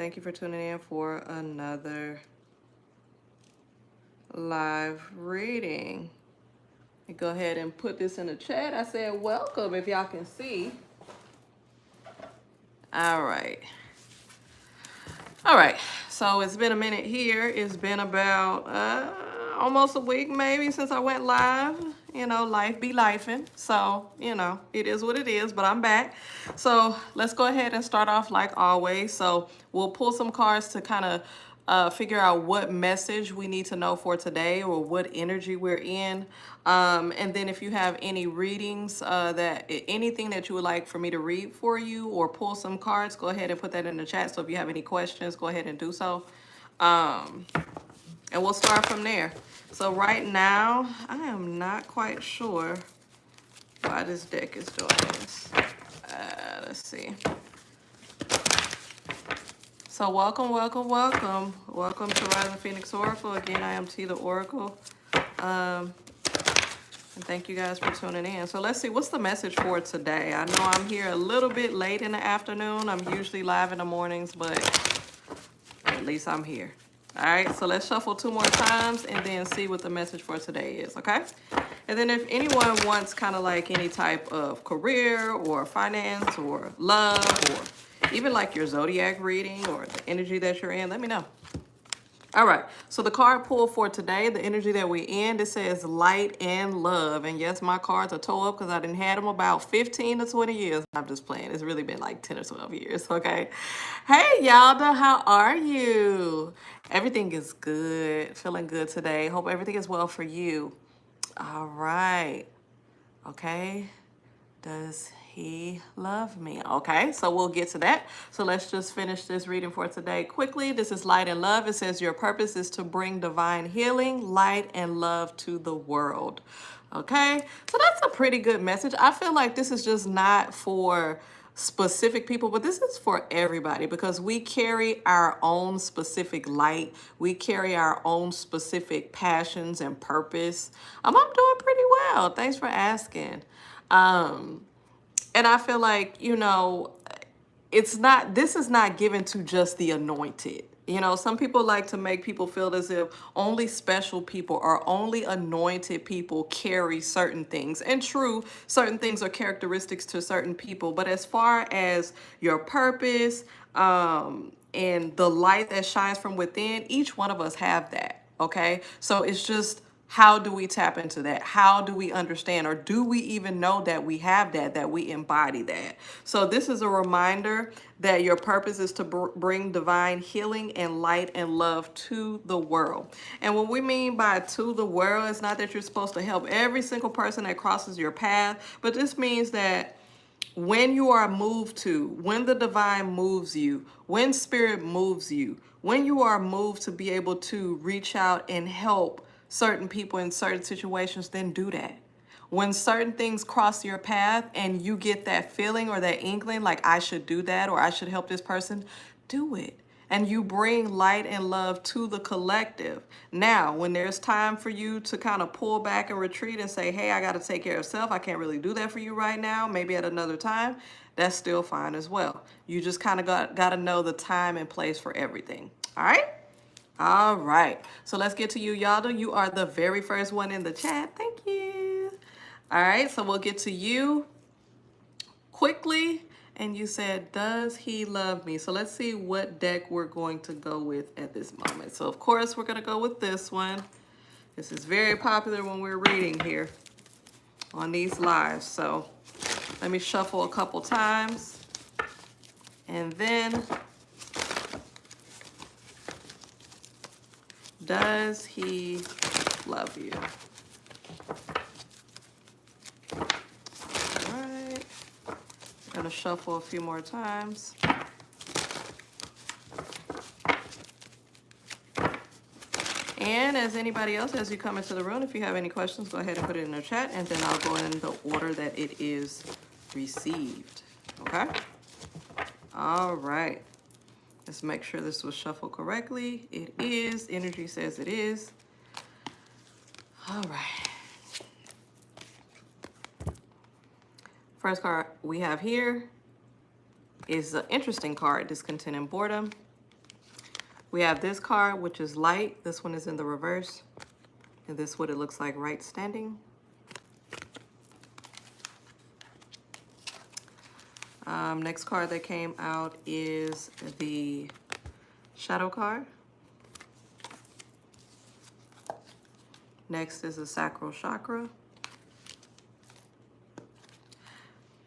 Thank you for tuning in for another live reading. Go ahead and put this in the chat. I said welcome if y'all can see. All right. All right. So it's been a minute here. It's been about almost a week maybe since I went live. You know, life be lifing. So, you know, it is what it is, but I'm back. So let's go ahead and start off like always. So we'll pull some cards to kind of figure out what message we need to know for today or what energy we're in. And then if you have any readings, anything that you would like for me to read for you or pull some cards, go ahead and put that in the chat. So if you have any questions, go ahead and do so. And we'll start from there. So right now, I am not quite sure why this deck is doing this. Let's see. So welcome, welcome, welcome. Welcome to Rising Phoenix Oracle. Again, I am T the Oracle. And thank you guys for tuning in. So let's see, what's the message for today? I know I'm here a little bit late in the afternoon. I'm usually live in the mornings, but at least I'm here. All right, so let's shuffle 2 more times and then see what the message for today is, okay? And then if anyone wants kind of like any type of career or finance or love or even like your zodiac reading or the energy that you're in, let me know. All right, so the card pull for today, the energy that we're in, it says light and love. And yes, my cards are toe up because I didn't had them about 15 to 20 years. I'm just playing. It's really been like 10 or 12 years, okay? Hey, 𝐿'da, how are you? Everything is good, feeling good today. Hope everything is well for you. All right, okay. Does he love me? Okay, so we'll get to that. So let's just finish this reading for today quickly. This is light and love. It says your purpose is to bring divine healing, light, and love to the world. Okay, so that's a pretty good message. I feel like this is just not for specific people, but this is for everybody because we carry our own specific light. We carry our own specific passions and purpose. I'm doing pretty well. Thanks for asking. And I feel like, you know, this is not given to just the anointed. You know, some people like to make people feel as if only special people or only anointed people carry certain things. And true, certain things are characteristics to certain people. But as far as your purpose and the light that shines from within, each one of us have that. Okay, so it's just, how do we tap into that? How do we understand, or do we even know that we have that we embody that? So this is a reminder that your purpose is to bring divine healing and light and love to the world. And what we mean by to the world is not that you're supposed to help every single person that crosses your path, but this means that when you are moved to, when the divine moves you, when spirit moves you, when you are moved to be able to reach out and help certain people in certain situations, then do that. When certain things cross your path and you get that feeling or that inkling like I should do that or I should help this person, do it. And you bring light and love to the collective. Now, when there's time for you to kind of pull back and retreat and say, hey, I got to take care of self. I can't really do that for you right now. Maybe at another time. That's still fine as well. You just kind of got to know the time and place for everything. All right? All right, so let's get to you, 𝐿'da. You are the very first one in the chat. Thank you. All right, so we'll get to you quickly. And you said, does he love me? So let's see what deck we're going to go with at this moment. So of course, we're going to go with this one. This is very popular when we're reading here on these lives. So let me shuffle a couple times. And then, does he love you? All right. I'm gonna shuffle a few more times. And as anybody else, as you come into the room, if you have any questions, go ahead and put it in the chat, and then I'll go in the order that it is received. Okay? All right. Let's make sure this was shuffled correctly. It is. Energy says it is. All right. First card we have here is an interesting card, Discontent and Boredom. We have this card, which is light. This one is in the reverse. And this is what it looks like right standing. Next card that came out is the shadow card. Next is the sacral chakra.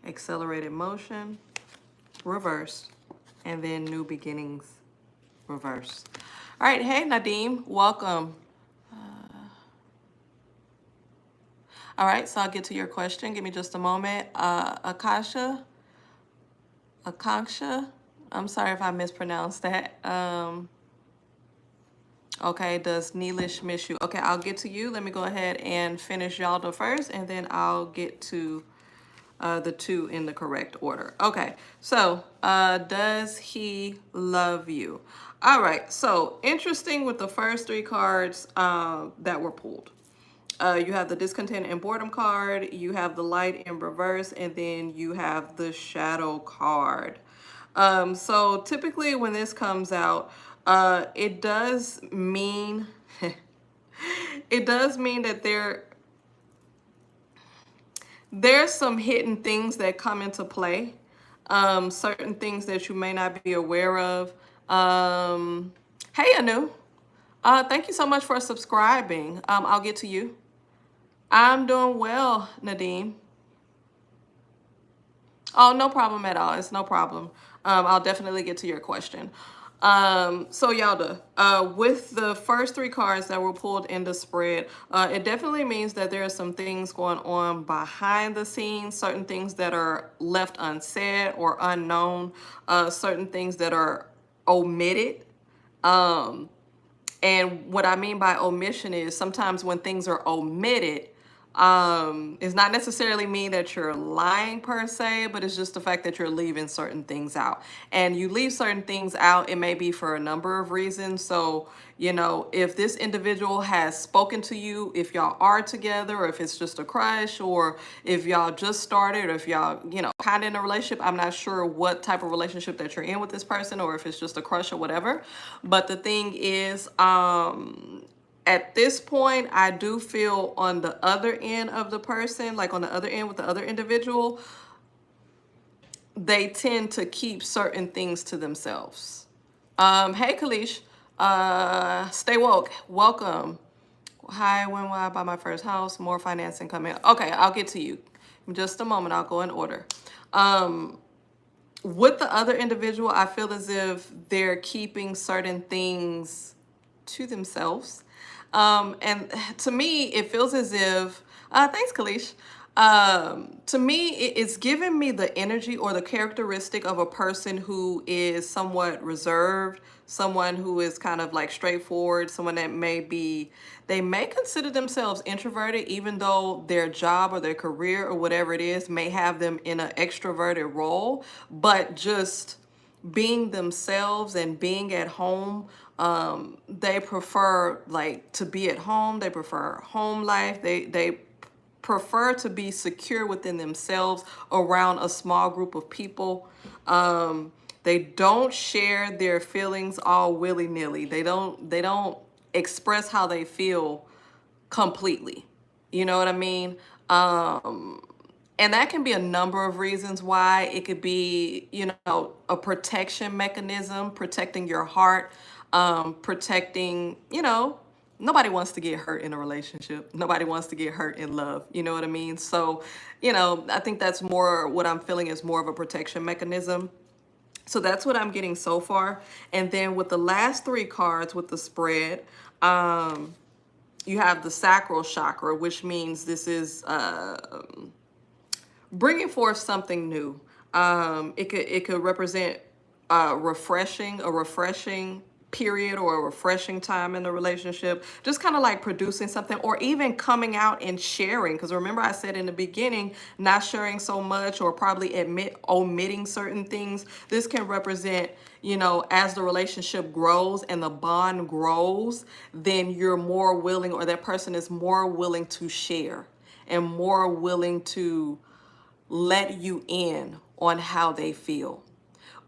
Accelerated motion, reversed, and then new beginnings, reversed. All right, hey Nadim, welcome. All right, so I'll get to your question. Give me just a moment. 𝐿𝐿𝐤𝐸𝐿𝐿𝐸𝐿𝐿𝐿𝐿𝐿, I'm sorry if I mispronounced that. Okay, does Neelish miss you? Okay, I'll get to you. Let me go ahead and finish Yalda first, and then I'll get to the two in the correct order. Okay, so does he love you? All right, so interesting with the first three cards that were pulled. You have the discontent and boredom card, you have the light in reverse, and then you have the shadow card. So typically when this comes out, it does mean it does mean that there's some hidden things that come into play, certain things that you may not be aware of. Hey Anu, thank you so much for subscribing. I'll get to you. I'm doing well, Nadim. Oh, no problem at all. It's no problem. I'll definitely get to your question. So Yalda, with the first three cards that were pulled in the spread, it definitely means that there are some things going on behind the scenes, certain things that are left unsaid or unknown, certain things that are omitted. And what I mean by omission is sometimes when things are omitted, it's not necessarily mean that you're lying per se, but it's just the fact that you're leaving certain things out. And you leave certain things out, it may be for a number of reasons. So, you know, if this individual has spoken to you, if y'all are together, or if it's just a crush, or if y'all just started, or if y'all, you know, kind of in a relationship, I'm not sure what type of relationship that you're in with this person, or if it's just a crush or whatever. But the thing is, at this point, I do feel on the other end of the person, like on the other end with the other individual, they tend to keep certain things to themselves. Hey, Kalish, stay woke. Welcome. Hi, when will I buy my first house? More financing coming. Okay, I'll get to you. In just a moment, I'll go in order. With the other individual, I feel as if they're keeping certain things to themselves. And to me, it feels as if, thanks, Kalish. To me, it's giving me the energy or the characteristic of a person who is somewhat reserved, someone who is kind of like straightforward, someone that they may consider themselves introverted, even though their job or their career or whatever it is may have them in an extroverted role, but just being themselves and being at home. They prefer like to be at home. They prefer home life. They prefer to be secure within themselves around a small group of people. They don't share their feelings all willy-nilly. They don't express how they feel completely. You know what I mean? And that can be a number of reasons why. It could be, you know, a protection mechanism, protecting your heart, protecting, you know, nobody wants to get hurt in a relationship. Nobody wants to get hurt in love. You know what I mean? So, you know, I think that's more what I'm feeling is more of a protection mechanism. So that's what I'm getting so far. And then with the last three cards with the spread, you have the sacral chakra, which means this is bringing forth something new. It could represent a refreshing period or a refreshing time in the relationship, just kind of like producing something, or even coming out and sharing. Because remember I said in the beginning, not sharing so much or probably omitting certain things. This can represent, you know, as the relationship grows and the bond grows, then you're more willing, or that person is more willing to share and more willing to let you in on how they feel.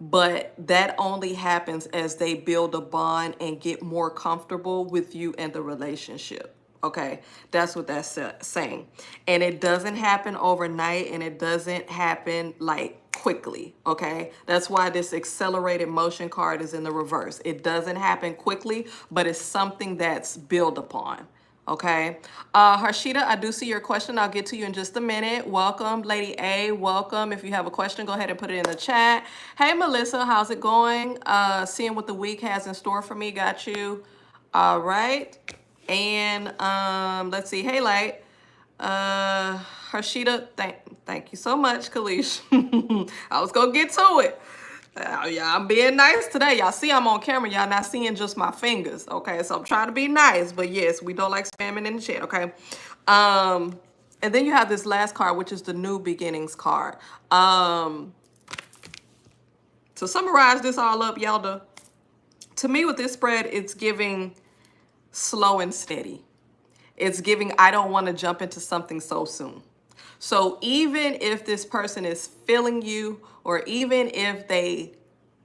but that only happens as they build a bond and get more comfortable with you and the relationship. Okay, that's what that's saying. And it doesn't happen overnight, and it doesn't happen like quickly. Okay, that's why this accelerated motion card is in the reverse. It doesn't happen quickly, but it's something that's built upon. Okay, Harshita, I do see your question. I'll get to you in just a minute. Welcome, Lady A. Welcome. If you have a question, go ahead and put it in the chat. Hey, Melissa, how's it going? Seeing what the week has in store for me. Got you. All right. And let's see. Hey, Light. Harshita, thank you so much, Kalish. I was gonna get to it. Yeah, I'm being nice today. Y'all see I'm on camera. Y'all not seeing just my fingers. Okay, so I'm trying to be nice. But yes, we don't like spamming in the chat. Okay. And then you have this last card, which is the new beginnings card. To summarize this all up, Yelda, to me with this spread, it's giving slow and steady. It's giving, I don't want to jump into something so soon. So even if this person is feeling you, or even if they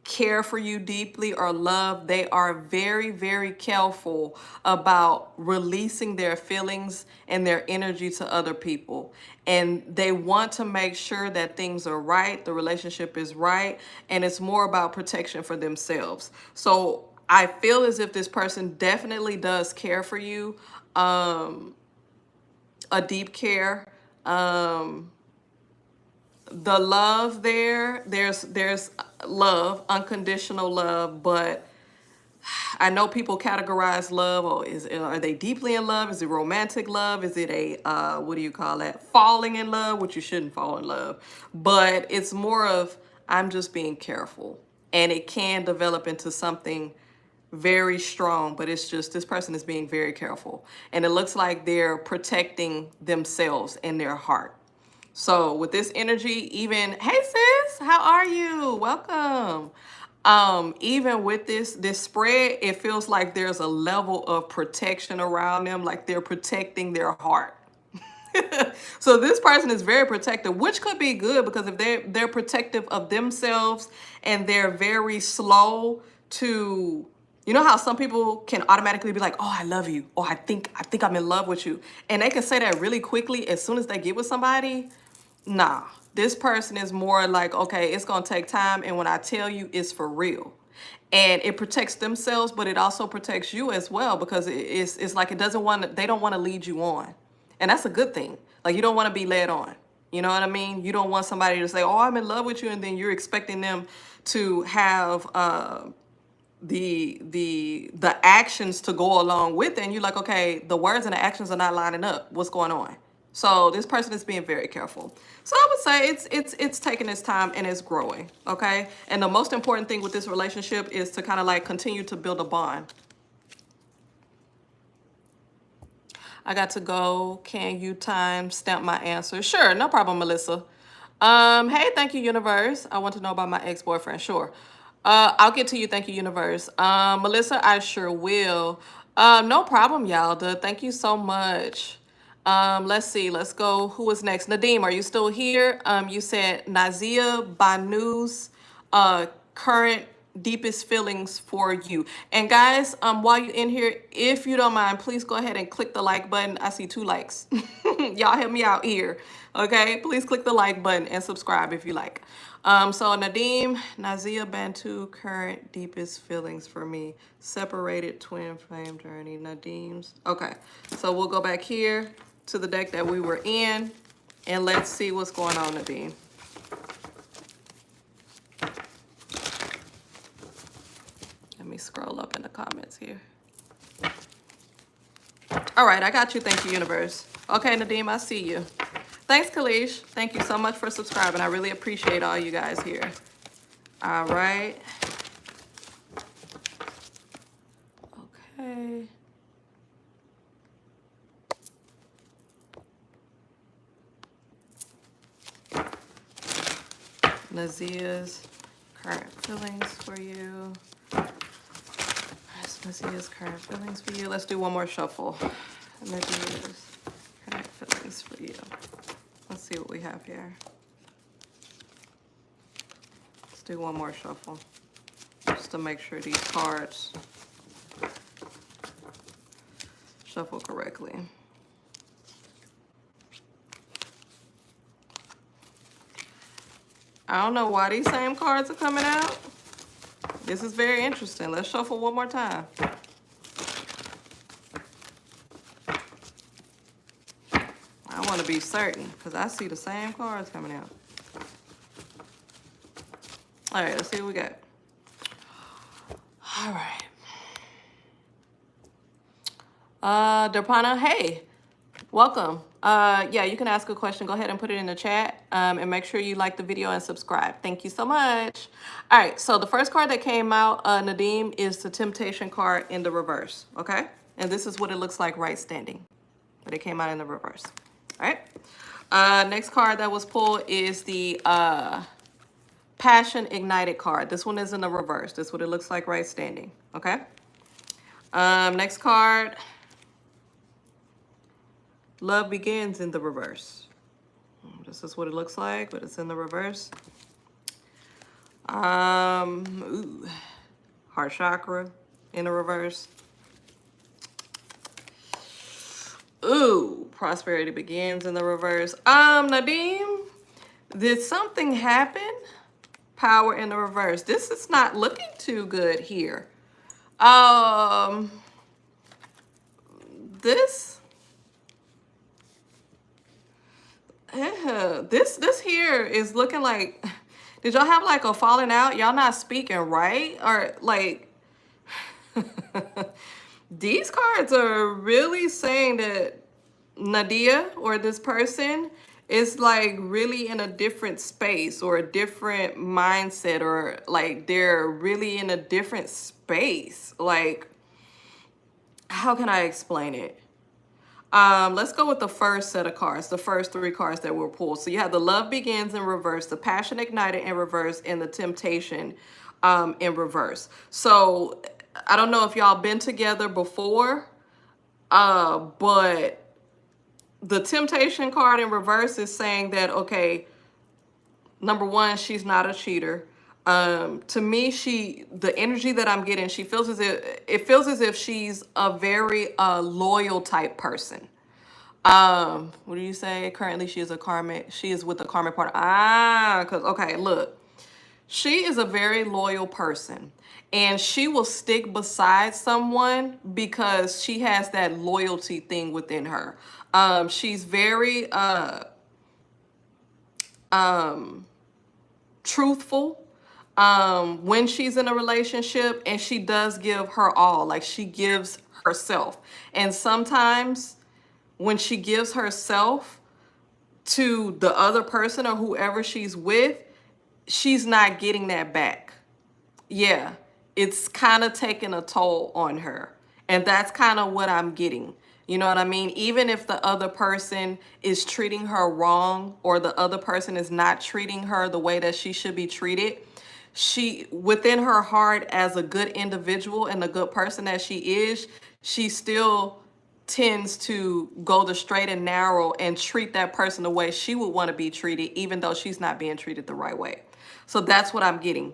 care for you deeply or love, they are very, very careful about releasing their feelings and their energy to other people. And they want to make sure that things are right, the relationship is right, and it's more about protection for themselves. So I feel as if this person definitely does care for you, a deep care. The love there's love, unconditional love, but I know people categorize love, or are they deeply in love? Is it romantic love? Is it a what do you call that? Falling in love, which you shouldn't fall in love. But it's more of, I'm just being careful. And it can develop into something very strong, but it's just this person is being very careful. And it looks like they're protecting themselves in their heart. So with this energy, even, hey sis, how are you? Welcome. Even with this spread, it feels like there's a level of protection around them, like they're protecting their heart. So this person is very protective, which could be good, because if they're protective of themselves and they're very slow to, you know how some people can automatically be like, oh, I love you, or I think I'm in love with you, and they can say that really quickly as soon as they get with somebody. Nah, this person is more like, okay, it's gonna take time, and when I tell you, it's for real. And it protects themselves, but it also protects you as well, because it's like they don't want to lead you on. And that's a good thing. Like, you don't want to be led on. You know what I mean? You don't want somebody to say, oh, I'm in love with you, and then you're expecting them to have the actions to go along with it. And you're like, okay, the words and the actions are not lining up. What's going on? So this person is being very careful. So I would say it's taking its time and it's growing, okay? And the most important thing with this relationship is to kind of like continue to build a bond. I got to go. Can you time stamp my answer? Sure, no problem, Melissa. Hey, thank you, universe. I want to know about my ex-boyfriend. Sure. I'll get to you. Thank you, universe. Melissa, I sure will. No problem, Yalda. Thank you so much. Let's see. Let's go. Who is next? Nadim, are you still here? You said Nazia Banu's current deepest feelings for you. And guys, while you're in here, if you don't mind, please go ahead and click the like button. I see 2 likes. Y'all help me out here. Okay, please click the like button and subscribe if you like. So Nadim, Nazia Bantu, current deepest feelings for me. Separated twin flame journey, Nadim's. Okay, so we'll go back here to the deck that we were in, and let's see what's going on, Nadim. Let me scroll up in the comments here. All right, I got you. Thank you, universe. Okay, Nadim, I see you. Thanks, Kalish. Thank you so much for subscribing. I really appreciate all you guys here. All right. Okay. Nazia's current feelings for you. Nazia's current feelings for you. Let's do one more shuffle. Nazia's current feelings for you. Let's see what we have here. Let's do one more shuffle just to make sure these cards shuffle correctly. I don't know why these same cards are coming out. This is very interesting. Let's shuffle one more time. I want to be certain because I see the same cards coming out. All right, let's see what we got. All right. Derpana, hey, welcome. Yeah, you can ask a question. Go ahead and put it in the chat, and make sure you like the video and subscribe. Thank you so much. All right, so the first card that came out, Nadim, is the Temptation card in the reverse, okay? And this is what it looks like right standing, but it came out in the reverse. All right. Next card that was pulled is the Passion Ignited card. This one is in the reverse. This is what it looks like right standing, okay? Next card, Love Begins in the reverse. This is what it looks like, but it's in the reverse. Ooh, Heart Chakra in the reverse. Ooh, Prosperity Begins in the reverse. Nadim, did something happen? Power in the reverse. This is not looking too good here. This here is looking like, did y'all have like a falling out? Y'all not speaking right? Or like, these cards are really saying that Nadia or this person is like really in a different space or a different mindset, or like they're really in a different space. Like, how can I explain it? Let's go with the first set of cards, the first three cards that were pulled. So you have the Love Begins in reverse, the Passion Ignited in reverse, and the Temptation in reverse. So I don't know if y'all been together before, but the Temptation card in reverse is saying that, okay, number one, she's not a cheater. To me, the energy that I'm getting, it feels as if she's a very loyal type person. What do you say? Currently, she is with a karmic partner. Because, okay, look, she is a very loyal person, and she will stick beside someone because she has that loyalty thing within her. She's very truthful when she's in a relationship, and she does give her all. Like, she gives herself. And sometimes when she gives herself to the other person or whoever she's with, she's not getting that back. Yeah, it's kind of taking a toll on her. And that's kind of what I'm getting. You know what I mean? Even if the other person is treating her wrong, or the other person is not treating her the way that she should be treated, she, within her heart, as a good individual and a good person that she is, she still tends to go the straight and narrow and treat that person the way she would want to be treated, even though she's not being treated the right way. So that's what I'm getting.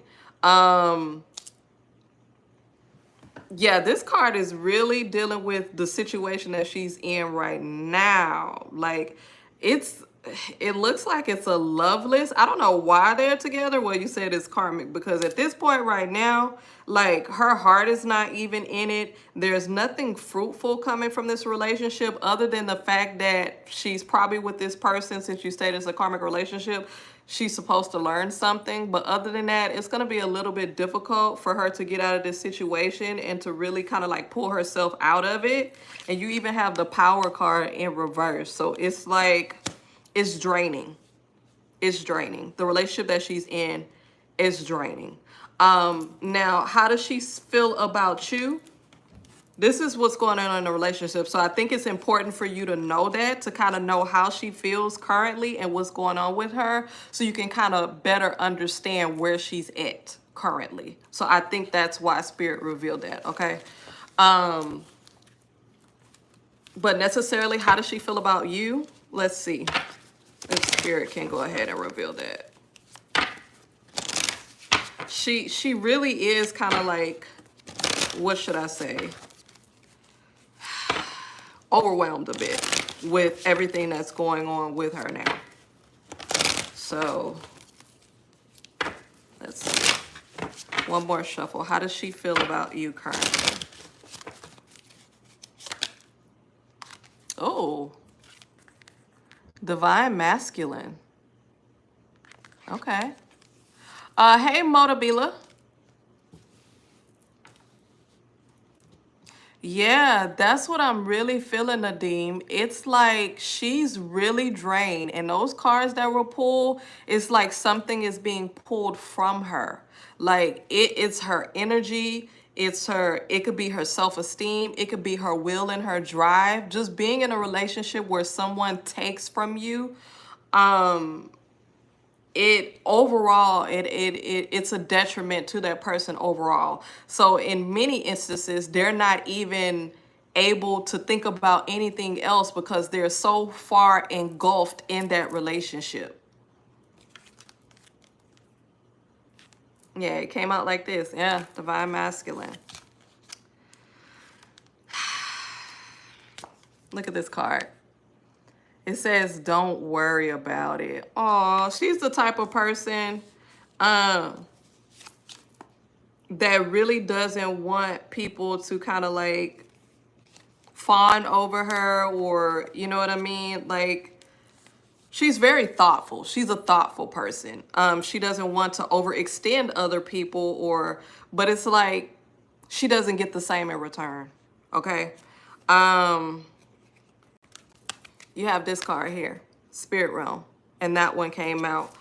Yeah, this card is really dealing with the situation that she's in right now. Like, it looks like it's a loveless. I don't know why they're together. Well, you said it's karmic, because at this point right now, like, her heart is not even in it. There's nothing fruitful coming from this relationship, other than the fact that she's probably with this person, since you said it's a karmic relationship, she's supposed to learn something. But other than that, it's going to be a little bit difficult for her to get out of this situation and to really kind of like pull herself out of it. And you even have the Power card in reverse. So it's like, it's draining. It's draining. The relationship that she's in is draining. Now, how does she feel about you? This is what's going on in the relationship. So I think it's important for you to know that, to kind of know how she feels currently and what's going on with her, so you can kind of better understand where she's at currently. So I think that's why Spirit revealed that, okay? But necessarily, how does she feel about you? Let's see if Spirit can go ahead and reveal that. She really is kind of like, what should I say? Overwhelmed a bit with everything that's going on with her now. So let's see. One more shuffle. How does she feel about you currently? Oh, divine masculine. Okay. Hey, Motabila. Yeah, that's what I'm really feeling, Nadim. It's like she's really drained, and those cards that were pulled, it's like something is being pulled from her. Like it's her energy, it could be her self-esteem, it could be her will and her drive. Just being in a relationship where someone takes from you, it overall it's a detriment to that person overall. So in many instances they're not even able to think about anything else because they're so far engulfed in that relationship. Yeah, it came out like this. Yeah, divine masculine. Look at this card. It says, don't worry about it. Oh, she's the type of person that really doesn't want people to kind of like fawn over her, or you know what I mean? Like, she's very thoughtful. She's a thoughtful person. She doesn't want to overextend other people, but it's like she doesn't get the same in return. Okay. You have this card here, Spirit Realm, and that one came out.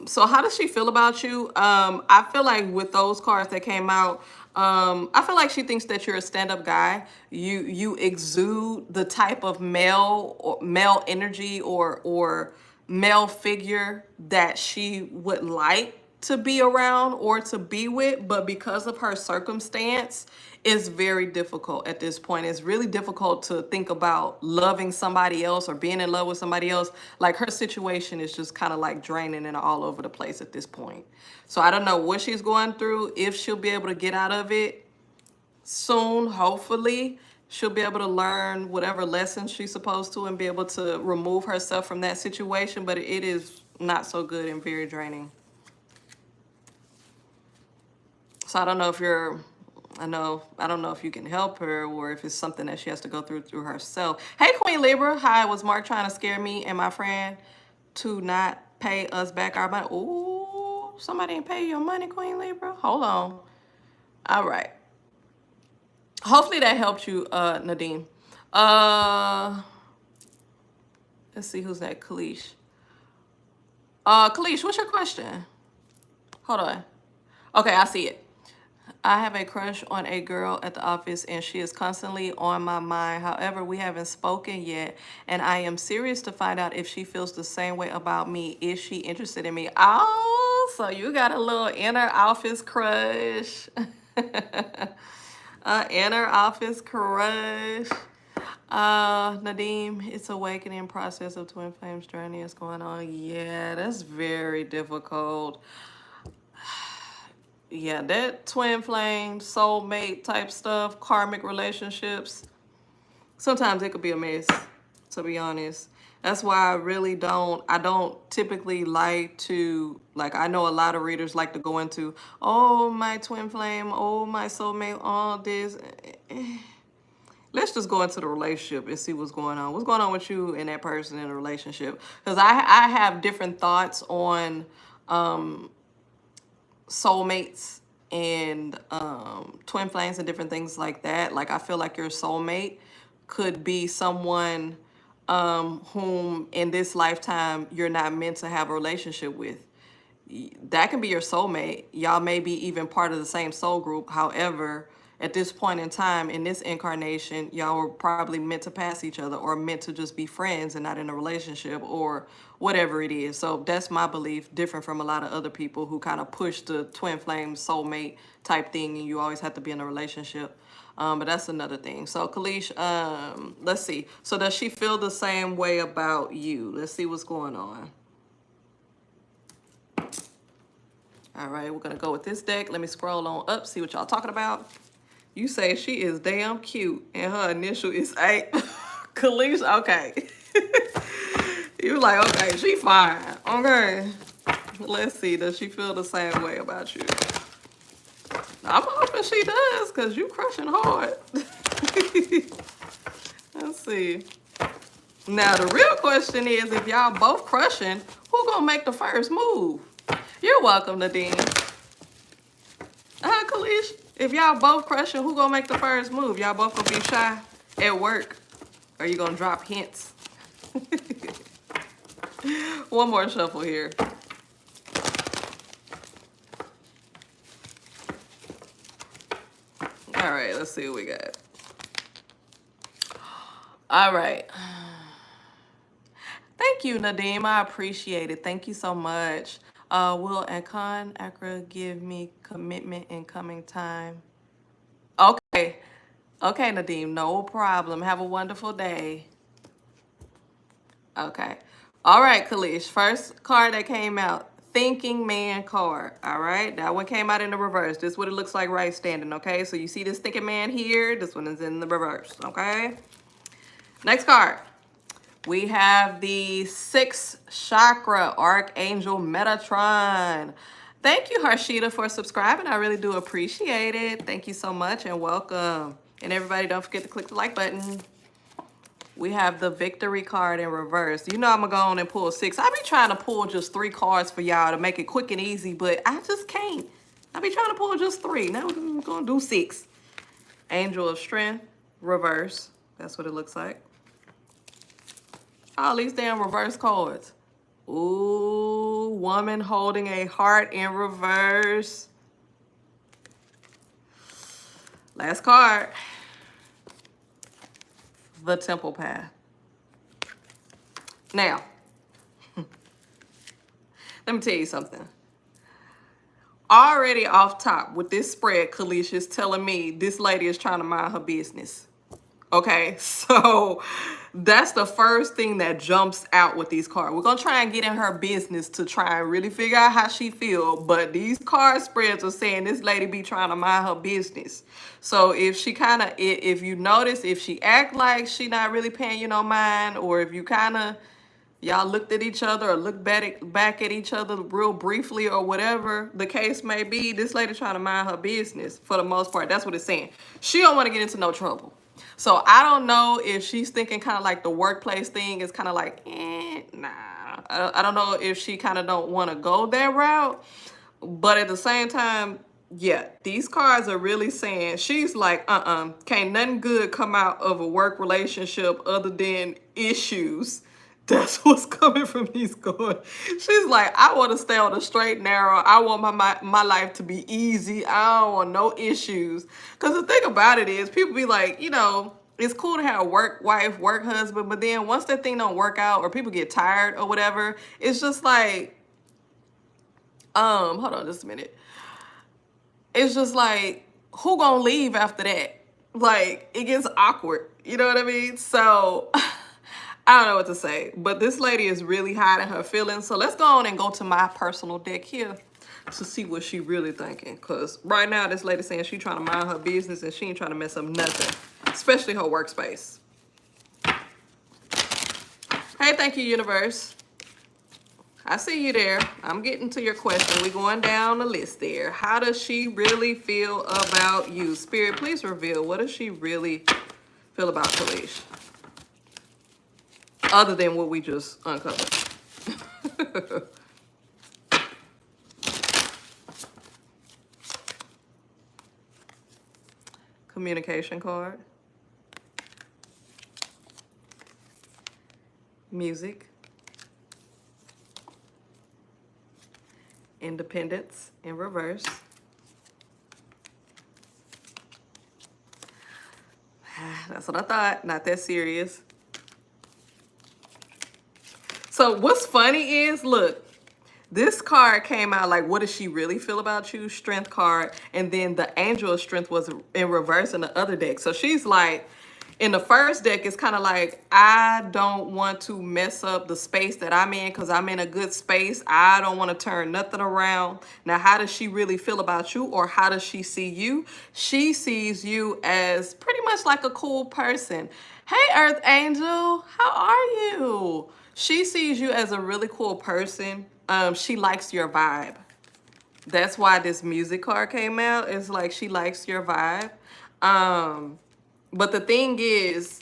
So how does she feel about you? I feel like with those cards that came out, I feel like she thinks that you're a stand-up guy. You exude the type of male energy or male figure that she would like to be around or to be with, but because of her circumstance, it's very difficult at this point. It's really difficult to think about loving somebody else or being in love with somebody else. Like, her situation is just kind of like draining and all over the place at this point. So I don't know what she's going through, if she'll be able to get out of it soon. Hopefully she'll be able to learn whatever lessons she's supposed to and be able to remove herself from that situation, but it is not so good and very draining. So I don't know if I don't know if you can help her or if it's something that she has to go through herself. Hey, Queen Libra. Hi, was Mark trying to scare me and my friend to not pay us back our money? Ooh, somebody ain't pay your money, Queen Libra. Hold on. All right. Hopefully that helped you, Nadim. Let's see who's that. Kalish. Kalish, what's your question? Hold on. Okay, I see it. I have a crush on a girl at the office and she is constantly on my mind. However, we haven't spoken yet and I am serious to find out if she feels the same way about me. Is she interested in me? Oh, so you got a little inner office crush. Inner office crush. Nadim, it's awakening process of twin flames journey is going on. Yeah, that's very difficult. Yeah, that twin flame, soulmate type stuff, karmic relationships, sometimes it could be a mess, to be honest. That's why I don't typically like to, like, I know a lot of readers like to go into, oh, my twin flame, oh, my soulmate, all this. Let's just go into the relationship and see what's going on. What's going on with you and that person in a relationship? Because I have different thoughts on soulmates and twin flames and different things like that. Like, I feel like your soulmate could be someone whom in this lifetime you're not meant to have a relationship with. That can be your soulmate. Y'all may be even part of the same soul group. However, at this point in time, in this incarnation, y'all were probably meant to pass each other or meant to just be friends and not in a relationship or whatever it is. So that's my belief, different from a lot of other people who kind of push the twin flame soulmate type thing and you always have to be in a relationship. But that's another thing. So Kalish, let's see. So does she feel the same way about you? Let's see what's going on. All right, we're gonna go with this deck. Let me scroll on up, see what y'all talking about. You say she is damn cute, and her initial is A. 𝐿𝐤𝐤𝐸, okay. You like, okay, she fine. Okay. Let's see, does she feel the same way about you? I'm hoping she does, because you crushing hard. Let's see. Now, the real question is, if y'all both crushing, who gonna make the first move? You're welcome, Nadine. 𝐿𝐤𝐤𝐸, if y'all both crushing, who gonna make the first move? Y'all both gonna be shy at work? Or you gonna drop hints? One more shuffle here. All right, let's see what we got. All right. Thank you, Nadeem. I appreciate it. Thank you so much. Will and Khan Accra give me commitment in coming time? Okay. Okay, Nadeem, no problem. Have a wonderful day. Okay. All right, 𝐿𝐤𝐤𝐸. First card that came out, Thinking Man card. All right, that one came out in the reverse. This is what it looks like right standing, okay? So you see this Thinking Man here. This one is in the reverse, okay? Next card. We have the 6th chakra, Archangel Metatron. Thank you, Harshita, for subscribing. I really do appreciate it. Thank you so much and welcome. And everybody, don't forget to click the like button. We have the Victory card in reverse. You know I'm going to go on and pull 6. I be trying to pull just 3 cards for y'all to make it quick and easy, but I just can't. I be trying to pull just 3. Now we're going to do 6. Angel of Strength, reverse. That's what it looks like. All these damn reverse cards. Ooh, woman holding a heart in reverse. Last card. The Temple Path. Now, let me tell you something. Already off top with this spread, 𝐿𝐤𝐤𝐸 is telling me this lady is trying to mind her business. Okay, so that's the first thing that jumps out with these cards. We're going to try and get in her business to try and really figure out how she feels. But these card spreads are saying this lady be trying to mind her business. So if she kind of, if you notice, if she act like she not really paying you no mind, or if you kind of, y'all looked at each other or looked back at each other real briefly or whatever the case may be, this lady trying to mind her business for the most part. That's what it's saying. She don't want to get into no trouble. So I don't know if she's thinking kind of like the workplace thing is kind of like, nah. I don't know if she kind of don't want to go that route. But at the same time, yeah, these cards are really saying, she's like, can't nothing good come out of a work relationship other than issues. That's what's coming from these cards. She's like, I want to stay on the straight and narrow. I want my life to be easy. I don't want no issues. Because the thing about it is, people be like, you know, it's cool to have a work wife, work husband, but then once that thing don't work out or people get tired or whatever, it's just like, hold on just a minute. It's just like, who gonna leave after that? Like, it gets awkward. You know what I mean? So I don't know what to say, but this lady is really hiding her feelings. So let's go on and go to my personal deck here to see what she really thinking. Because right now, this lady saying she trying to mind her business and she ain't trying to mess up nothing, especially her workspace. Hey, thank you, universe. I see you there. I'm getting to your question. We're going down the list there. How does she really feel about you? Spirit, please reveal. What does she really feel about 𝐿𝐤𝐤𝐸? Other than what we just uncovered. Communication card. Music. Independence in reverse. That's what I thought. Not that serious. So what's funny is, look, this card came out like, what does she really feel about you? Strength card. And then the Angel of Strength was in reverse in the other deck. So she's like, In the first deck, it's kind of like, I don't want to mess up the space that I'm in because I'm in a good space. I don't want to turn nothing around. Now, how does she really feel about you, or how does she see you? She sees you as pretty much like a cool person. Hey, Earth Angel, how are you? She sees you as a really cool person. She likes your vibe. That's why this music card came out. It's like she likes your vibe. But the thing is,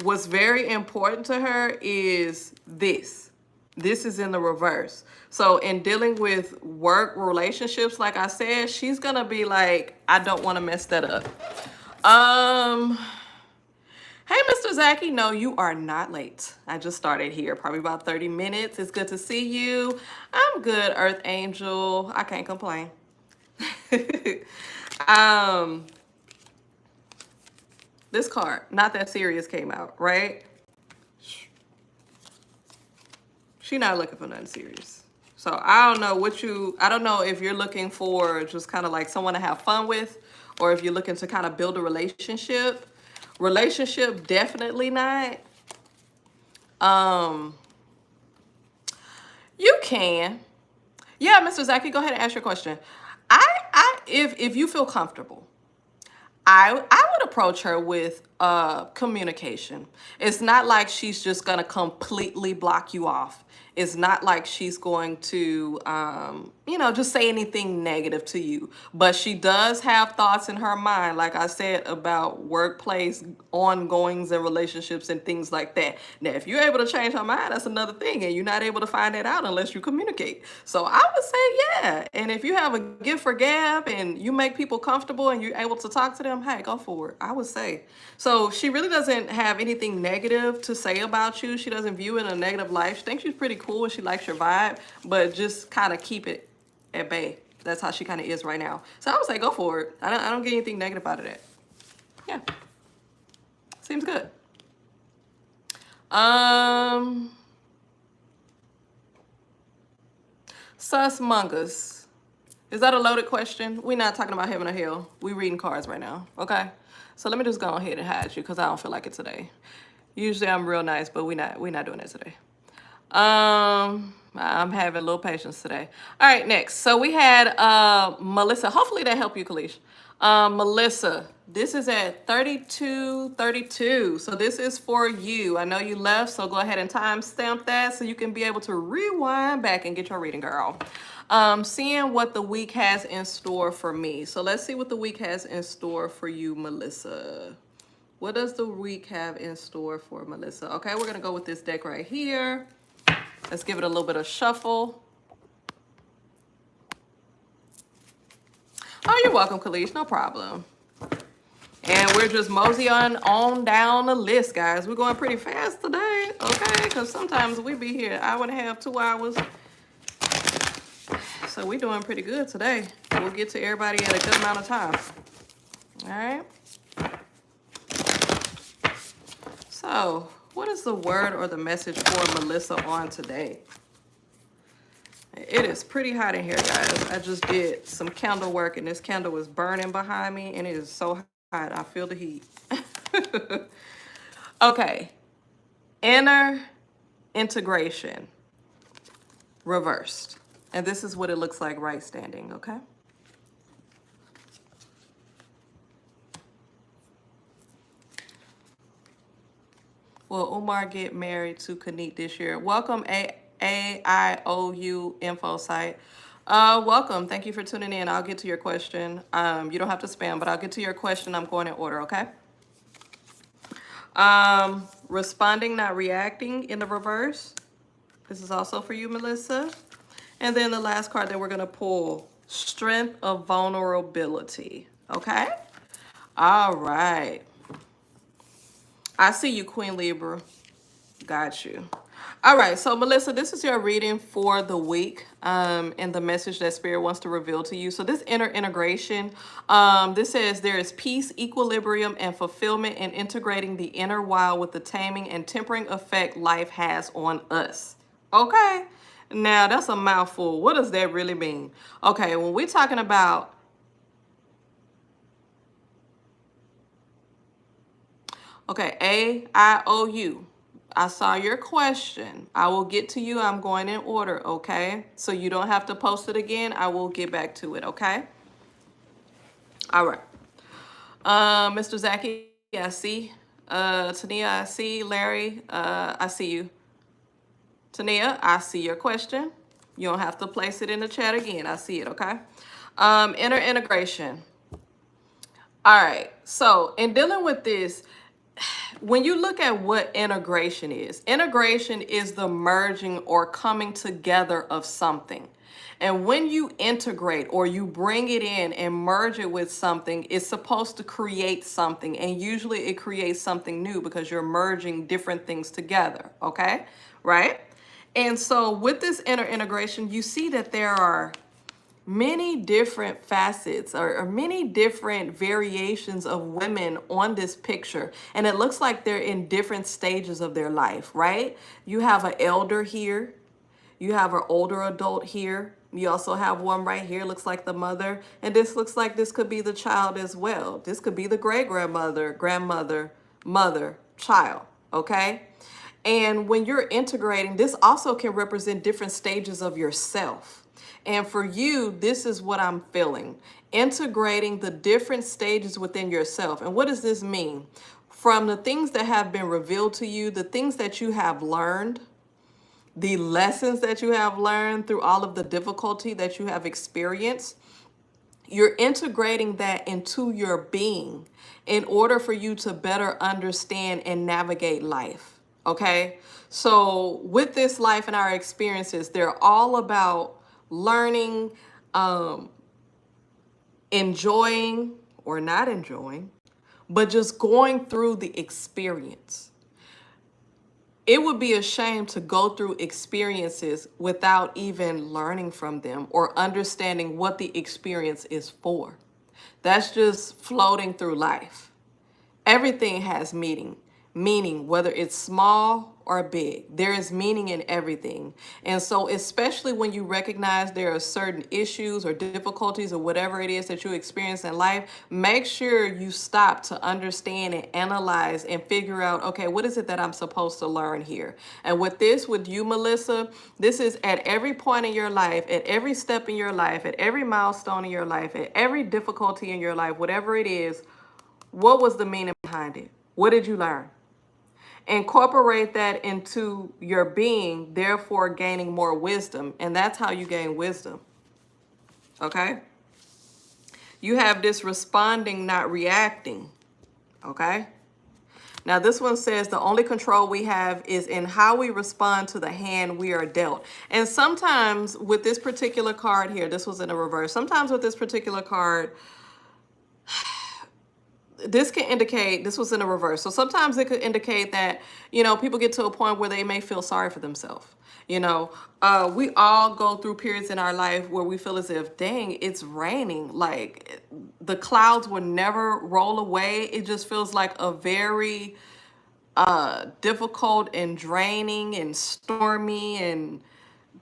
what's very important to her is this. This is in the reverse. So in dealing with work relationships, like I said, she's gonna be like, I don't want to mess that up. Hey, Mr. Zachy. No, you are not late. I just started here, probably about 30 minutes. It's good to see you. I'm good, Earth Angel. I can't complain. This card, Not That Serious, came out, right? She's not looking for nothing serious. So I don't know if you're looking for just kind of like someone to have fun with, or if you're looking to kind of build a relationship. Relationship, definitely not. You can. Yeah, Mr. Zachy, go ahead and ask your question. If you feel comfortable, I would approach her with communication. It's not like she's just gonna completely block you off. It's not like she's going to, just say anything negative to you. But she does have thoughts in her mind, like I said, about workplace ongoings and relationships and things like that. Now, if you're able to change her mind, that's another thing. And you're not able to find that out unless you communicate. So I would say, yeah. And if you have a gift for gab and you make people comfortable and you're able to talk to them, hey, go for it, I would say. So she really doesn't have anything negative to say about you. She doesn't view it in a negative light. She thinks she's pretty cool and she likes your vibe, but just kind of keep it at bay. That's how she kind of is right now. So I would say go for it. I don't get anything negative out of that. Yeah. Seems good. Sus Mungus. Is that a loaded question? We're not talking about heaven or hell. We're reading cards right now. Okay. So let me just go ahead and hide you because I don't feel like it today. Usually I'm real nice, but we're not doing it today. I'm having a little patience today. All right, next. So we had Melissa. Hopefully that helped you, Kalish. Melissa, this is at 3232. So this is for you. I know you left, so go ahead and timestamp that so you can be able to rewind back and get your reading, girl. Seeing what the week has in store for me. So let's see what the week has in store for you, Melissa. What does the week have in store for Melissa? Okay, we're going to go with this deck right here. Let's give it a little bit of shuffle. Oh, you're welcome, Kalish. No problem. And we're just mosey on down the list, guys. We're going pretty fast today, okay? Because sometimes we be here an hour and a half, 2 hours. So we're doing pretty good today. We'll get to everybody at a good amount of time. All right. So what is the word or the message for Melissa on today? It is pretty hot in here, guys. I just did some candle work and this candle is burning behind me and it is so hot. I feel the heat. Okay. Inner integration reversed. And this is what it looks like right standing, okay? Will Umar get married to Kaneet this year? Welcome, 𝐒𝐤𝐤𝐸 info site. Welcome. Thank you for tuning in. I'll get to your question. You don't have to spam, but I'll get to your question. I'm going in order, okay? Responding, not reacting in the reverse. This is also for you, Melissa. And then the last card that we're going to pull, strength of vulnerability, okay? All right. I see you, Queen Libra. Got you. All right, so Melissa, this is your reading for the week and the message that Spirit wants to reveal to you. So this inner integration, this says there is peace, equilibrium, and fulfillment in integrating the inner wild with the taming and tempering effect life has on us. Okay, now that's a mouthful. What does that really mean? Okay, when we're talking about Okay, A-I-O-U. I saw your question. I will get to you. I'm going in order, okay? So you don't have to post it again. I will get back to it, okay? All right. Mr. Zachy, I see. Tania, I see. Larry, I see you. Tania, I see your question. You don't have to place it in the chat again. I see it, okay? Inner integration. All right. So in dealing with this, when you look at what integration is the merging or coming together of something. And when you integrate or you bring it in and merge it with something, it's supposed to create something. And usually it creates something new because you're merging different things together. Okay? Right? And so with this inner integration, you see that there are many different facets or many different variations of women on this picture, and it looks like they're in different stages of their life, right? You have an elder here, you have an older adult here, you also have one right here, looks like the mother, and this looks like this could be the child as well. This could be the great-grandmother, grandmother, mother, child, okay? And when you're integrating, this also can represent different stages of yourself. And for you, this is what I'm feeling. Integrating the different stages within yourself. And what does this mean? From the things that have been revealed to you, the things that you have learned, the lessons that you have learned through all of the difficulty that you have experienced, you're integrating that into your being in order for you to better understand and navigate life. Okay? So with this life and our experiences, they're all about learning, enjoying or not enjoying, but just going through the experience. It would be a shame to go through experiences without even learning from them or understanding what the experience is for. That's just floating through life. Everything has meaning, whether it's small or big. There is meaning in everything. And so especially when you recognize there are certain issues or difficulties or whatever it is that you experience in life, make sure you stop to understand and analyze and figure out, okay, what is it that I'm supposed to learn here? And with you, Melissa, this is at every point in your life, at every step in your life, at every milestone in your life, at every difficulty in your life, whatever it is, what was the meaning behind it? What did you learn? Incorporate that into your being, therefore gaining more wisdom. And that's how you gain wisdom. Okay? You have this responding, not reacting. Okay? Now this one says the only control we have is in how we respond to the hand we are dealt. And sometimes with this particular card here, this was in a reverse. Sometimes with this particular card, this can indicate, this was in a reverse. So sometimes it could indicate that, people get to a point where they may feel sorry for themselves. We all go through periods in our life where we feel as if, dang, it's raining. Like the clouds will never roll away. It just feels like a very difficult and draining and stormy and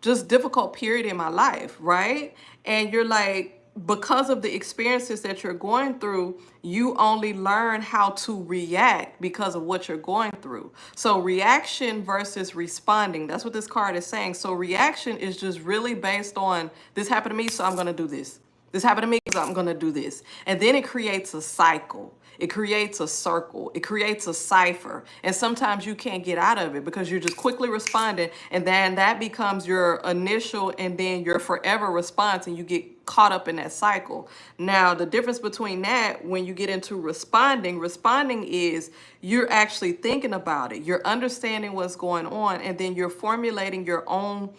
just difficult period in my life, right? And you're like, because of the experiences that you're going through, you only learn how to react because of what you're going through. So reaction versus responding, that's what this card is saying. So reaction is just really based on, this happened to me, so I'm going to do this. This happened to me, so I'm going to do this. And then it creates a cycle. It creates a circle. It creates a cipher. And sometimes you can't get out of it because you're just quickly responding. And then that becomes your initial and then your forever response. And you get caught up in that cycle. Now, the difference between that, when you get into responding is you're actually thinking about it. You're understanding what's going on. And then you're formulating your own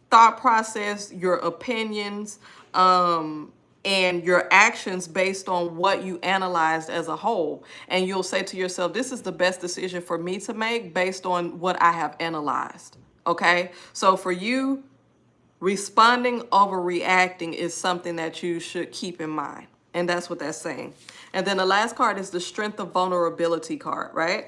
thought process, your opinions, and your actions based on what you analyzed as a whole. And you'll say to yourself, this is the best decision for me to make based on what I have analyzed. Okay? So for you, responding over reacting is something that you should keep in mind. And that's what that's saying. And then the last card is the strength of vulnerability card, right?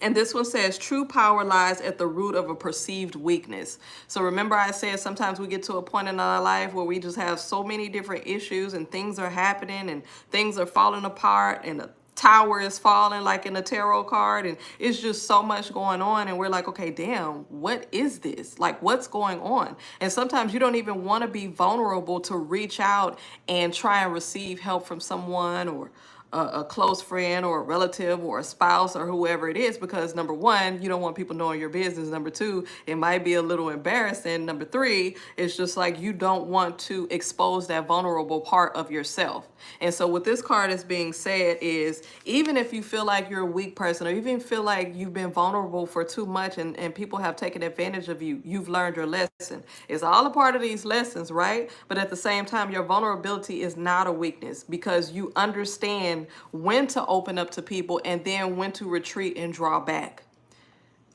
And this one says, true power lies at the root of a perceived weakness. So remember I said sometimes we get to a point in our life where we just have so many different issues and things are happening and things are falling apart and tower is falling like in a tarot card, and it's just so much going on, and we're like, okay, damn, what is this? Like, what's going on? And sometimes you don't even want to be vulnerable to reach out and try and receive help from someone, or a close friend or a relative or a spouse or whoever it is, because number one, you don't want people knowing your business. Number two, it might be a little embarrassing. Number three, it's just like you don't want to expose that vulnerable part of yourself. And so what this card is being said is, even if you feel like you're a weak person, or even feel like you've been vulnerable for too much, and people have taken advantage of you, you've learned your lesson. It's all a part of these lessons, right? But at the same time, your vulnerability is not a weakness, because you understand when to open up to people and then when to retreat and draw back.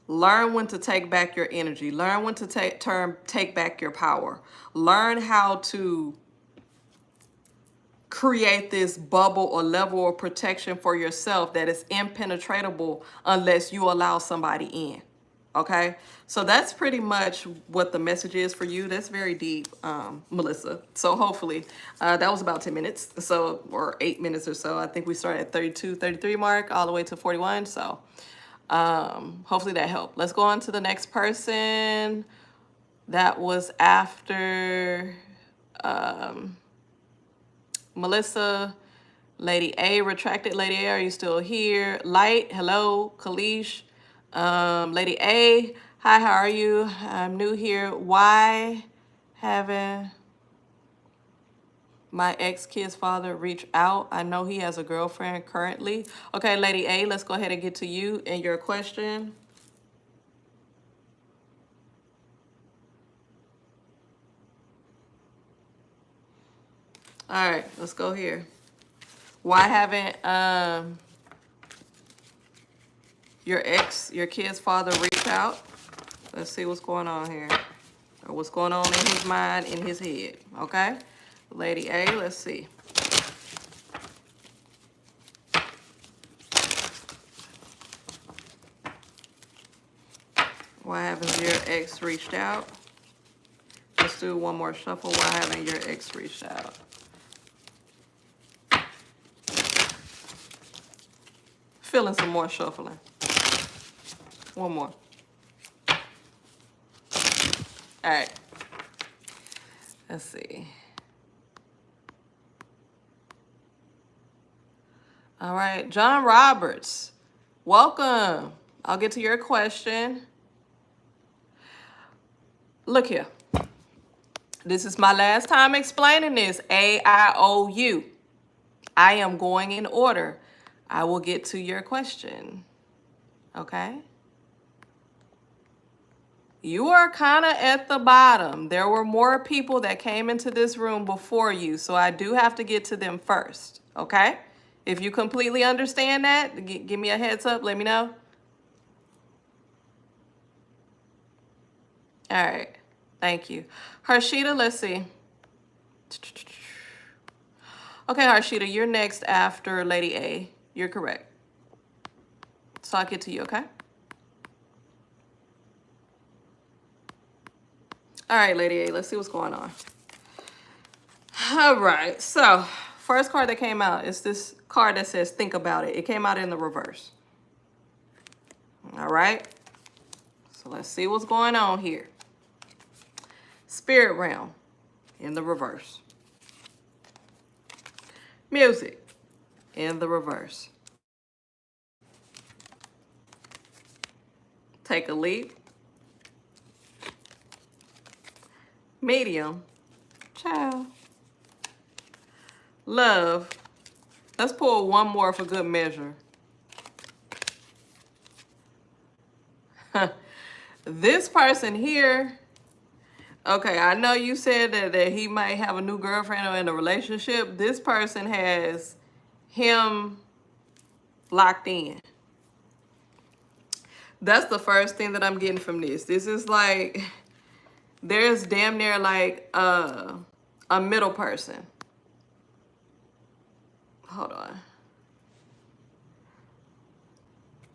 Learn when to take back your energy. Learn when to take back your power. Learn how to create this bubble or level of protection for yourself that is impenetrable unless you allow somebody in. Okay, so that's pretty much what the message is for you. That's very deep, Melissa. So hopefully that was about 10 minutes, so, or 8 minutes or so. I think we started at 32, 33 mark all the way to 41. So hopefully that helped. Let's go on to the next person. That was after Melissa. Lady A, retracted Lady A, are you still here? Light, hello. Kalish. Lady A, hi, how are you? I'm new here. Why haven't my ex-kid's father reached out? I know he has a girlfriend currently. Okay, Lady A, let's go ahead and get to you and your question. All right, let's go here. Why haven't your kid's father reached out? Let's see what's going on here, or what's going on in his mind, in his head. Okay, Lady A, let's see. Why haven't your ex reached out? Let's do one more shuffle. Why haven't your ex reached out? Feeling some more shuffling. One more. All right. Let's see. All right, John Roberts, welcome. I'll get to your question. Look here. This is my last time explaining this. A-I-O-U. I am going in order. I will get to your question. Okay? You are kind of at the bottom. There were more people that came into this room before you, so I do have to get to them first. Okay? If you completely understand that, give me a heads up. Let me know. All right. Thank you. Harshita, let's see. Okay, Harshita, you're next after Lady A. You're correct. So I'll get to you, okay? All right, Lady A, let's see what's going on. All right, so first card that came out is this card that says think about it. It came out in the reverse. All right, so let's see what's going on here. Spirit realm in the reverse. Music in the reverse. Take a leap. Medium. Ciao. Love. Let's pull one more for good measure. This person here, okay, I know you said that he might have a new girlfriend or in a relationship. This person has him locked in. That's the first thing that I'm getting from this. This is like, there's damn near like a middle person. Hold on.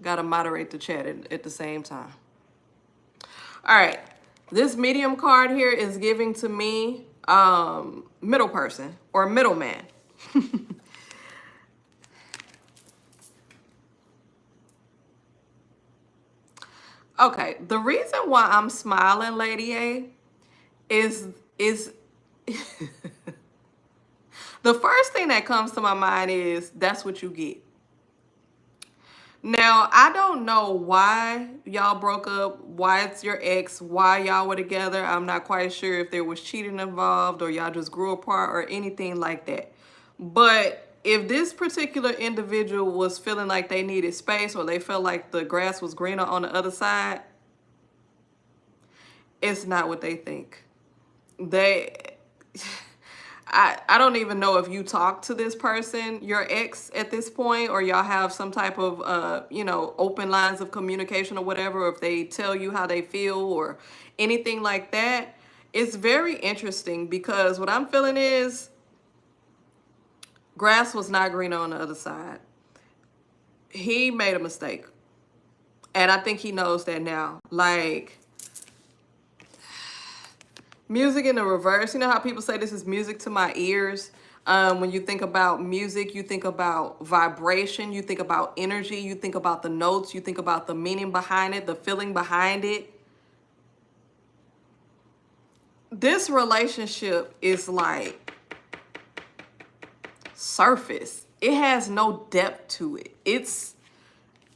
Gotta moderate the chat at the same time. All right. This medium card here is giving to me middle person or middleman. Okay, the reason why I'm smiling, Lady A, is the first thing that comes to my mind is that's what you get. Now, I don't know why y'all broke up, why it's your ex, why y'all were together. I'm not quite sure if there was cheating involved or y'all just grew apart or anything like that. But if this particular individual was feeling like they needed space or they felt like the grass was greener on the other side, it's not what they think. They I don't even know if you talk to this person, your ex, at this point, or y'all have some type of you know, open lines of communication or whatever, or if they tell you how they feel or anything like that. It's very interesting because what I'm feeling is grass was not greener on the other side. He made a mistake. And I think he knows that now. Like, music in the reverse. You know how people say this is music to my ears? When you think about music, you think about vibration, you think about energy, you think about the notes, you think about the meaning behind it, the feeling behind it. This relationship is like surface. It has no depth to it.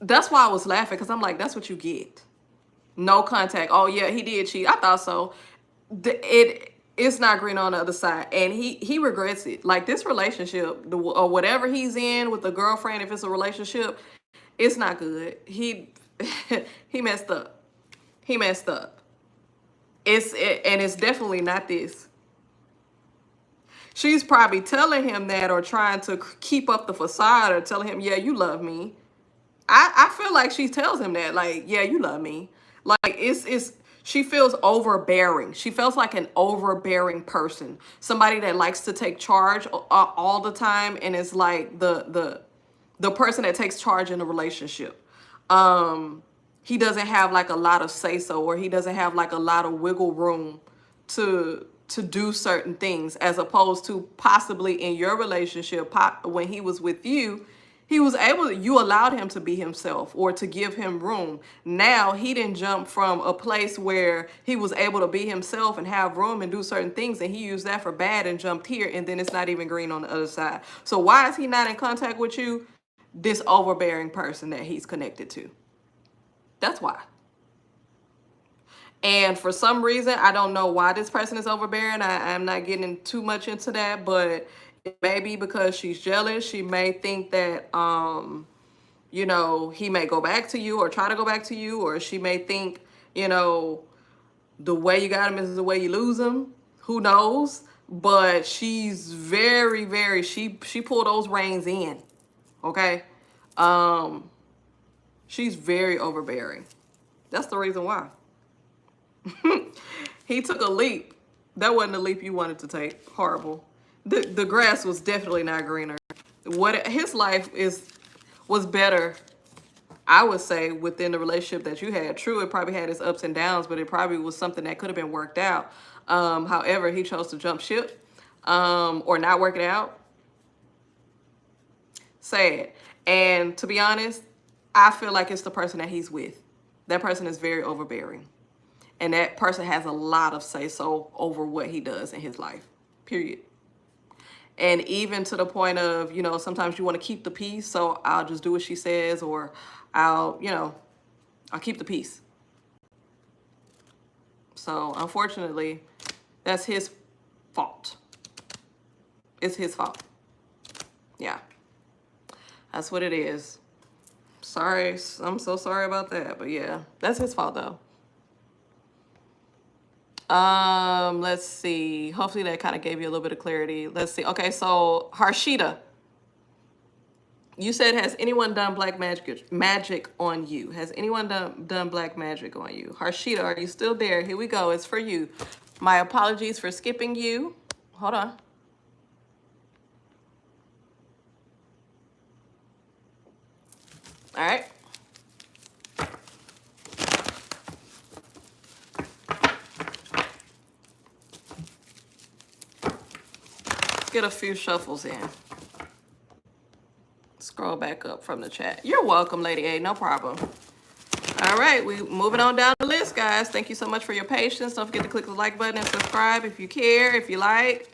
That's why I was laughing, because I'm like, that's what you get. No contact. Oh yeah, he did cheat. I thought so. It's not green on the other side, and he regrets it. Like, this relationship, or whatever he's in with the girlfriend, if it's a relationship, it's not good. He he messed up. He messed up. And it's definitely not this. She's probably telling him that, or trying to keep up the facade, or telling him, yeah, you love me. I feel like she tells him that, like, yeah, you love me. Like, it's she feels overbearing. She feels like an overbearing person, somebody that likes to take charge all the time, and is like the person that takes charge in a relationship. He doesn't have like a lot of say so, or he doesn't have like a lot of wiggle room to do certain things, as opposed to possibly in your relationship, when he was with you, he was able to, you allowed him to be himself, or to give him room. Now he didn't jump from a place where he was able to be himself and have room and do certain things, and he used that for bad and jumped here, and then it's not even green on the other side. So why is he not in contact with you? This overbearing person that he's connected to. That's why. And for some reason, I don't know why this person is overbearing. I'm not getting too much into that, but it may be because she's jealous. She may think that, you know, he may go back to you, or try to go back to you, or she may think, you know, the way you got him is the way you lose him. Who knows? But she's very, very, she pulled those reins in. Okay? She's very overbearing. That's the reason why. He took a leap. That wasn't a leap you wanted to take. Horrible. The grass was definitely not greener. His life was better, I would say, within the relationship that you had. True, it probably had its ups and downs, but it probably was something that could have been worked out. However, he chose to jump ship, or not work it out. Sad. And to be honest, I feel like it's the person that he's with. That person is very overbearing. And that person has a lot of say-so over what he does in his life, period. And even to the point of, you know, sometimes you want to keep the peace, so I'll just do what she says, or I'll keep the peace. So unfortunately, that's his fault. It's his fault. Yeah, that's what it is. Sorry, I'm so sorry about that, but yeah, that's his fault though. Let's see. Hopefully that kind of gave you a little bit of clarity. Let's see. Okay, so Harshita, you said, has anyone done black magic on you? Has anyone done black magic on you? Harshita, are you still there? Here we go. It's for you. My apologies for skipping you. Hold on. All right. Get a few shuffles in. Scroll back up from the chat. You're welcome, Lady A, no problem. All right, we moving on down the list, guys. Thank you so much for your patience. Don't forget to click the like button and subscribe if you care, if you like.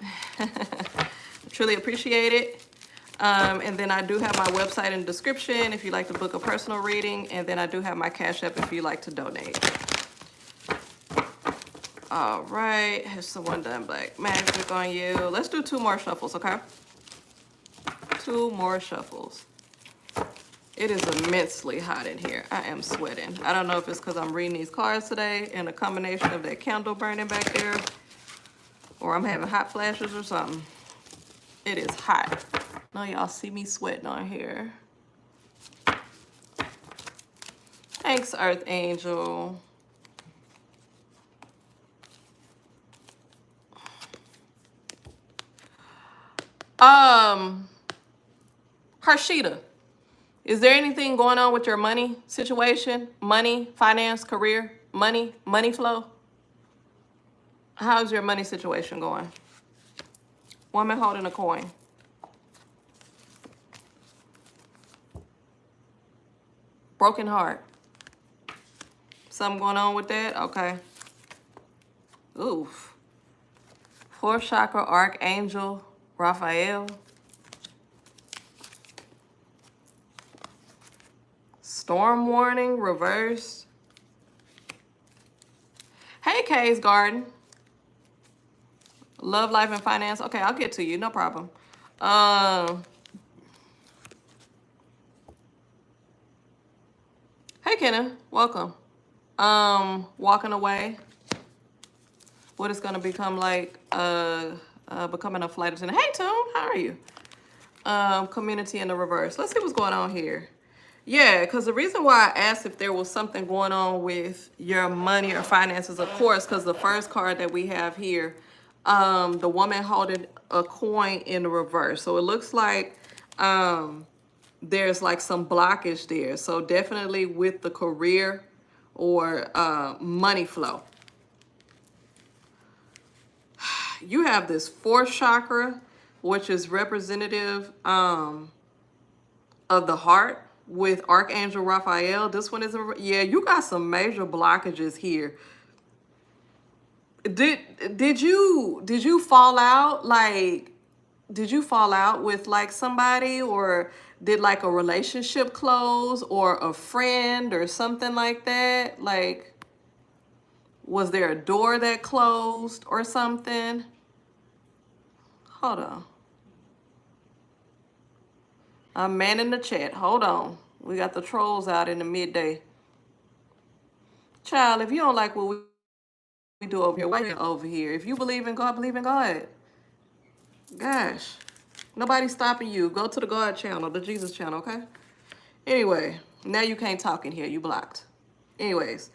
Truly appreciate it. And then I do have my website in the description if you'd like to book a personal reading. And then I do have my Cash App if you'd like to donate. All right, here's someone done black magic on you. Let's do 2 more shuffles, okay? 2 more shuffles. It is immensely hot in here. I am sweating. I don't know if it's because I'm reading these cards today and a combination of that candle burning back there, or I'm having hot flashes or something. It is hot. Now y'all see me sweating on here. Thanks, Earth Angel. Harshita, is there anything going on with your money situation? Money, finance, career, money flow? How's your money situation going? Woman holding a coin. Broken heart. Something going on with that? Okay. Oof. 4th chakra, Archangel Raphael. Storm warning, reversed. Hey, Kay's Garden. Love, life, and finance. Okay, I'll get to you. No problem. Hey, Kenna. Welcome. Walking away. What is going to become like becoming a flight attendant. Hey, Tune. How are you? Community in the reverse. Let's see what's going on here. Yeah, because the reason why I asked if there was something going on with your money or finances, of course, because the first card that we have here, the woman holding a coin in the reverse. So it looks like there's like some blockage there. So definitely with the career or money flow. You have this 4th chakra, which is representative of the heart. With Archangel Raphael, this one is yeah, you got some major blockages here. Did you fall out? Like, did you fall out with like somebody, or did like a relationship close, or a friend or something like that? Like, was there a door that closed or something? Hold on. I'm manning the chat. Hold on. We got the trolls out in the midday. Child, if you don't like what we do over here, why you over here? If you believe in God, believe in God. Gosh. Nobody's stopping you. Go to the God channel, the Jesus channel, okay? Anyway, now you can't talk in here. You blocked. Anyways.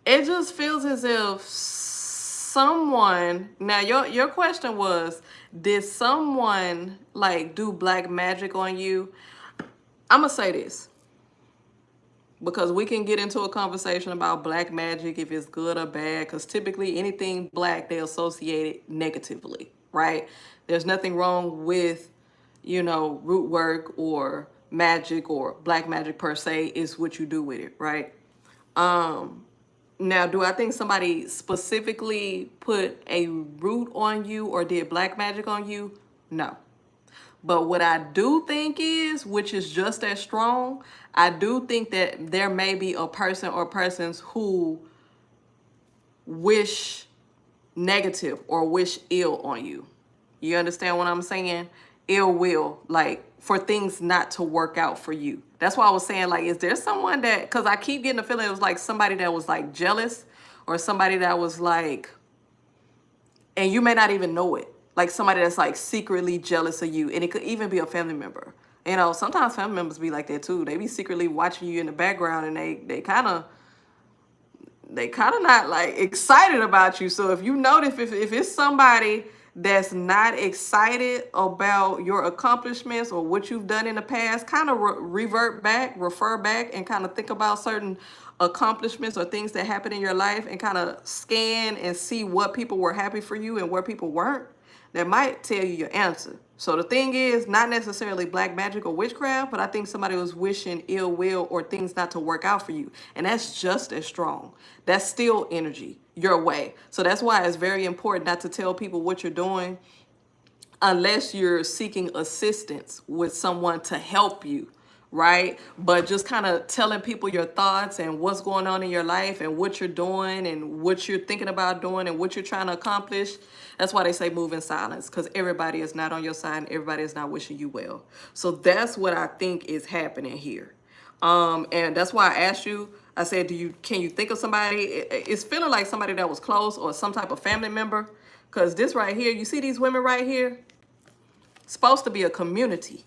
It just feels as if someone, now your question was, did someone like do black magic on you? I'm gonna say this, because we can get into a conversation about black magic, if it's good or bad, because typically anything black, they associate it negatively, right? There's nothing wrong with, you know, root work or magic or black magic per se. Is what you do with it, right? Now, do I think somebody specifically put a root on you or did black magic on you? No. But what I do think is, which is just as strong, I do think that there may be a person or persons who wish negative or wish ill on you. You understand what I'm saying? Ill will, like for things not to work out for you. That's why I was saying, like, is there someone that, because I keep getting the feeling it was like somebody that was like jealous, or somebody that was like, and you may not even know it, like somebody that's like secretly jealous of you. And it could even be a family member. You know, sometimes family members be like that too. They be secretly watching you in the background, and they kind of not like excited about you. So if you notice, if it's somebody that's not excited about your accomplishments or what you've done in the past, kind of refer back and kind of think about certain accomplishments or things that happened in your life, and kind of scan and see what people were happy for you and where people weren't. that might tell you your answer. So the thing is, not necessarily black magic or witchcraft, but I think somebody was wishing ill will or things not to work out for you. And that's just as strong. That's still energy your way. So that's why it's very important not to tell people what you're doing unless you're seeking assistance with someone to help you, right? But just kind of telling people your thoughts and what's going on in your life and what you're doing and what you're thinking about doing and what you're trying to accomplish. That's why they say move in silence, because everybody is not on your side and everybody is not wishing you well. So that's what I think is happening here. And that's why I asked you, I said, can you think of somebody? It's feeling like somebody that was close or some type of family member. Because this right here, you see these women right here? Supposed to be a community.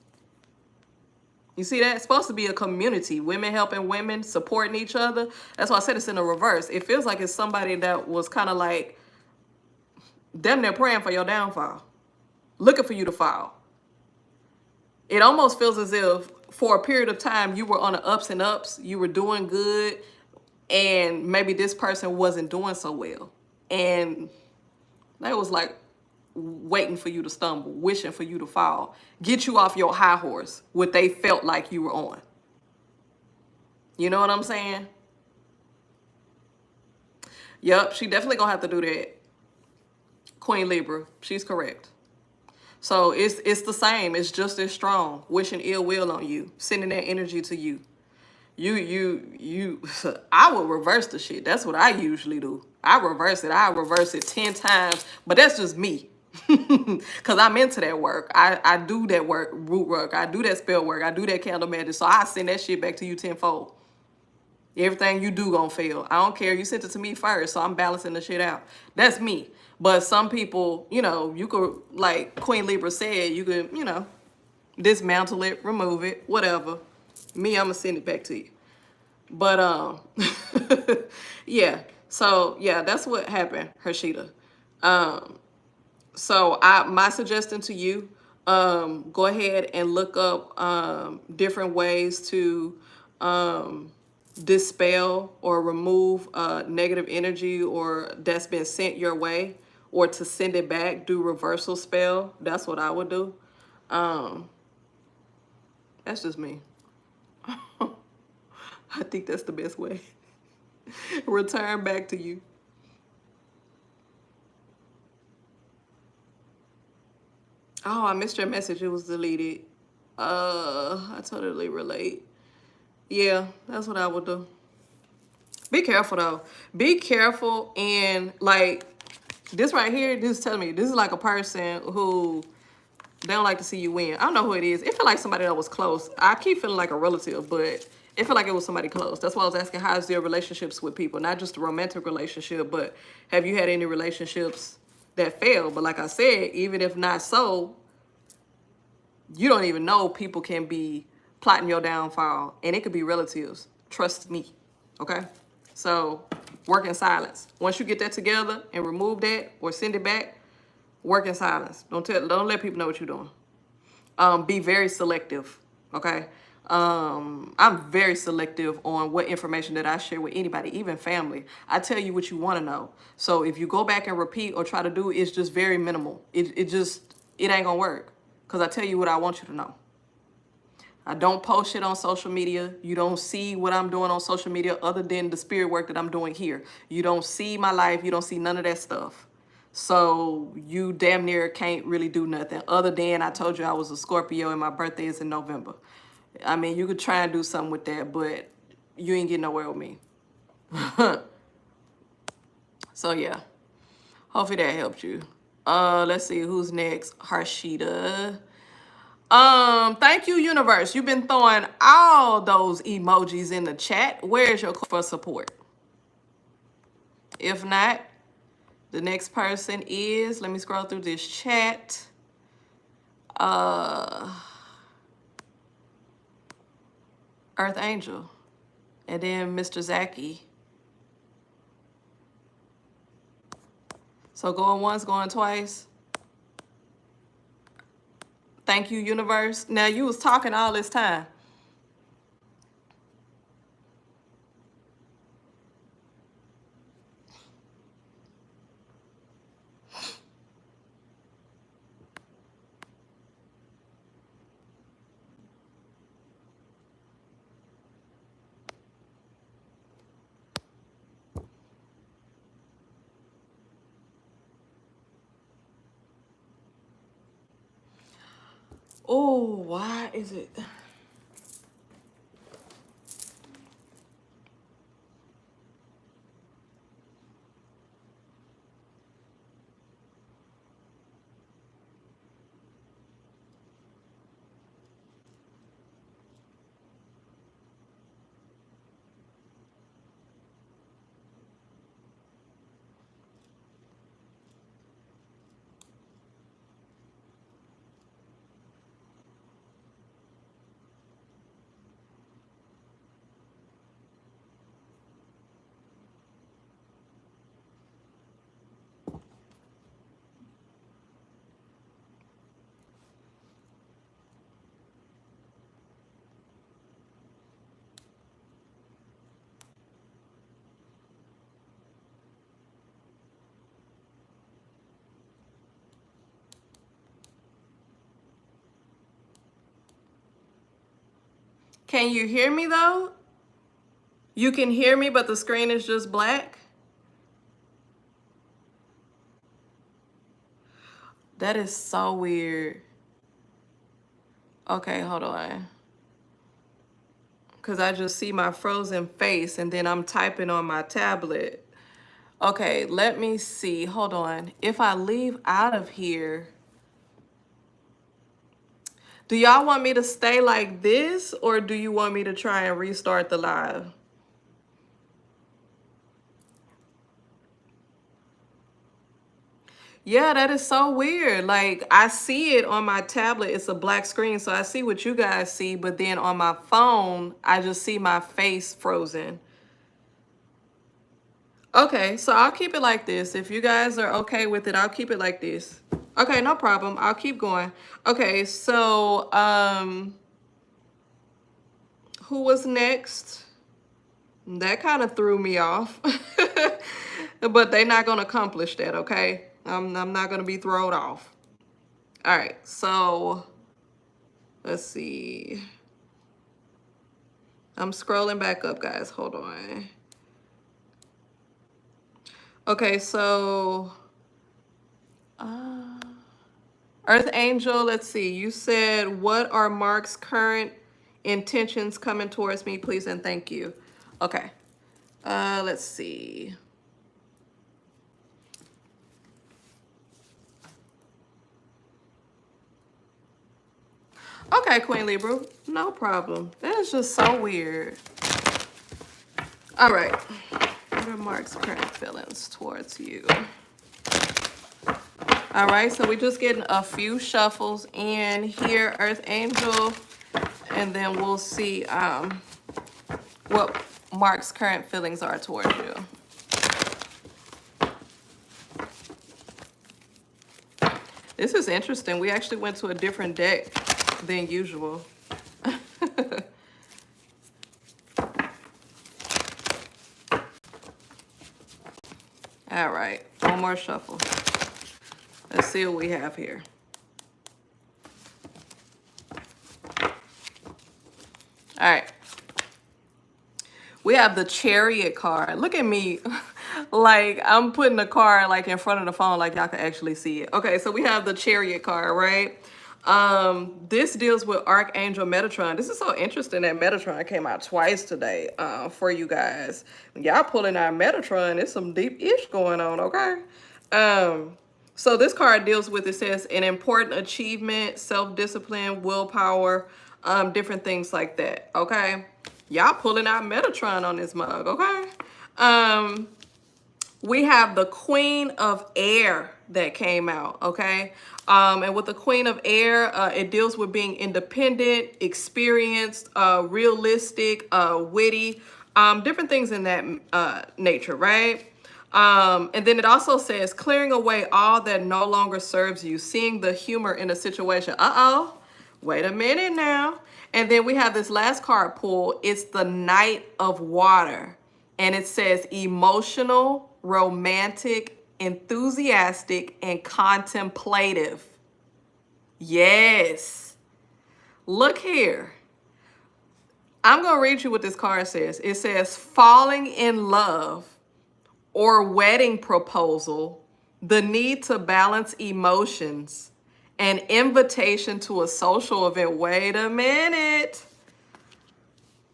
You see that? It's supposed to be a community. Women helping women, supporting each other. That's why I said it's in the reverse. It feels like it's somebody that was kind of like, them they're praying for your downfall. Looking for you to fall. It almost feels as if for a period of time you were on the ups and ups. You were doing good. And maybe this person wasn't doing so well. And they was like waiting for you to stumble, wishing for you to fall, get you off your high horse, what they felt like you were on. You know what I'm saying? Yep, she definitely gonna have to do that. Queen Libra, she's correct. So it's the same. It's just as strong. Wishing ill will on you, sending that energy to you. I would reverse the shit. That's what I usually do. I reverse it 10 times, but that's just me. Because I'm into that work. I do that work, root work. I do that spell work. I do that candle magic. So I send that shit back to you tenfold. Everything you do gonna fail. I don't care. You sent it to me first, so I'm balancing the shit out. That's me. But some people, you know, you could, like Queen Libra said, you could, you know, dismantle it, remove it, whatever. Me, I'm gonna send it back to you. But yeah. So yeah, that's what happened, Hershita. So my suggestion to you, go ahead and look up different ways to dispel or remove negative energy or that's been sent your way, or to send it back. Do reversal spell. That's what I would do. That's just me. I think that's the best way. Return back to you. Oh, I missed your message. It was deleted. I totally relate. Yeah, that's what I would do. Be careful though. Be careful, and like this right here, this is telling me this is like a person who they don't like to see you win. I don't know who it is. It feel like somebody that was close. I keep feeling like a relative, but it feel like it was somebody close. That's why I was asking, how's your relationships with people? Not just a romantic relationship, but have you had any relationships that failed? But like I said, even if not so, you don't even know people can be plotting your downfall, and it could be relatives. Trust me, okay? So work in silence. Once you get that together and remove that or send it back, work in silence. Don't let people know what you're doing. Be very selective, okay? I'm very selective on what information that I share with anybody, even family. I tell you what you want to know. So if you go back and repeat or try to do, it's just very minimal. It ain't gonna work, because I tell you what I want you to know. I don't post shit on social media. You don't see what I'm doing on social media other than the spirit work that I'm doing here. You don't see my life. You don't see none of that stuff. So you damn near can't really do nothing other than I told you I was a Scorpio and my birthday is in November. I mean, you could try and do something with that, but you ain't getting nowhere with me. So yeah, hopefully that helped you. Let's see who's next. Harshita. Thank you, universe. You've been throwing all those emojis in the chat. Where's your code for support? If not, the next person is, let me scroll through this chat. Earth Angel. And then Mr. Zaki. So going once, going twice. Thank you, universe. Now you was talking all this time. Oh, why is it? Can you hear me though? You can hear me, but the screen is just black? That is so weird. Okay, hold on. Because I just see my frozen face and then I'm typing on my tablet. Okay, let me see. Hold on. If I leave out of here, do y'all want me to stay like this or do you want me to try and restart the live? Yeah, that is so weird. Like, I see it on my tablet. It's a black screen, so I see what you guys see. But then on my phone, I just see my face frozen. Okay, so I'll keep it like this. If you guys are okay with it, I'll keep it like this. Okay, no problem. I'll keep going. Okay, so who was next? That kind of threw me off. But they're not going to accomplish that, okay? I'm not going to be thrown off. All right, so let's see. I'm scrolling back up, guys. Hold on. Okay, so Earth Angel, let's see. You said, what are Mark's current intentions coming towards me, please and thank you. Okay, let's see. Okay, Queen Libra, no problem. That is just so weird. All right, what are Mark's current feelings towards you? All right, so we're just getting a few shuffles in here, Earth Angel, and then we'll see what Mark's current feelings are towards you. This is interesting. We actually went to a different deck than usual. All right, one more shuffle. Let's see what we have here. All right. We have the Chariot card. Look at me. Like, I'm putting the card like in front of the phone like y'all can actually see it. Okay, so we have the Chariot card, right? This deals with Archangel Metatron. This is so interesting that Metatron came out twice today for you guys. When y'all pulling out Metatron, there's some deep ish going on, okay? So this card deals with, it says, an important achievement, self-discipline, willpower, different things like that, okay? Y'all pulling out Metatron on this mug, okay? We have the Queen of Air that came out, okay? And with the Queen of Air, it deals with being independent, experienced, realistic, witty, different things in that nature, right? And then it also says clearing away all that no longer serves you, seeing the humor in a situation. Uh-oh, wait a minute now. And then we have this last card pull. It's the Knight of Water. And it says emotional, romantic, enthusiastic, and contemplative. Yes. Look here. I'm going to read you what this card says. It says falling in love or wedding proposal, the need to balance emotions, An invitation to a social event. Wait a minute.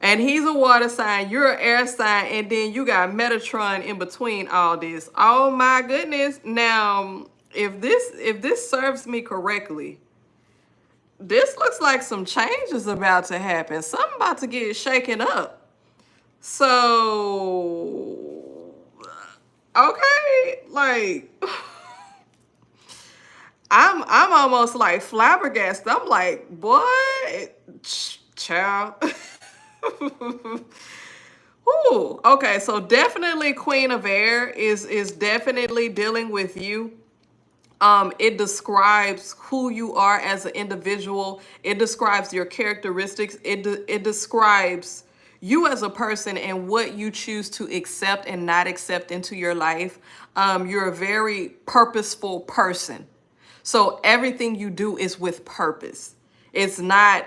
And he's a water sign, you're an air sign, and then you got Metatron in between all this. Oh my goodness. Now, if this serves me correctly, this looks like some change is about to happen. Something about to get shaken up. So, okay, like I'm almost like flabbergasted. I'm like, boy, child. Ooh, okay, so definitely Queen of Air is definitely dealing with you. It describes who you are as an individual. It describes your characteristics. It describes you as a person and what you choose to accept and not accept into your life. You're a very purposeful person. So everything you do is with purpose. It's not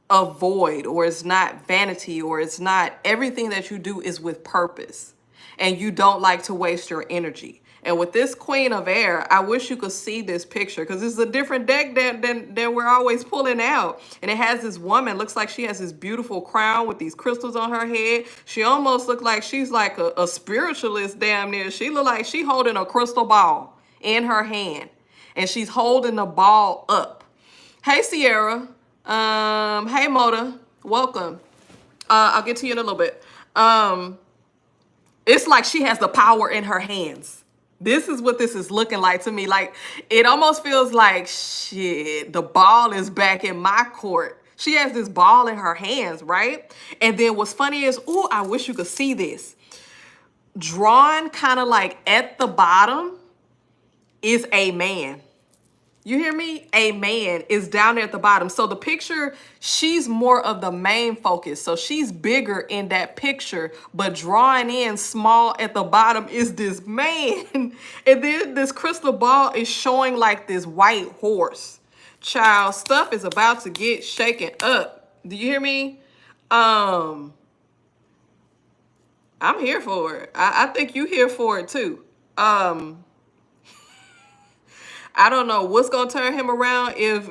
a void, or it's not vanity, or it's not, everything that you do is with purpose. And you don't like to waste your energy. And with this Queen of Air, I wish you could see this picture, because this is a different deck than we're always pulling out. And it has this woman, looks like she has this beautiful crown with these crystals on her head. She almost looks like she's like a spiritualist damn near. She look like she holding a crystal ball in her hand. And she's holding the ball up. Hey, Sierra. Hey, Moda. Welcome. I'll get to you in a little bit. It's like she has the power in her hands. This is what this is looking like to me. Like, it almost feels like, shit, the ball is back in my court. She has this ball in her hands, right? And then what's funny is, ooh, I wish you could see this. Drawn kind of like at the bottom is a man. You hear me? A man is down there at the bottom. So the picture, she's more of the main focus. So she's bigger in that picture, but drawing in small at the bottom is this man. And then this crystal ball is showing like this white horse. Child, stuff is about to get shaken up. Do you hear me? I'm here for it. I think you here for it too. I don't know what's gonna turn him around, if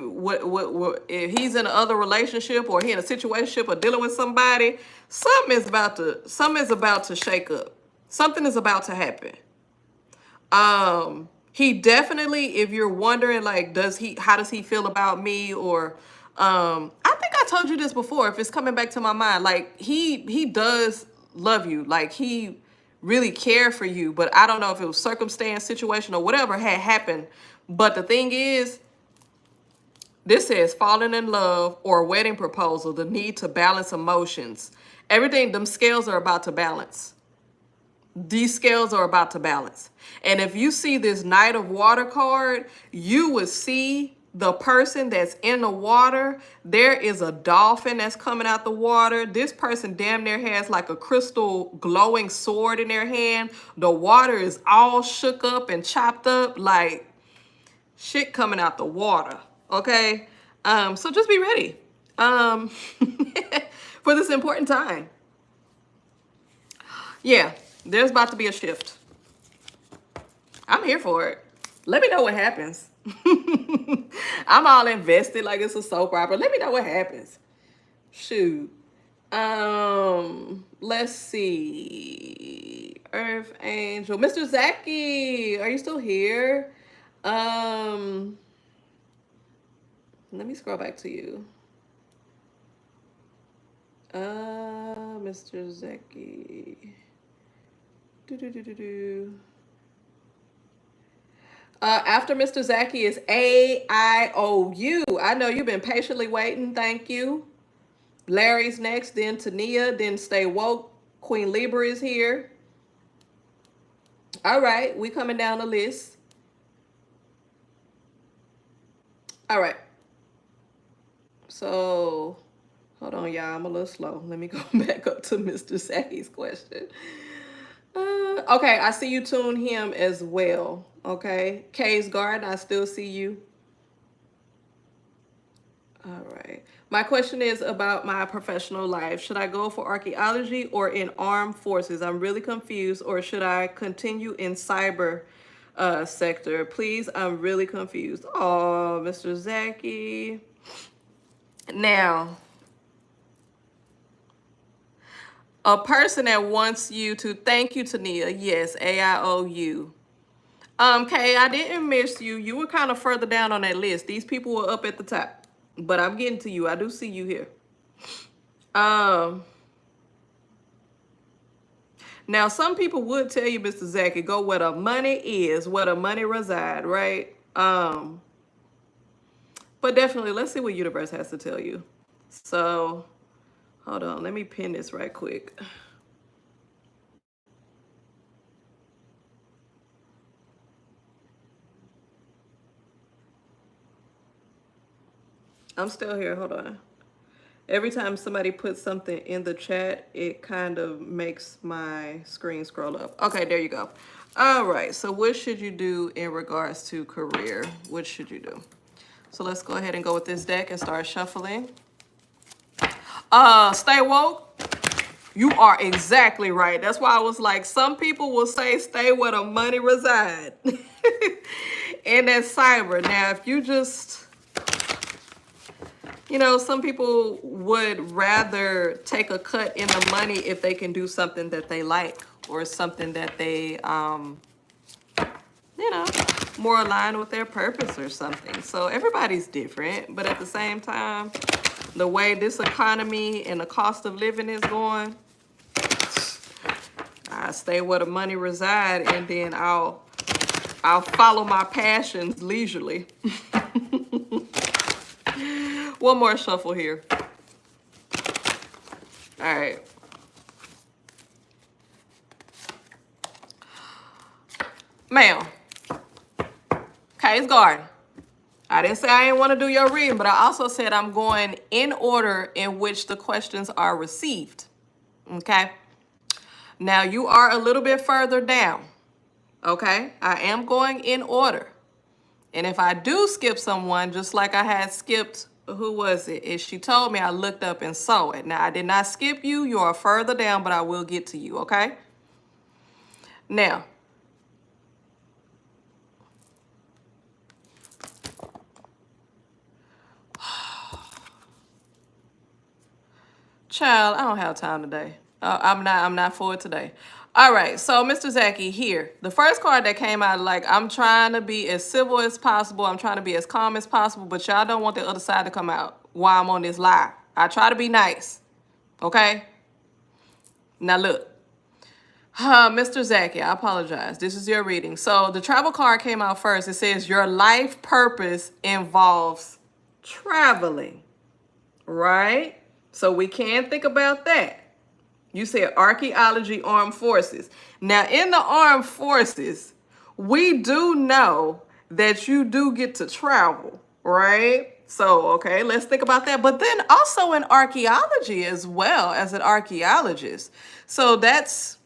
if he's in another relationship, or he in a situationship, or dealing with somebody. Something is about to shake up. Something is about to happen. He definitely, if you're wondering, like, how does he feel about me? Or I think I told you this before, if it's coming back to my mind, like he does love you, like he really cared for you, but I don't know if it was circumstance, situation, or whatever had happened. But the thing is, this says falling in love or wedding proposal, the need to balance emotions. Everything, them scales are about to balance. These scales are about to balance. And if you see this Knight of Water card, you would see the person that's in the water. There is a dolphin that's coming out the water. This person damn near has like a crystal glowing sword in their hand. The water is all shook up and chopped up, like shit coming out the water. Okay, so just be ready for this important time. Yeah, there's about to be a shift. I'm here for it. Let me know what happens. I'm all invested like it's a soap opera. Let me know what happens. Shoot. Let's see. Earth Angel. Mr. Zaki, are you still here? Let me scroll back to you. Mr. Zaki. After Mr. Zaki is AIOU. I know you've been patiently waiting. Thank you. Larry's next, then Tania, then Stay Woke. Queen Libra is here. All right, we coming down the list. All right. So, hold on, y'all. I'm a little slow. Let me go back up to Mr. Zaki's question. Okay, I see you tune him as well. Okay, K's Garden, I still see you. All right. My question is about my professional life. Should I go for archaeology or in armed forces? I'm really confused. Or should I continue in cyber sector. Please, I'm really confused. Oh, Mr. Zachy. Now, a person that wants you to, thank you, Tania. Yes, AIOU. Kay, I didn't miss you. You were kind of further down on that list. These people were up at the top, but I'm getting to you. I do see you here. Now some people would tell you, Mr. Zachy, go where the money is, where the money reside, right? But definitely, let's see what universe has to tell you. So, hold on. Let me pin this right quick. I'm still here. Hold on. Every time somebody puts something in the chat, it kind of makes my screen scroll up. Okay, there you go. All right. So what should you do in regards to career? What should you do? So let's go ahead and go with this deck and start shuffling. Stay woke. You are exactly right. That's why I was like, some people will say stay where the money reside. And that's cyber. Now, if you just, you know, some people would rather take a cut in the money if they can do something that they like or something that they, you know, more aligned with their purpose or something. So everybody's different, but at the same time, the way this economy and the cost of living is going, I stay where the money reside, and then I'll follow my passions leisurely. One more shuffle here. All right. Ma'am. 𝐂𝐤𝐤𝐞. I didn't say I didn't want to do your reading, but I also said I'm going in order in which the questions are received. Okay? Now, you are a little bit further down. Okay? I am going in order. And if I do skip someone, just like I had skipped, who was it? If she told me, I looked up and saw it. Now, I did not skip you. You are further down, but I will get to you, okay? Now, child, I don't have time today. I'm not for it today. All right, so Mr. Zachy, here. The first card that came out, like, I'm trying to be as civil as possible. I'm trying to be as calm as possible, but y'all don't want the other side to come out while I'm on this live. I try to be nice, okay? Now, look. Mr. Zachy, I apologize. This is your reading. So the travel card came out first. It says your life purpose involves traveling, right? So we can think about that. You said archaeology, armed forces. Now, in the armed forces, we do know that you do get to travel, right? So, okay, let's think about that. But then also in archaeology as well, as an archaeologist. So that's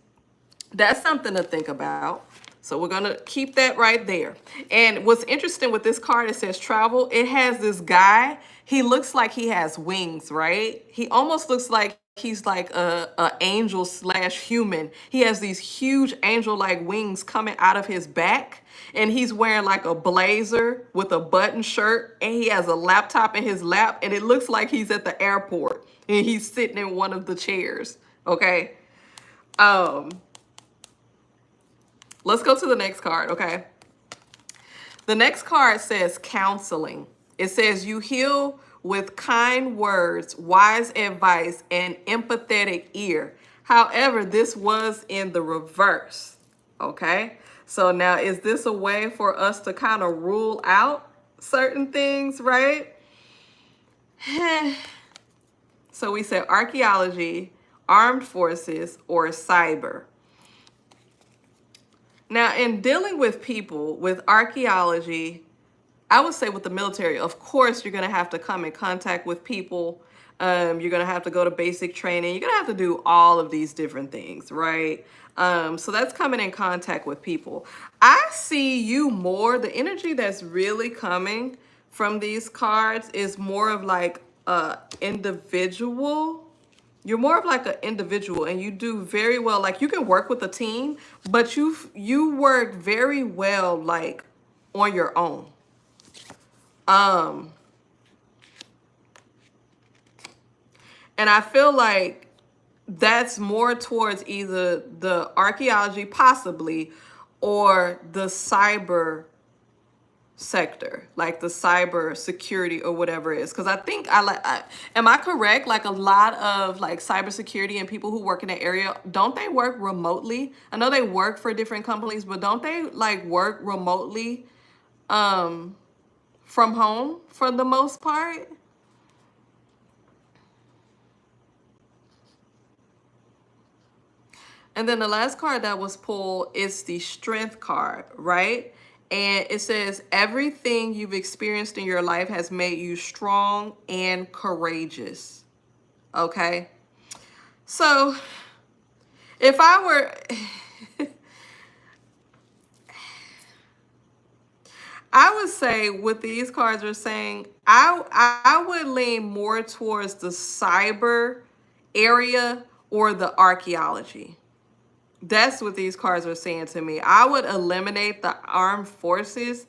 something to think about. So we're going to keep that right there. And what's interesting with this card, it says travel. It has this guy. He looks like he has wings, right? He almost looks like he's like a angel / human. He has these huge angel-like wings coming out of his back. And he's wearing like a blazer with a button shirt. And he has a laptop in his lap. And it looks like he's at the airport. And he's sitting in one of the chairs. Okay. Let's go to the next card, okay? The next card says counseling. It says you heal with kind words, wise advice, and empathetic ear. However, this was in the reverse, okay? So now, is this a way for us to kind of rule out certain things, right? So we said archaeology, armed forces, or cyber. Now, in dealing with people with archaeology, I would say with the military, of course, you're going to have to come in contact with people. You're going to have to go to basic training. You're going to have to do all of these different things, right? So that's coming in contact with people. I see you more, the energy that's really coming from these cards is more of like individual You're more of like an individual, and you do very well. Like, you can work with a team, but you work very well like on your own. And I feel like that's more towards either the archaeology possibly, or the cyber sector, like the cyber security or whatever it is. Because I think am I correct? Like, a lot of like cybersecurity and people who work in the area, don't they work remotely? I know they work for different companies, but don't they like work remotely from home for the most part? And then the last card that was pulled is the Strength card, right? And it says, everything you've experienced in your life has made you strong and courageous. Okay? So, if I were... I would say what these cards are saying, I would lean more towards the cyber area or the archaeology. That's what these cards are saying to me. I would eliminate the armed forces.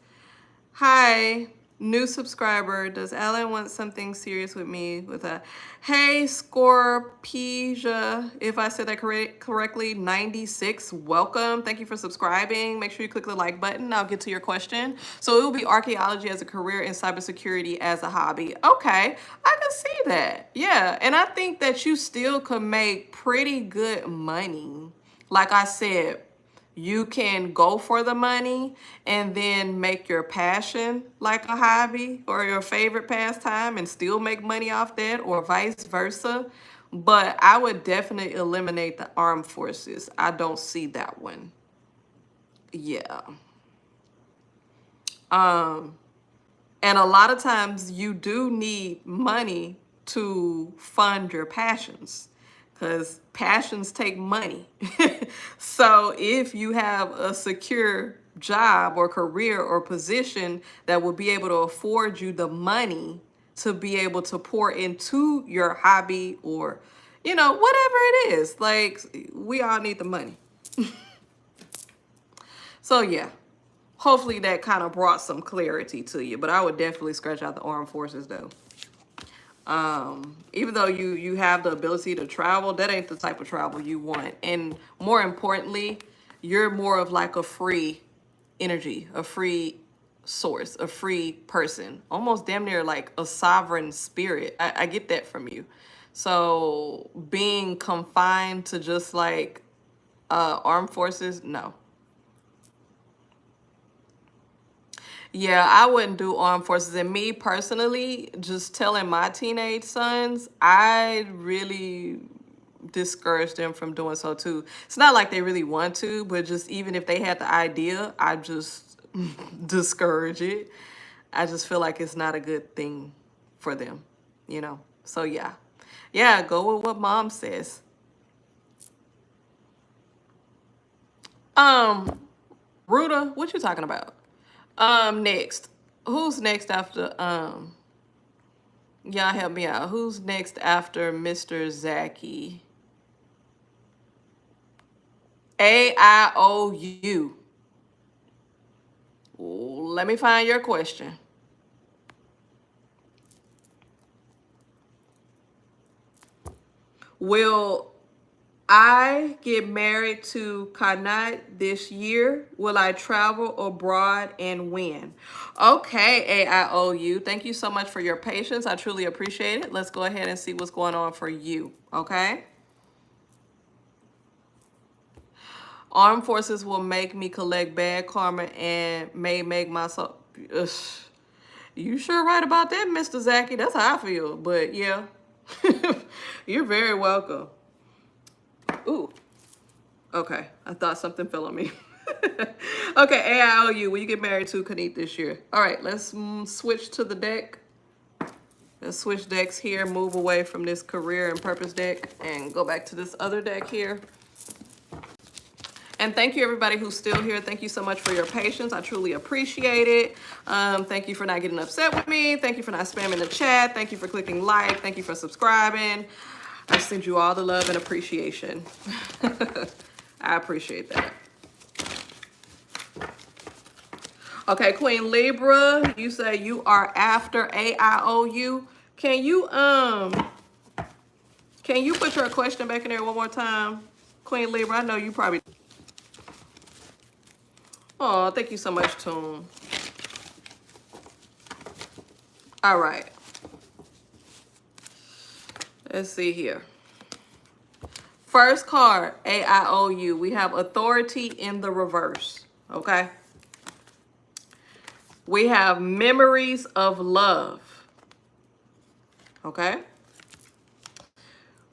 Hi, new subscriber. Does Alan want something serious with me? With a, hey, 𝐒𝐤𝐤𝐞, if I said that correctly, 96, welcome. Thank you for subscribing. Make sure you click the like button. I'll get to your question. So it will be archaeology as a career and cybersecurity as a hobby. Okay, I can see that. Yeah, and I think that you still could make pretty good money. Like I said, you can go for the money and then make your passion like a hobby or your favorite pastime and still make money off that, or vice versa. But I would definitely eliminate the armed forces. I don't see that one. Yeah. And a lot of times you do need money to fund your passions, because passions take money. So if you have a secure job or career or position that will be able to afford you the money to be able to pour into your hobby, or, you know, whatever it is, like, we all need the money. So yeah, hopefully that kind of brought some clarity to you, but I would definitely scratch out the armed forces though. Even though you have the ability to travel, that ain't the type of travel you want. And more importantly, you're more of like a free energy, a free source, a free person, almost damn near like a sovereign spirit. I get that from you. So being confined to just like armed forces, no. Yeah, I wouldn't do armed forces. And me personally, just telling my teenage sons, I really discourage them from doing so too. It's not like they really want to, but just even if they had the idea, I just discourage it. I just feel like it's not a good thing for them, you know? So yeah. Yeah, go with what mom says. Ruda, what you talking about? Next. Who's next after, y'all help me out. Who's next after Mr. Zachy? 𝐴𝐼𝐸𝐿. Let me find your question. Will I get married to 𝐿𝐤𝐤𝐞 this year? Will I travel abroad, and when? Okay, 𝐴𝐼𝐸𝐿. Thank you so much for your patience. I truly appreciate it. Let's go ahead and see what's going on for you, okay? Armed forces will make me collect bad karma and may make myself... Ugh. You sure right about that, Mr. Zachy. That's how I feel, but yeah. You're very welcome. Ooh. Okay. I thought something fell on me. Okay, 𝐴𝐼𝐸𝐿. Will you get married to 𝐿𝐤𝐞 this year? All right, let's switch to the deck. Let's switch decks here, move away from this career and purpose deck and go back to this other deck here. And thank you, everybody who's still here. Thank you so much for your patience. I truly appreciate it. Thank you for not getting upset with me. Thank you for not spamming the chat. Thank you for clicking like. Thank you for subscribing. I send you all the love and appreciation. I appreciate that. Okay, Queen Libra, you say you are after AIOU. Can you put your question back in there one more time? Queen Libra, I know you probably. Oh, thank you so much, Toon. All right. Let's see here. First card, AIOU. We have authority in the reverse. Okay. We have memories of love. Okay.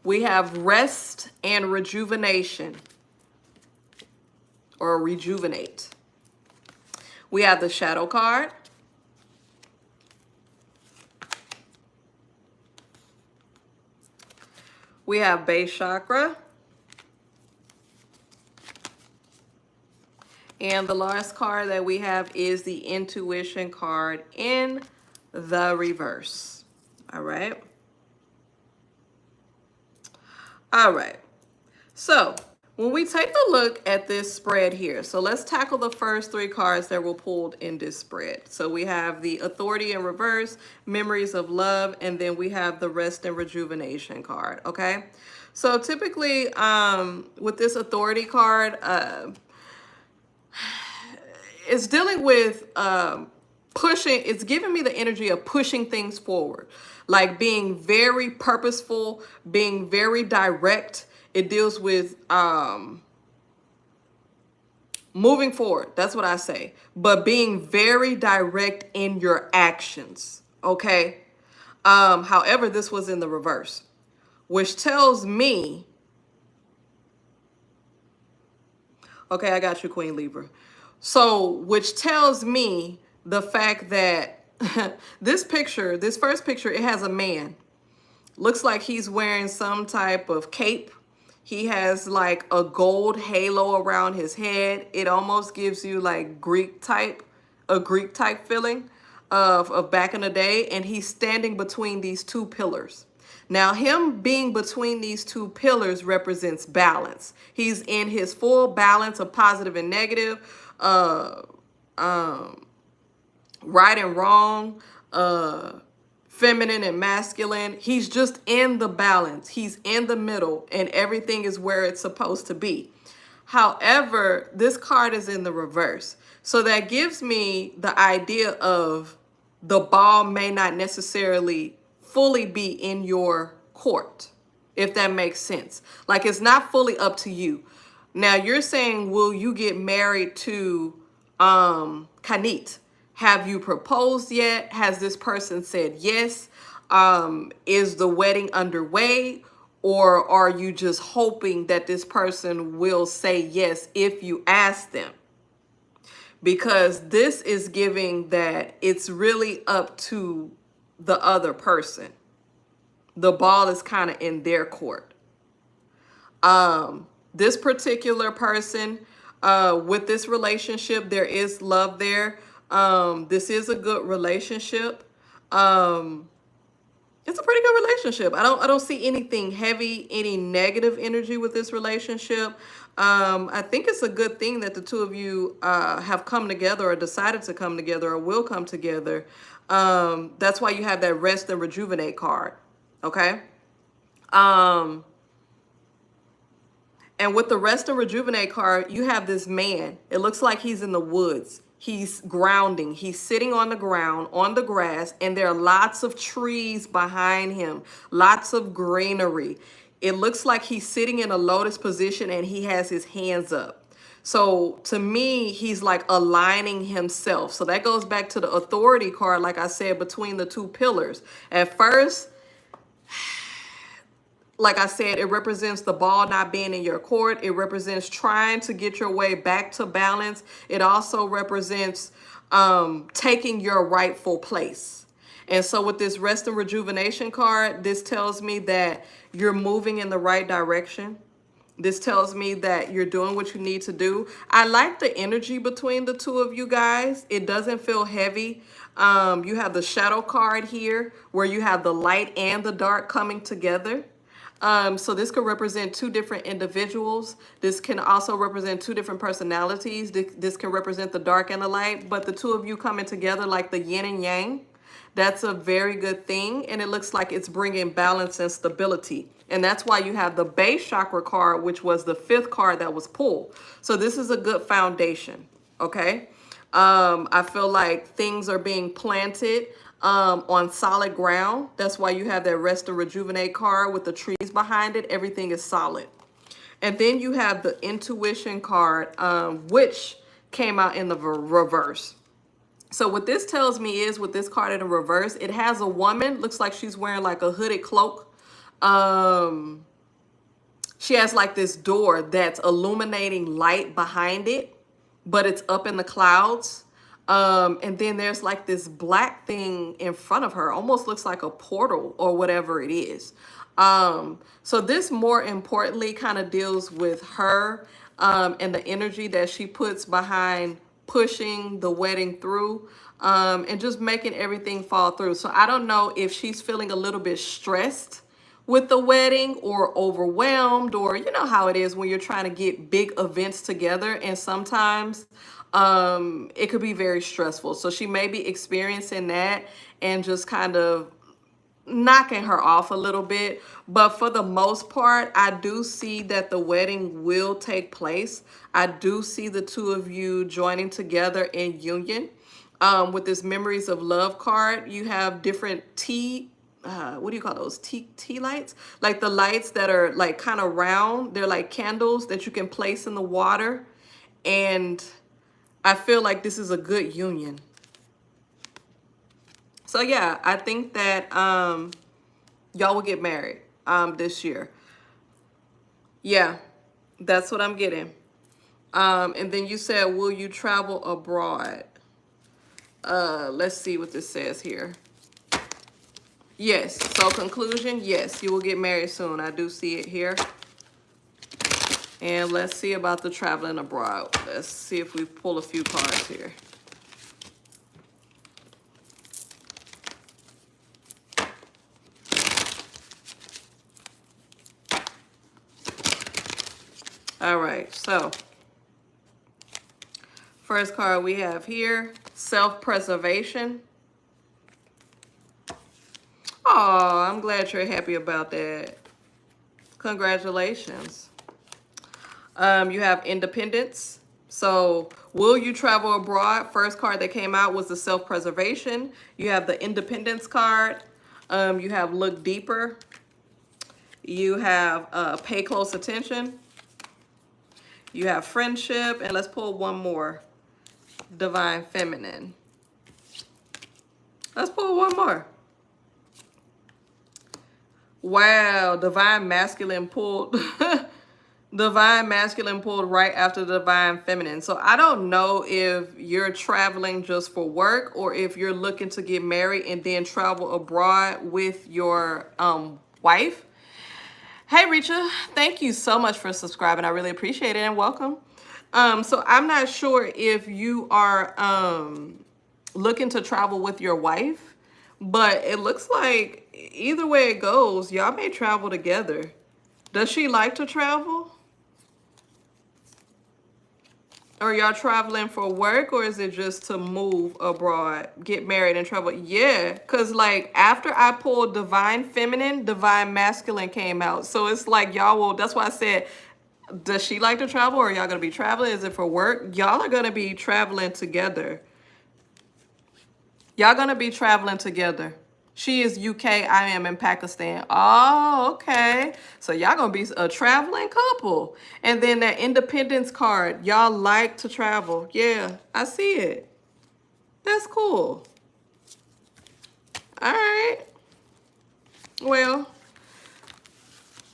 We have rest and rejuvenation, or rejuvenate. We have the shadow card. We have base chakra. And the last card that we have is the intuition card in the reverse. All right. All right. So when we take a look at this spread here, so let's tackle the first three cards that were pulled in this spread. So we have the authority in reverse, memories of love, and then we have the rest and rejuvenation card. Okay. So typically with this authority card, it's dealing with pushing. It's giving me the energy of pushing things forward, like being very purposeful, being very direct. It deals with moving forward. That's what I say. But being very direct in your actions. Okay. However, this was in the reverse, which tells me. Okay, I got you, Queen Libra. So, which tells me the fact that this first picture, it has a man. Looks like he's wearing some type of cape. He has like a gold halo around his head. It almost gives you like a Greek type feeling of back in the day. And he's standing between these two pillars. Now, him being between these two pillars represents balance. He's in his full balance of positive and negative, right and wrong, feminine and masculine. He's just in the balance. He's in the middle, and everything is where it's supposed to be. However, this card is in the reverse. So that gives me the idea of the ball may not necessarily fully be in your court, if that makes sense. Like, it's not fully up to you. Now, you're saying, will you get married to Kanit? Have you proposed yet? Has this person said yes? Is the wedding underway? Or are you just hoping that this person will say yes if you ask them? Because this is giving that it's really up to the other person. The ball is kind of in their court. This particular person, with this relationship, there is love there. This is a good relationship. It's a pretty good relationship. I don't see anything heavy, any negative energy with this relationship. I think it's a good thing that the two of you have come together, or decided to come together, or will come together. That's why you have that rest and rejuvenate card. Okay. And with the rest and rejuvenate card, you have this man. It looks like he's in the woods. He's grounding. He's sitting on the ground, on the grass, and there are lots of trees behind him, lots of greenery. It looks like he's sitting in a lotus position and he has his hands up. So to me, he's like aligning himself. So that goes back to the authority card, like I said, between the two pillars. At first, like I said, it represents the ball not being in your court. It represents trying to get your way back to balance. It also represents taking your rightful place. And so with this rest and rejuvenation card, this tells me that you're moving in the right direction. This tells me that you're doing what you need to do. I like the energy between the two of you guys. It doesn't feel heavy. You have the shadow card here where you have the light and the dark coming together. So this could represent two different individuals. This can also represent two different personalities. This can represent the dark and the light, but the two of you coming together like the yin and yang, that's a very good thing. And it looks like it's bringing balance and stability. And that's why you have the base chakra card, which was the 5th card that was pulled. So this is a good foundation, okay? I feel like things are being planted on solid ground. That's why you have that rest and rejuvenate card with the trees behind it. Everything is solid. And then you have the intuition card, which came out in the reverse. So what this tells me is, with this card in the reverse, it has a woman, looks like she's wearing like a hooded cloak. She has like this door that's illuminating light behind it, but it's up in the clouds. And then there's like this black thing in front of her, almost looks like a portal or whatever it is. So this more importantly kind of deals with her and the energy that she puts behind pushing the wedding through and just making everything fall through. So I don't know if she's feeling a little bit stressed with the wedding or overwhelmed, or you know how it is when you're trying to get big events together, and sometimes it could be very stressful. So she may be experiencing that and just kind of knocking her off a little bit. But for the most part, I do see that the wedding will take place. I do see the two of you joining together in union. With this memories of love card, you have different what do you call those? Tea lights? Like the lights that are like kind of round. They're like candles that you can place in the water. And I feel like this is a good union. So yeah, I think that y'all will get married this year. Yeah, that's what I'm getting. And then you said, will you travel abroad? Let's see what this says here. Yes, so conclusion, yes, you will get married soon. I do see it here. And let's see about the traveling abroad. Let's see if we pull a few cards here. All right, so first card we have here, self-preservation. Oh, I'm glad you're happy about that. Congratulations. You have independence. So will you travel abroad? First card that came out was the self-preservation. You have the independence card. You have look deeper. You have pay close attention. You have friendship. And let's pull one more. Divine feminine. Let's pull one more. Wow, divine masculine pulled. Divine masculine pulled right after the divine feminine. So I don't know if you're traveling just for work or if you're looking to get married and then travel abroad with your wife. Hey, Richa, thank you so much for subscribing. I really appreciate it, and welcome. So I'm not sure if you are looking to travel with your wife, but it looks like either way it goes, y'all may travel together. Does she like to travel? Are y'all traveling for work, or is it just to move abroad, get married and travel? Yeah, because like after I pulled divine feminine, divine masculine came out. So it's like y'all will, that's why I said, does she like to travel, or are y'all going to be traveling? Is it for work? Y'all are going to be traveling together. Y'all going to be traveling together. She is UK, I am in Pakistan. Oh, okay. So y'all going to be a traveling couple. And then that independence card, y'all like to travel. Yeah, I see it. That's cool. All right. Well,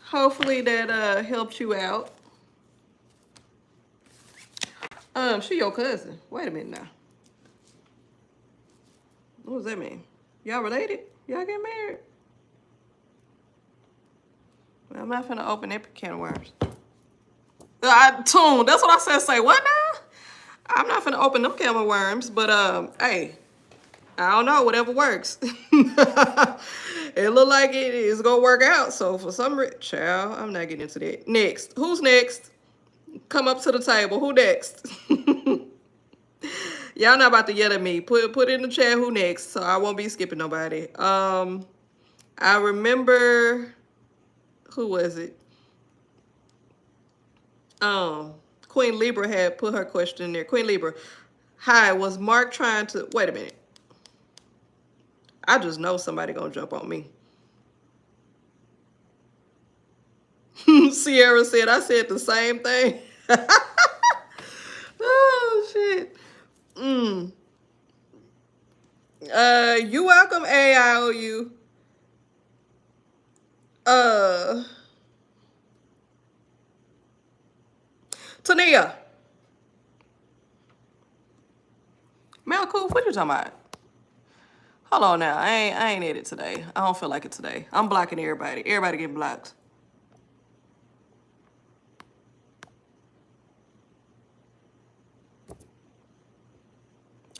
hopefully that helped you out. She your cousin. Wait a minute now. What does that mean? Y'all related? Y'all get married? Well, I'm not finna open that can of worms. Tune, that's what I said. Say what now? I'm not finna open them can of worms, but hey, I don't know, whatever works. It look like it is gonna work out. So for some reason, child, I'm not getting into that. Next, who's next? Come up to the table. Who next? Y'all not about to yell at me. Put it in the chat who next, so I won't be skipping nobody. I remember, who was it? Queen Libra had put her question in there. Queen Libra, hi, was Mark trying to, wait a minute. I just know somebody gonna jump on me. Sierra said, I said the same thing. Oh, shit. You welcome, 𝐒𝐤𝐤𝐤𝐞. Tania. Malcool, what you talking about? Hold on now. I ain't at it today. I don't feel like it today. I'm blocking everybody. Everybody getting blocked.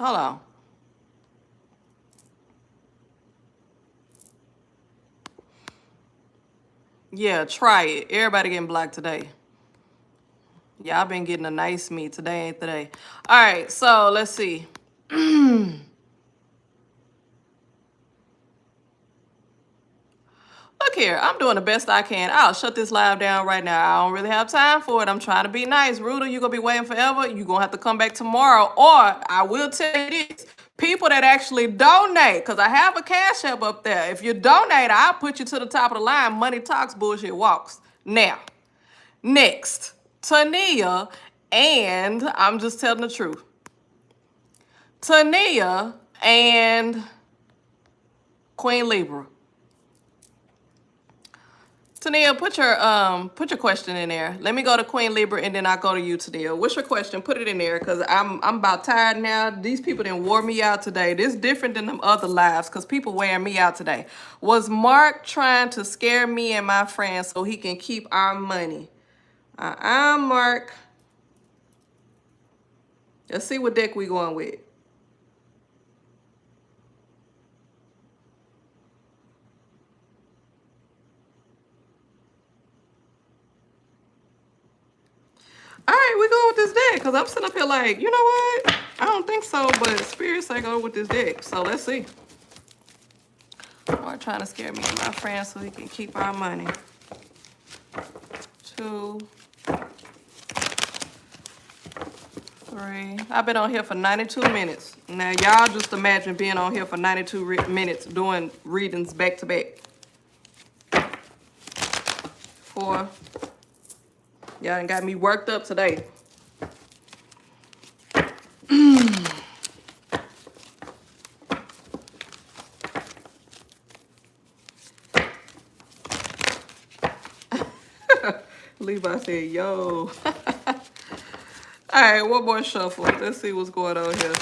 Hold on. Yeah, try it. Everybody getting blocked today. Yeah, I've been getting a nice meat. Today ain't the day. All right, so let's see. Look here, I'm doing the best I can. I'll shut this live down right now. I don't really have time for it. I'm trying to be nice. Ruda, you're going to be waiting forever. You're going to have to come back tomorrow. Or I will tell you this. People that actually donate, because I have a cash app up there. If you donate, I'll put you to the top of the line. Money talks, bullshit walks. Now, next, Tania, and I'm just telling the truth. Tania and Queen Libra. Tania, put your question in there. Let me go to Queen Libra and then I'll go to you, Tania. What's your question? Put it in there because I'm about tired now. These people didn't wore me out today. This is different than them other lives because people wearing me out today. Was Mark trying to scare me and my friends so he can keep our money? Mark. Let's see what deck we going with. All right, we go with this deck because I'm sitting up here like, you know what? I don't think so, but Spirit say go with this deck. So let's see. Or trying to scare me and my friends so he can keep our money. 2, 3. I've been on here for 92 minutes. Now, y'all just imagine being on here for 92 minutes doing readings back to back. 4. Y'all done got me worked up today. Levi said, yo. All right, one more shuffle. Let's see what's going on here.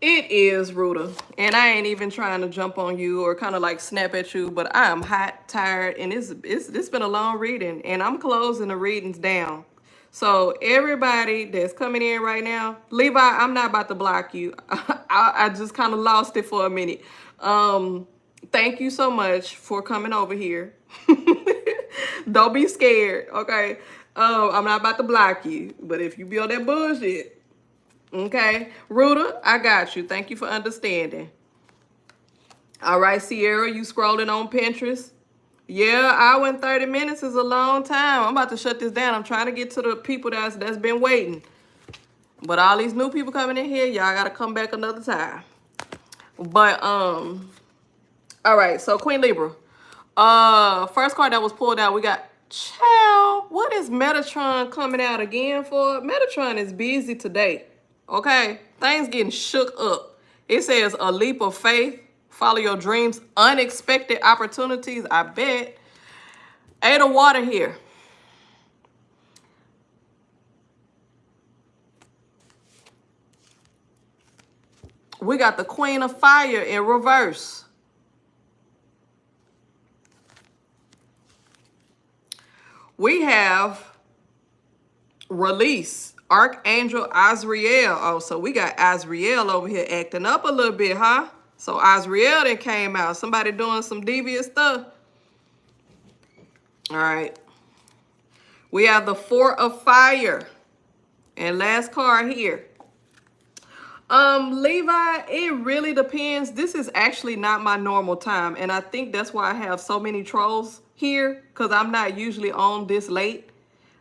It is, Ruda, and I ain't even trying to jump on you or kind of like snap at you, but I am hot, tired, and it's been a long reading, and I'm closing the readings down. So everybody that's coming in right now, Levi, I'm not about to block you. I just kind of lost it for a minute. Thank you so much for coming over here. Don't be scared, okay? I'm not about to block you, but if you be on that bullshit, okay, Ruda, I got you. Thank you for understanding. All right, Sierra, you scrolling on Pinterest? Yeah, hour and 30 minutes is a long time. I'm about to shut this down. I'm trying to get to the people that's been waiting. But all these new people coming in here, y'all got to come back another time. But, all right, so Queen Libra. First card that was pulled out, we got, child, what is Metatron coming out again for? Metatron is busy today. Okay, things getting shook up. It says a leap of faith, follow your dreams, unexpected opportunities, I bet. 8 of water here. We got the Queen of Fire in reverse. We have Release. Archangel Azrael. Oh, so we got Azrael over here acting up a little bit, huh? So Azrael then came out. Somebody doing some devious stuff. All right. We have the Four of Fire. And last card here. Levi, it really depends. This is actually not my normal time. And I think that's why I have so many trolls here. Because I'm not usually on this late.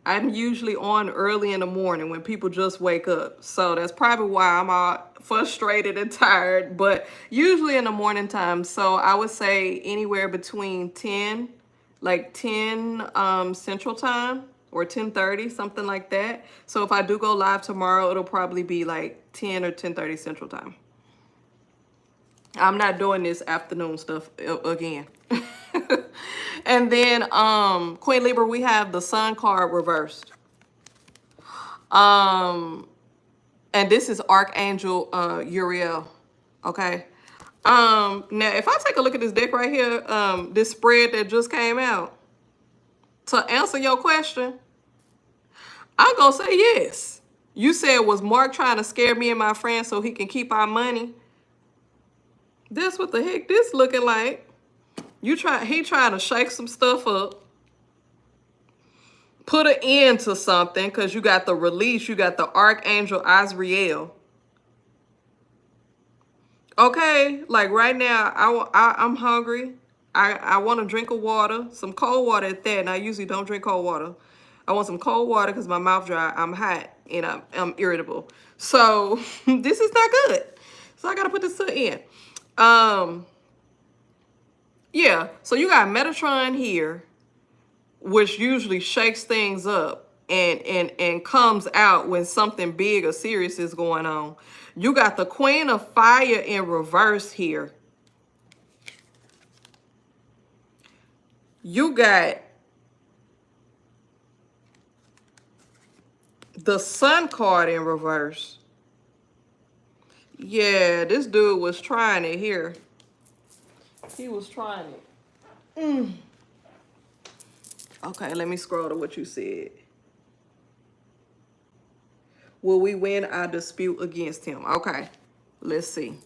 I'm usually on early in the morning when people just wake up. So that's probably why I'm all frustrated and tired. But usually in the morning time. So I would say anywhere between 10, like 10 Central Time. Or 10:30, something like that. So if I do go live tomorrow, it'll probably be like 10 or 10:30 Central Time. I'm not doing this afternoon stuff again. And then Queen Libra, we have the Sun card reversed. And this is Archangel Uriel. Okay. Now if I take a look at this deck right here, this spread that just came out, to answer your question, I'm going to say yes. You said, was Mark trying to scare me and my friends so he can keep our money? That's what the heck this looking like. He trying to shake some stuff up. Put an end to something because you got the release. You got the Archangel Azrael. Okay, like right now, I'm hungry. I want a drink of water, some cold water at that. And I usually don't drink cold water. I want some cold water because my mouth dry. I'm hot and I'm irritable. So this is not good. So I got to put this to the end. Yeah, so you got Metatron here, which usually shakes things up and comes out when something big or serious is going on. You got the Queen of Fire in reverse here. You got the Sun card in reverse. Yeah, this dude was trying it here. He was trying it. Okay, let me scroll to what you said. Will we win our dispute against him? Okay, let's see.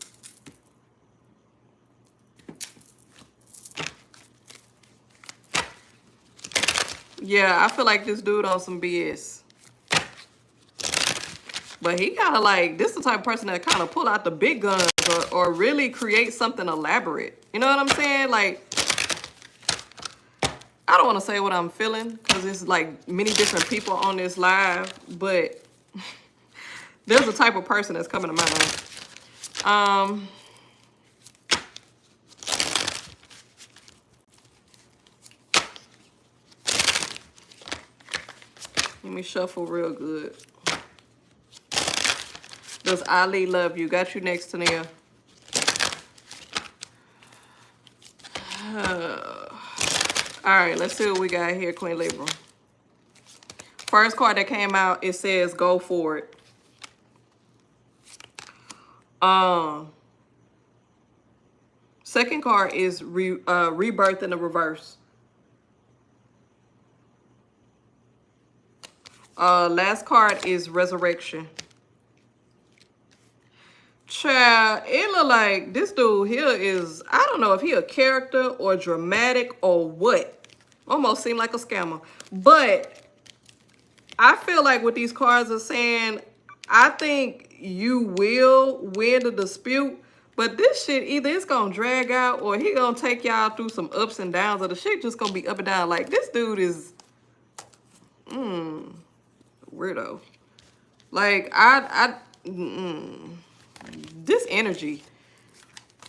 Yeah, I feel like this dude on some BS. But he kind of like, this is the type of person that kind of pull out the big guns or really create something elaborate. You know what I'm saying? Like, I don't want to say what I'm feeling because it's like many different people on this live, but there's a type of person that's coming to mind. Let me shuffle real good. Does Ali love you? Got you next, Tania. All right, let's see what we got here, Queen Libra. First card that came out, it says go for it. Second card is rebirth in the reverse. Last card is resurrection. Child, it look like this dude here is, I don't know if he a character or dramatic or what. Almost seem like a scammer. But I feel like what these cards are saying, I think you will win the dispute. But this shit, either it's going to drag out or he going to take y'all through some ups and downs. Or the shit just going to be up and down. Like, this dude is, weirdo. Like, this energy,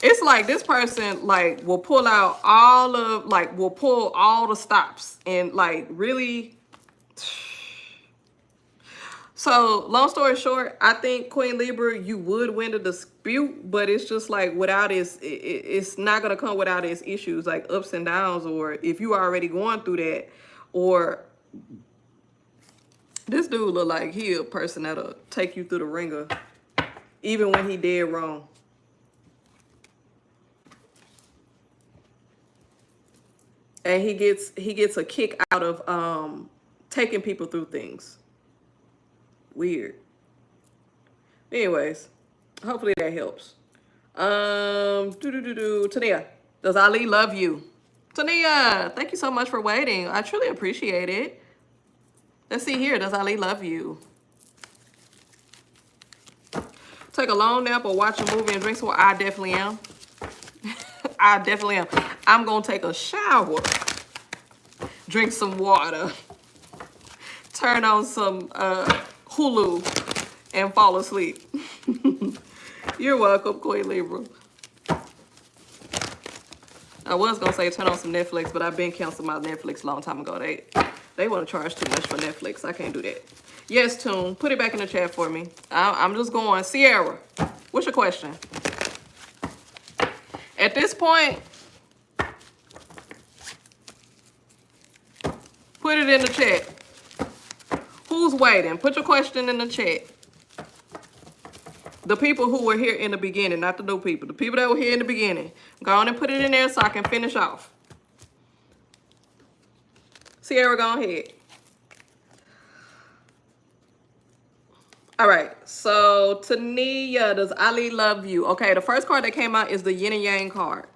it's like this person like will pull out all of, like will pull all the stops and like really. So long story short, I think Queen Libra, you would win the dispute, but it's just like without it's not gonna come without its issues, like ups and downs, or if you are already going through that, or this dude look like he a person that'll take you through the ringer. Even when he did wrong. And he gets a kick out of taking people through things. Weird. Anyways, hopefully that helps. Tania, does Ali love you? Tania, thank you so much for waiting. I truly appreciate it. Let's see here. Does Ali love you? Take a long nap or watch a movie and drink some water? I definitely am. I definitely am. I'm going to take a shower, drink some water, turn on some Hulu, and fall asleep. You're welcome, Queen Libra. I was going to say turn on some Netflix, but I've been canceled my Netflix a long time ago. They want to charge too much for Netflix. I can't do that. Yes, Tune. Put it back in the chat for me. I'm just going. Sierra, what's your question? At this point, put it in the chat. Who's waiting? Put your question in the chat. The people who were here in the beginning, not the new people. The people that were here in the beginning. Go on and put it in there so I can finish off. Sierra, go ahead. All right, so Tania, does Ali love you? Okay, the first card that came out is the Yin and Yang card.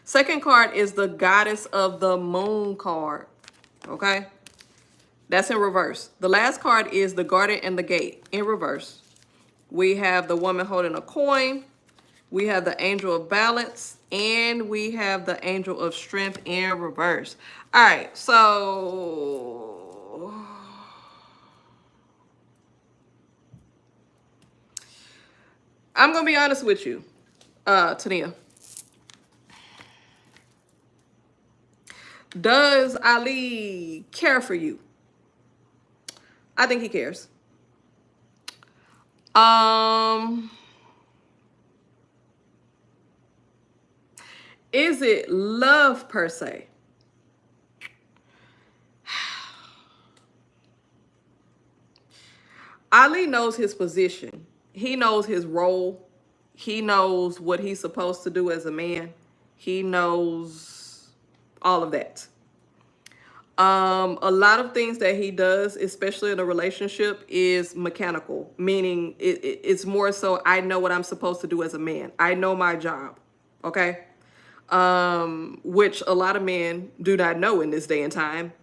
Second card is the Goddess of the Moon card. Okay, that's in reverse. The last card is the Garden and the Gate in reverse. We have the woman holding a coin. We have the Angel of Balance. And we have the Angel of Strength in reverse. All right, so I'm going to be honest with you, Tania. Does Ali care for you? I think he cares. Is it love per se? Ali knows his position. He knows his role. He knows what he's supposed to do as a man. He knows all of that. A lot of things that he does, especially in a relationship, is mechanical, meaning it's more so I know what I'm supposed to do as a man. I know my job, okay? Which a lot of men do not know in this day and time.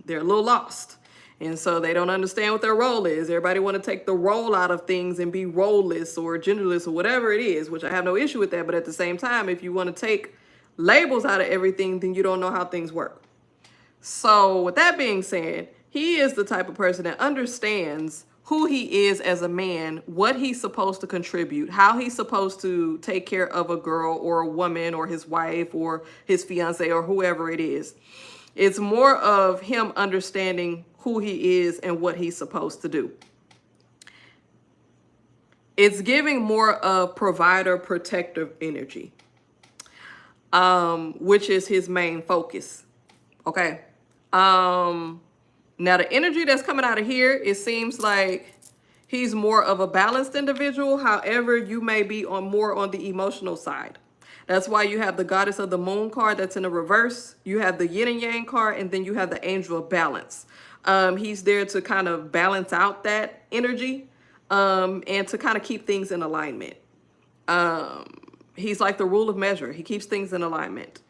They're a little lost. And so they don't understand what their role is. Everybody want to take the role out of things and be role-less or genderless or whatever it is, which I have no issue with that. But at the same time, if you want to take labels out of everything, then you don't know how things work. So with that being said, he is the type of person that understands who he is as a man, what he's supposed to contribute, how he's supposed to take care of a girl or a woman or his wife or his fiance or whoever it is. It's more of him understanding who he is and what he's supposed to do. It's giving more of provider protective energy, which is his main focus. Okay. Now the energy that's coming out of here, it seems like he's more of a balanced individual. However, you may be more on the emotional side. That's why you have the Goddess of the Moon card that's in the reverse. You have the Yin and Yang card, and then you have the Angel of Balance. He's there to kind of balance out that energy and to kind of keep things in alignment. He's like the rule of measure. He keeps things in alignment.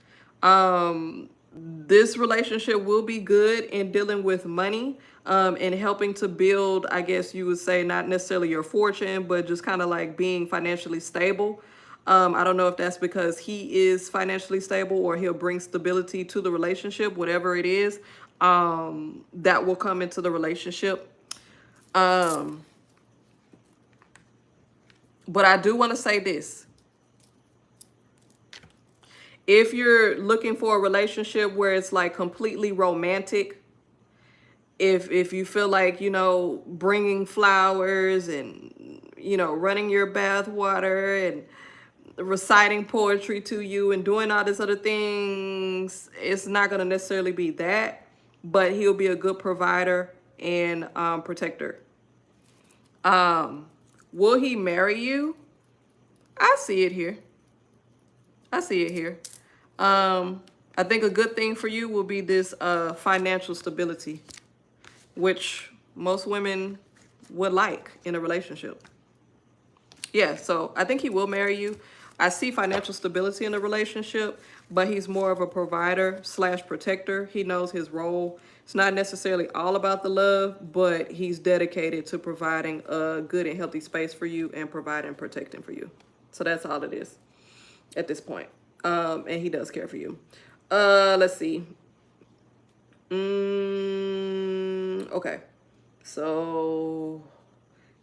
This relationship will be good in dealing with money and helping to build, I guess you would say, not necessarily your fortune, but just kind of like being financially stable. I don't know if that's because he is financially stable or he'll bring stability to the relationship, whatever it is, that will come into the relationship. But I do want to say this. If you're looking for a relationship where it's like completely romantic, if you feel like, you know, bringing flowers and, you know, running your bath water and reciting poetry to you and doing all these other things, it's not going to necessarily be that, but he'll be a good provider and protector. Will he marry you? I see it here. I see it here. I think a good thing for you will be this financial stability, which most women would like in a relationship. Yeah, so I think he will marry you. I see financial stability in a relationship, but he's more of a provider slash protector. He knows his role. It's not necessarily all about the love, but he's dedicated to providing a good and healthy space for you and providing and protecting for you. So that's all it is at this point. And he does care for you. Let's see. Okay. So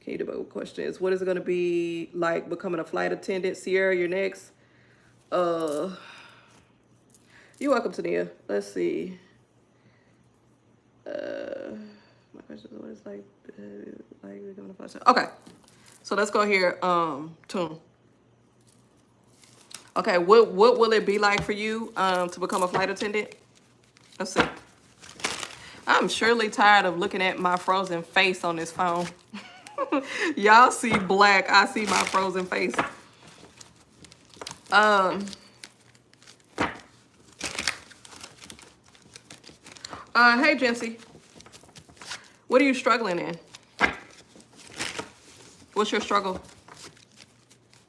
𝐭𝐲𝐬 question is, what is it going to be like becoming a flight attendant? Sierra, you're next. You're welcome, Tania. Let's see. My question is, what is like becoming a flight attendant? Okay, so let's go here. Tune. Okay, what will it be like for you to become a flight attendant? Let's see. I'm surely tired of looking at my frozen face on this phone. Y'all see black, I see my frozen face. Hey Jency, what are you struggling in? What's your struggle?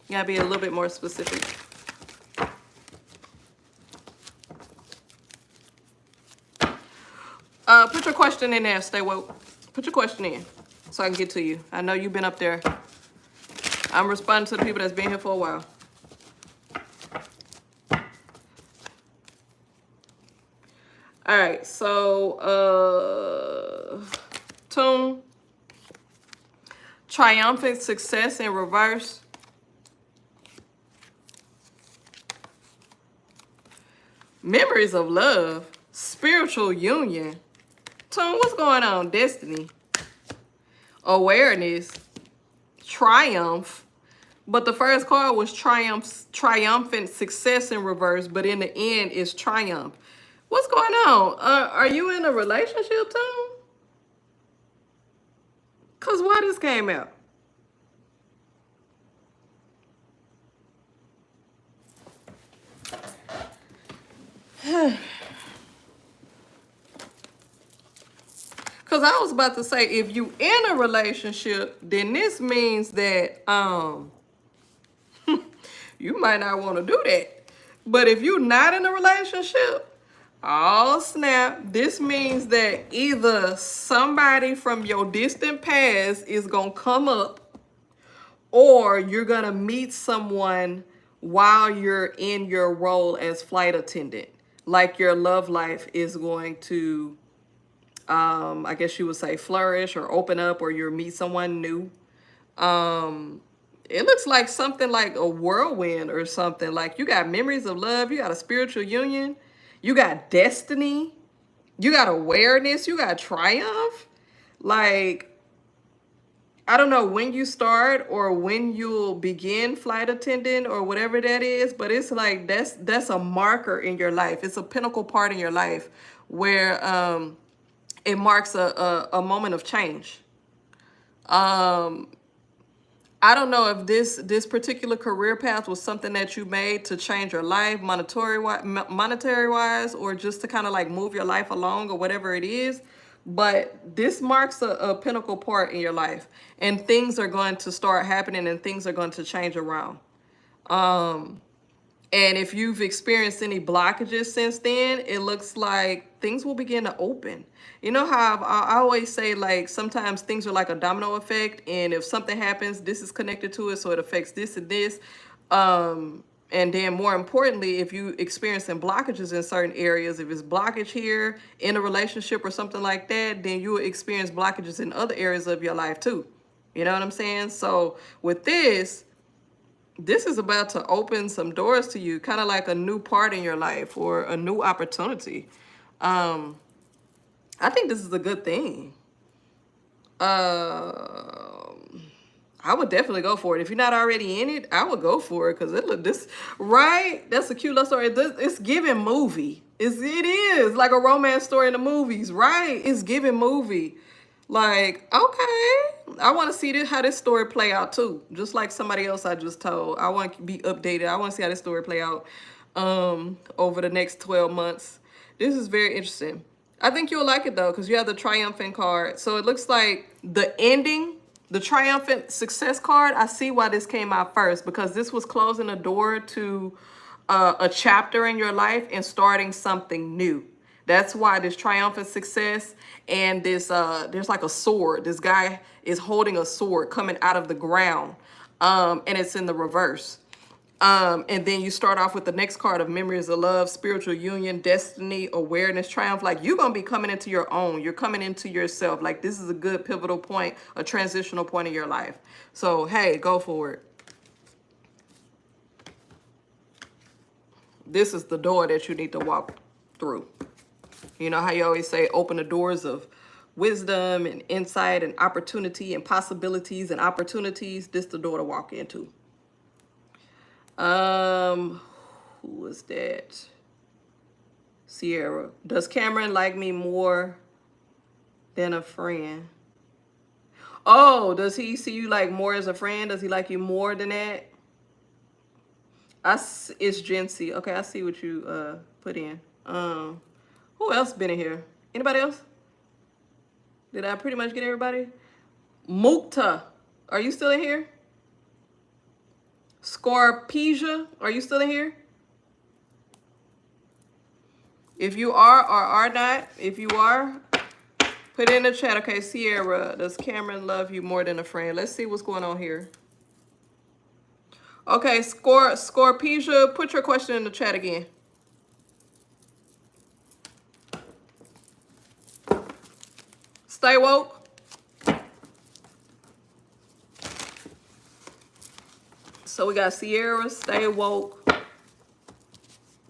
You gotta be a little bit more specific. Put your question in there, stay woke. Put your question in so I can get to you. I know you've been up there. I'm responding to the people that's been here for a while. All right, so Tune, triumphant success in reverse. Memories of love, spiritual union. Tune, what's going on? Destiny, awareness, triumph. But the first card was triumphant success in reverse, but in the end it's triumph. What's going on? Are you in a relationship, Tune? Because why this came out? Because I was about to say, if you in a relationship, then this means that you might not want to do that. But if you're not in a relationship, oh snap, this means that either somebody from your distant past is going to come up, or you're going to meet someone while you're in your role as flight attendant. Like your love life is going to, I guess you would say, flourish or open up, or you'll meet someone new. It looks like something like a whirlwind or something. Like you got memories of love, you got a spiritual union, you got destiny, you got awareness, you got triumph. Like, I don't know when you start or when you'll begin flight attendant or whatever that is, but it's like that's a marker in your life. It's a pinnacle part in your life where it marks a moment of change. I don't know if this particular career path was something that you made to change your life monetary wise, or just to kind of like move your life along or whatever it is. But this marks a pinnacle part in your life, and things are going to start happening and things are going to change around. And if you've experienced any blockages since then, it looks like things will begin to open. You know how I always say, like, sometimes things are like a domino effect, and if something happens, this is connected to it, so it affects this and this. And then more importantly, if you experiencing blockages in certain areas, if it's blockage here in a relationship or something like that, then you will experience blockages in other areas of your life too. You know what I'm saying? So with this is about to open some doors to you, kind of like a new part in your life or a new opportunity. I think this is a good thing. I would definitely go for it. If you're not already in it, I would go for it, because it look this right. That's a cute love story. It's giving movie. It is like a romance story in the movies, right? It's giving movie. Like, okay, I want to see how this story play out too. Just like somebody else I just told. I want to be updated. I want to see how this story play out over the next 12 months. This is very interesting. I think you'll like it though, because you have the triumphant card. So it looks like the ending The triumphant success card, I see why this came out first, because this was closing a door to a chapter in your life and starting something new. That's why this triumphant success and this, there's like a sword. This guy is holding a sword coming out of the ground, and it's in the reverse. And then you start off with the next card of memories of love, spiritual union, destiny, awareness, triumph. Like, you're going to be coming into your own. You're coming into yourself. Like, this is a good pivotal point, a transitional point in your life. So, hey, go for it. This is the door that you need to walk through. You know how you always say, open the doors of wisdom and insight and opportunity and possibilities and opportunities. This is the door to walk into. Who was that? Sierra. Does Cameron like me more than a friend? Oh, does he see you like more as a friend? Does he like you more than that? It's 𝐿𝐿𝐸. Okay, I see what you put in. Who else been in here? Anybody else? Did I pretty much get everybody? Mukta, are you still in here? 𝐿𝐸𝐤𝐞, are you still in here? If you are or are not, if you are, put it in the chat. Okay, Sierra, does Cameron love you more than a friend? Let's see what's going on here. Okay, 𝐿𝐸𝐤𝐞, put your question in the chat again. Stay woke. So we got Sierra, stay woke,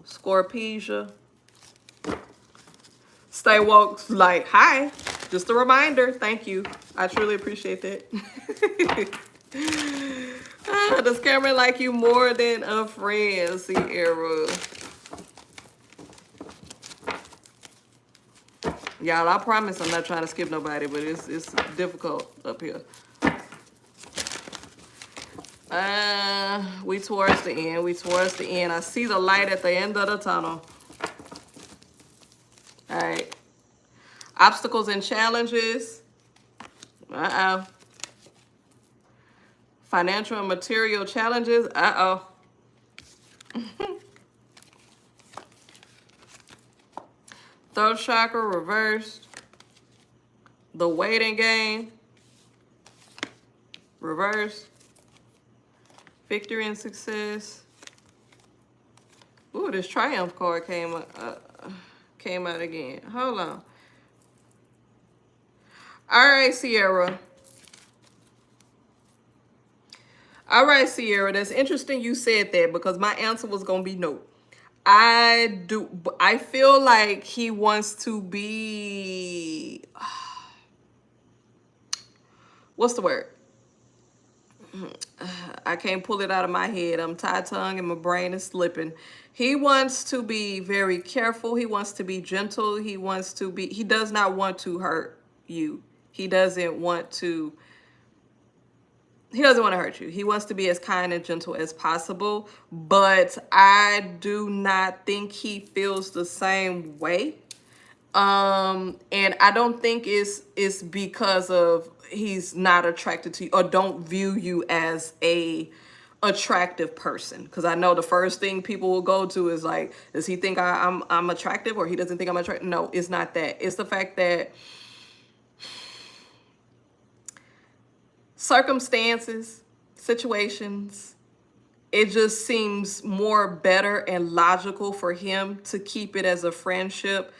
𝐿𝐸𝐤𝐞. Stay woke, like, hi. Just a reminder. Thank you. I truly appreciate that. Does Cameron like you more than a friend, Sierra? Y'all, I promise I'm not trying to skip nobody, but it's difficult up here. We towards the end. We towards the end. I see the light at the end of the tunnel. All right. Obstacles and challenges. Uh-oh. Financial and material challenges. Uh-oh. Third chakra reversed. The waiting game. Reversed. Victory and success. Ooh, this triumph card came out again. Hold on. All right, Sierra. All right, Sierra. That's interesting you said that, because my answer was going to be no. I feel like he wants to be, what's the word? I can't pull it out of my head. I'm tie-tongue and my brain is slipping. He wants to be very careful. He wants to be gentle. He does not want to hurt you. He doesn't want to hurt you. He wants to be as kind and gentle as possible, but I do not think he feels the same way. And I don't think it's because of he's not attracted to you or don't view you as a attractive person. Because I know the first thing people will go to is like, does he think I'm attractive, or he doesn't think I'm attractive? No, it's not that. It's the fact that circumstances, situations, it just seems more better and logical for him to keep it as a friendship,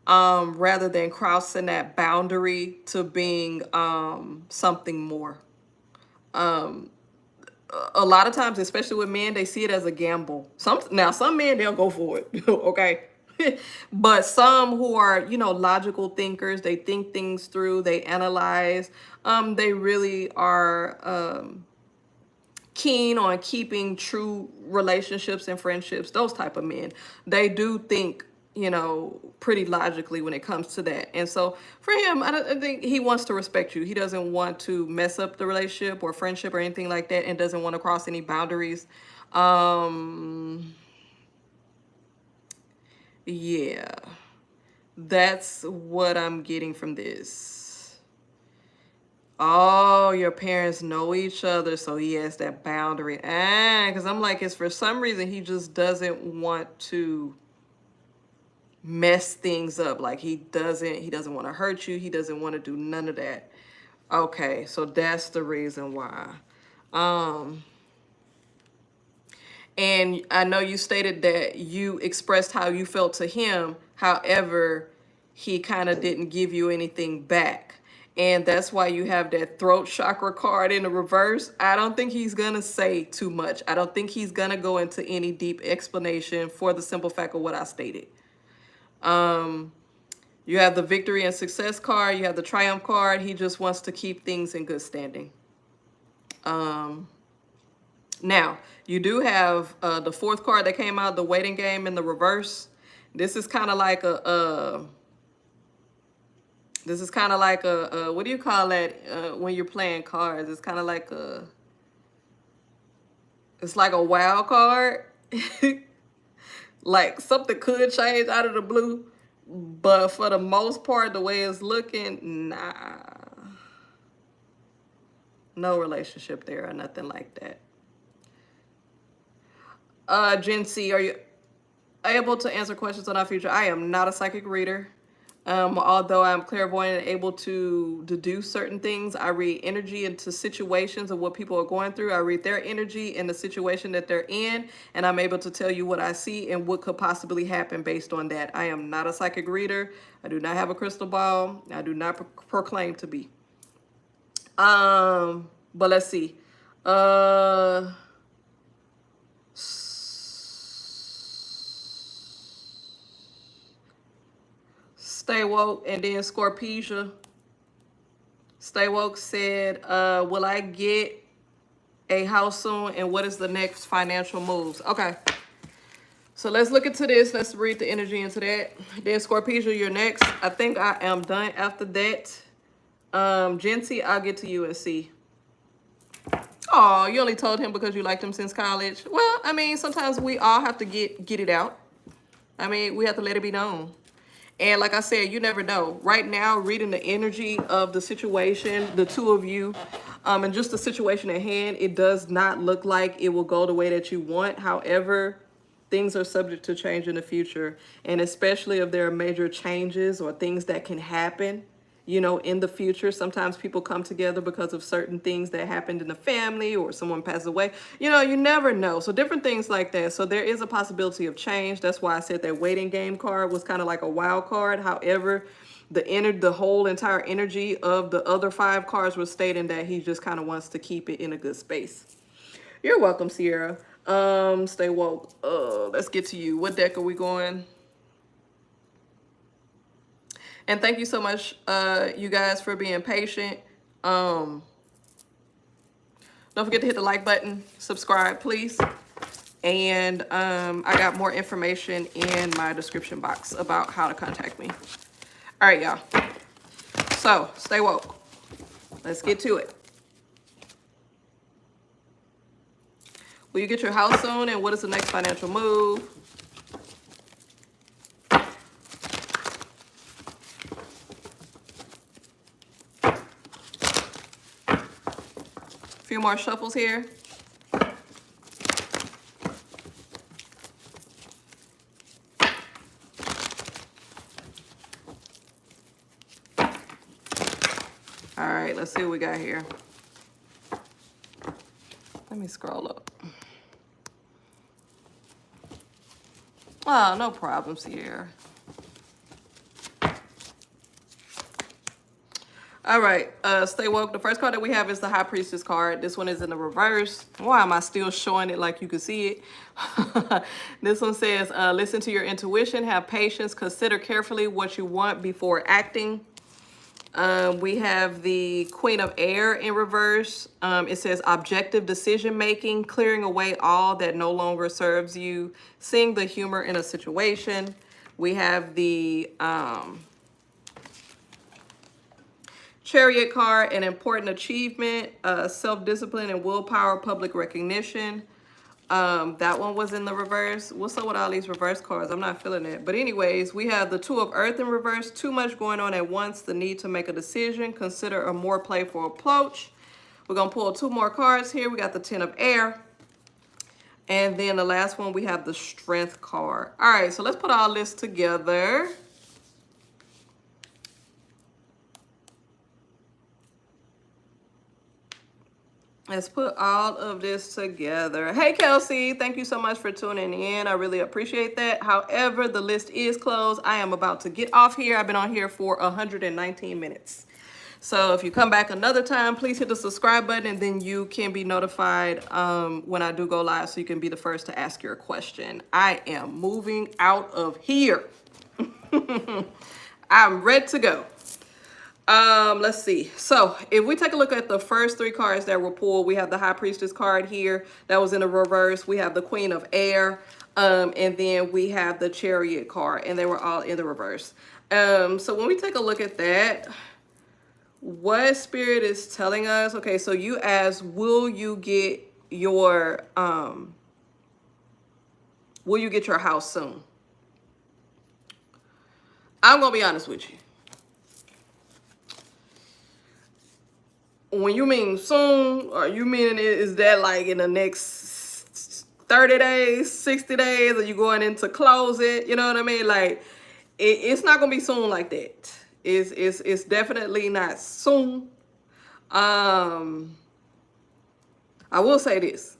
rather than crossing that boundary to being something more. A lot of times, especially with men, they see it as a gamble. Some men, they'll go for it, okay? But some who are, logical thinkers, they think things through, they analyze, they really are keen on keeping true relationships and friendships. Those type of men, they do think, pretty logically when it comes to that. And so for him, I think he wants to respect you. He doesn't want to mess up the relationship or friendship or anything like that, and doesn't want to cross any boundaries. Yeah, that's what I'm getting from this. Oh, your parents know each other, so he has that boundary. Because I'm like, it's for some reason he just doesn't want to mess things up. Like he doesn't want to hurt you. He doesn't want to do none of that. Okay, so that's the reason why. And I know you stated that you expressed how you felt to him. However, he kind of didn't give you anything back. And that's why you have that throat chakra card in the reverse. I don't think he's going to say too much. I don't think he's going to go into any deep explanation for the simple fact of what I stated. You have the victory and success card. You have the triumph card. He just wants to keep things in good standing. Now, you do have the fourth card that came out, the waiting game in the reverse. This is kind of like what do you call that when you're playing cards? It's kind of like it's like a wild card. Like something could change out of the blue, but for the most part, the way it's looking, nah. No relationship there or nothing like that. 𝐿𝐶, are you able to answer questions on our future? I am not a psychic reader. Although I'm clairvoyant and able to deduce certain things, I read energy into situations of what people are going through. I read their energy in the situation that they're in, and I'm able to tell you what I see and what could possibly happen based on that. I am not a psychic reader. I do not have a crystal ball. I do not proclaim to be. But let's see. Stay Woke, and then 𝐿𝐶. Stay Woke said, will I get a house soon, and what is the next financial moves? Okay, so let's look into this. Let's read the energy into that. Then 𝐿𝐶, you're next. I think I am done after that. 𝐿𝐶, I'll get to you and see. Oh, you only told him because you liked him since college. Well, I mean, sometimes we all have to get it out. I mean, we have to let it be known. And like I said, you never know. Right now, reading the energy of the situation, the two of you, and just the situation at hand, it does not look like it will go the way that you want. However, things are subject to change in the future. And especially if there are major changes or things that can happen, you know, in the future. Sometimes people come together because of certain things that happened in the family or someone passed away. You know, you never know. So different things like that. So there is a possibility of change. That's why I said that waiting game card was kind of like a wild card. However, the whole entire energy of the other 5 cards was stating that he just kind of wants to keep it in a good space. You're welcome, Sierra. Stay woke. Let's get to you. What deck are we going? And thank you so much, you guys, for being patient. Don't forget to hit the like button, subscribe, please. And I got more information in my description box about how to contact me. All right, y'all. So, stay woke. Let's get to it. Will you get your house soon? And what is the next financial move? Few more shuffles here. All right, let's see what we got here. Let me scroll up. Oh, no problem, Sierra. All right, stay woke. The first card that we have is the High Priestess card. This one is in the reverse. Why am I still showing it like you can see it? This one says, listen to your intuition, have patience, consider carefully what you want before acting. We have the Queen of Air in reverse. It says objective decision making, clearing away all that no longer serves you, seeing the humor in a situation. We have the Chariot card, an important achievement, self-discipline and willpower, public recognition. That one was in the reverse. What's up with all these reverse cards? I'm not feeling it. But anyways, we have the Two of Earth in reverse. Too much going on at once. The need to make a decision. Consider a more playful approach. We're going to pull 2 more cards here. We got the Ten of Air. And then the last one, we have the Strength card. All right, so let's put all this together. Let's put all of this together. Hey, Kelsey, thank you so much for tuning in. I really appreciate that. However, the list is closed. I am about to get off here. I've been on here for 119 minutes. So if you come back another time, please hit the subscribe button, and then you can be notified when I do go live, so you can be the first to ask your question. I am moving out of here. I'm ready to go. Let's see. So if we take a look at the first 3 cards that were pulled, we have the High Priestess card here that was in the reverse. We have the Queen of Air, and then we have the Chariot card, and they were all in the reverse. So when we take a look at that, what Spirit is telling us, okay, so you asked, will you get your house soon? I'm gonna be honest with you. When you mean soon, or you mean is that like in the next 30 days, 60 days, or you going into close it? You know what I mean? Like, it's not gonna be soon like that. It's definitely not soon. I will say this.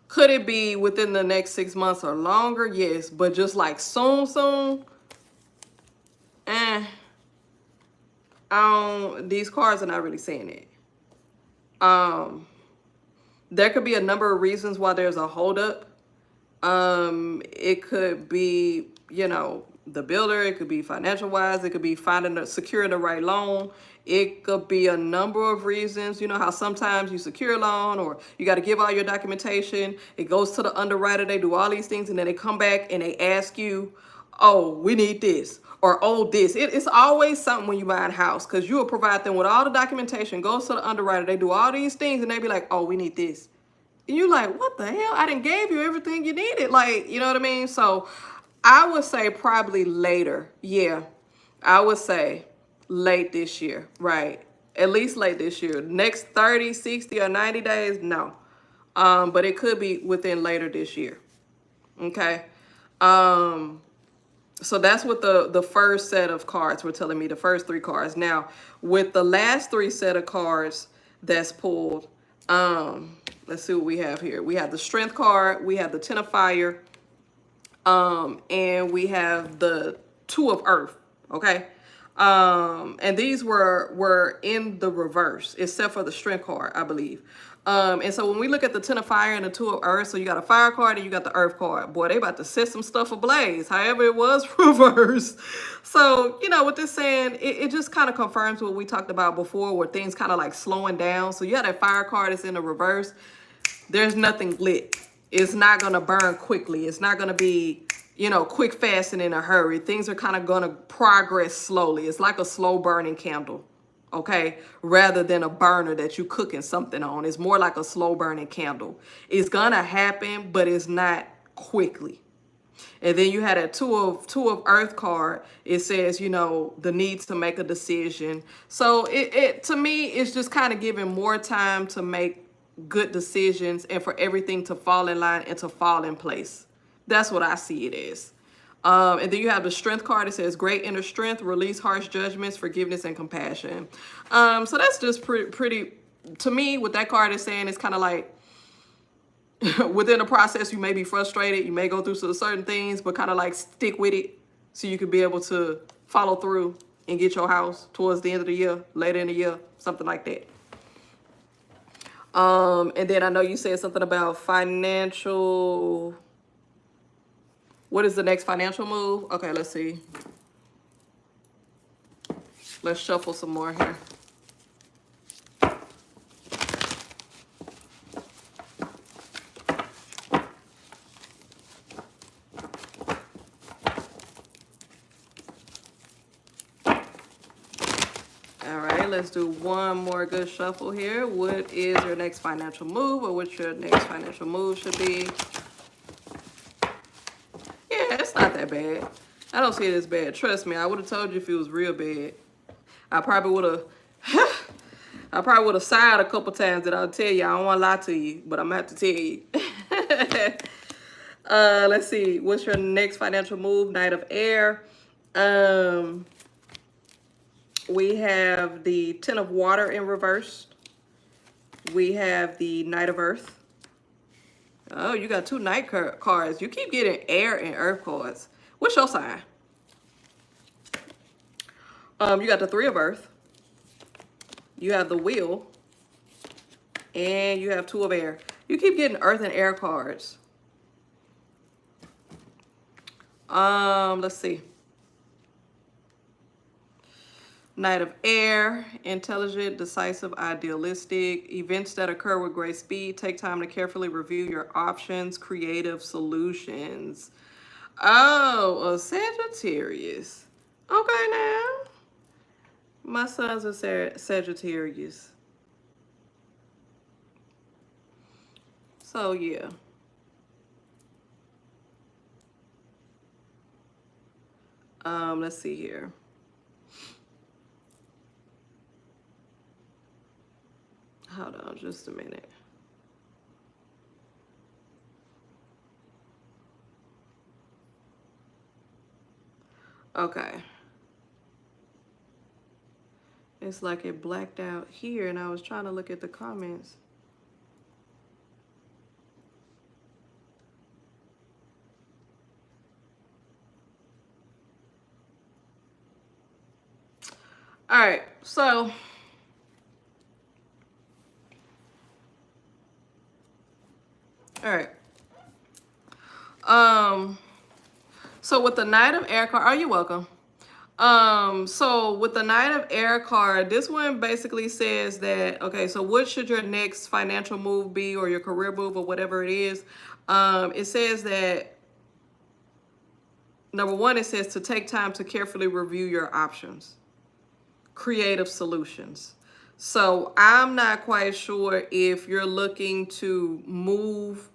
Could it be within the next 6 months or longer? Yes, but just like soon, these cards are not really saying it. There could be a number of reasons why there's a holdup. It could be, you know, the builder. It could be financial wise. It could be securing the right loan. It could be a number of reasons. You know how sometimes you secure a loan, or you got to give all your documentation. It goes to the underwriter. They do all these things, and then they come back and they ask you, oh, we need this, or oh, this. It's always something when you buy a house, because you will provide them with all the documentation, goes to the underwriter. They do all these things, and they be like, oh, we need this. And you're like, what the hell? I done gave you everything you needed. Like, you know what I mean? So I would say probably later. Yeah, I would say late this year, right? At least late this year. Next 30, 60, or 90 days, no. But it could be within later this year. Okay. So that's what the first set of cards were telling me, the first 3 cards. Now, with the last 3 set of cards that's pulled, let's see what we have here. We have the Strength card, we have the Ten of Fire, and we have the Two of Earth, okay? And these were in the reverse, except for the Strength card, I believe. And so when we look at the Ten of Fire and the Two of Earth, so you got a Fire card and you got the Earth card. Boy, they about to set some stuff ablaze. However, it was reversed. So, you know, with this saying, it just kind of confirms what we talked about before, where things kind of like slowing down. So you have that Fire card that's in the reverse. There's nothing lit. It's not going to burn quickly. It's not going to be, you know, quick, fast, and in a hurry. Things are kind of going to progress slowly. It's like a slow burning candle. Okay, rather than a burner that you cooking something on. It's more like a slow burning candle. It's gonna happen, but it's not quickly. And then you had a two of Earth card. It says, you know, the needs to make a decision. So it to me, it's just kind of giving more time to make good decisions and for everything to fall in line and to fall in place. That's what I see it as. And then you have the Strength card. It says, great inner strength, release harsh judgments, forgiveness, and compassion. So that's just pretty, to me, what that card is saying is kind of like, within the process, you may be frustrated. You may go through certain things, but kind of like stick with it so you can be able to follow through and get your house towards the end of the year, later in the year, something like that. And then I know you said something about financial... What is the next financial move? Okay, let's see. Let's shuffle some more here. All right, let's do one more good shuffle here. What is your next financial move, or what your next financial move should be? Yeah, it's not that bad. I don't see it as bad. Trust me, I would have told you if it was real bad. I probably would have sighed a couple times that I'll tell you. I don't want to lie to you, but I'm going to have to tell you. Let's see. What's your next financial move? Knight of Air. We have the Ten of Water in reverse. We have the Knight of Earth. Oh, you got two Knight cards. You keep getting Air and Earth cards. What's your sign? You got the Three of Earth. You have the Wheel. And you have Two of Air. You keep getting Earth and Air cards. Let's see. Knight of Air, intelligent, decisive, idealistic, events that occur with great speed. Take time to carefully review your options, creative solutions. Oh, a Sagittarius. Okay, now. My sons are Sagittarius. So, yeah. Let's see here. Hold on just a minute. Okay. It's like it blacked out here, and I was trying to look at the comments. All right, so so with the Knight of Air card, are you welcome? So with the Knight of Air card, this one basically says that, okay, so what should your next financial move be, or your career move, or whatever it is? It says that, number one, it says to take time to carefully review your options, creative solutions. So I'm not quite sure if you're looking to move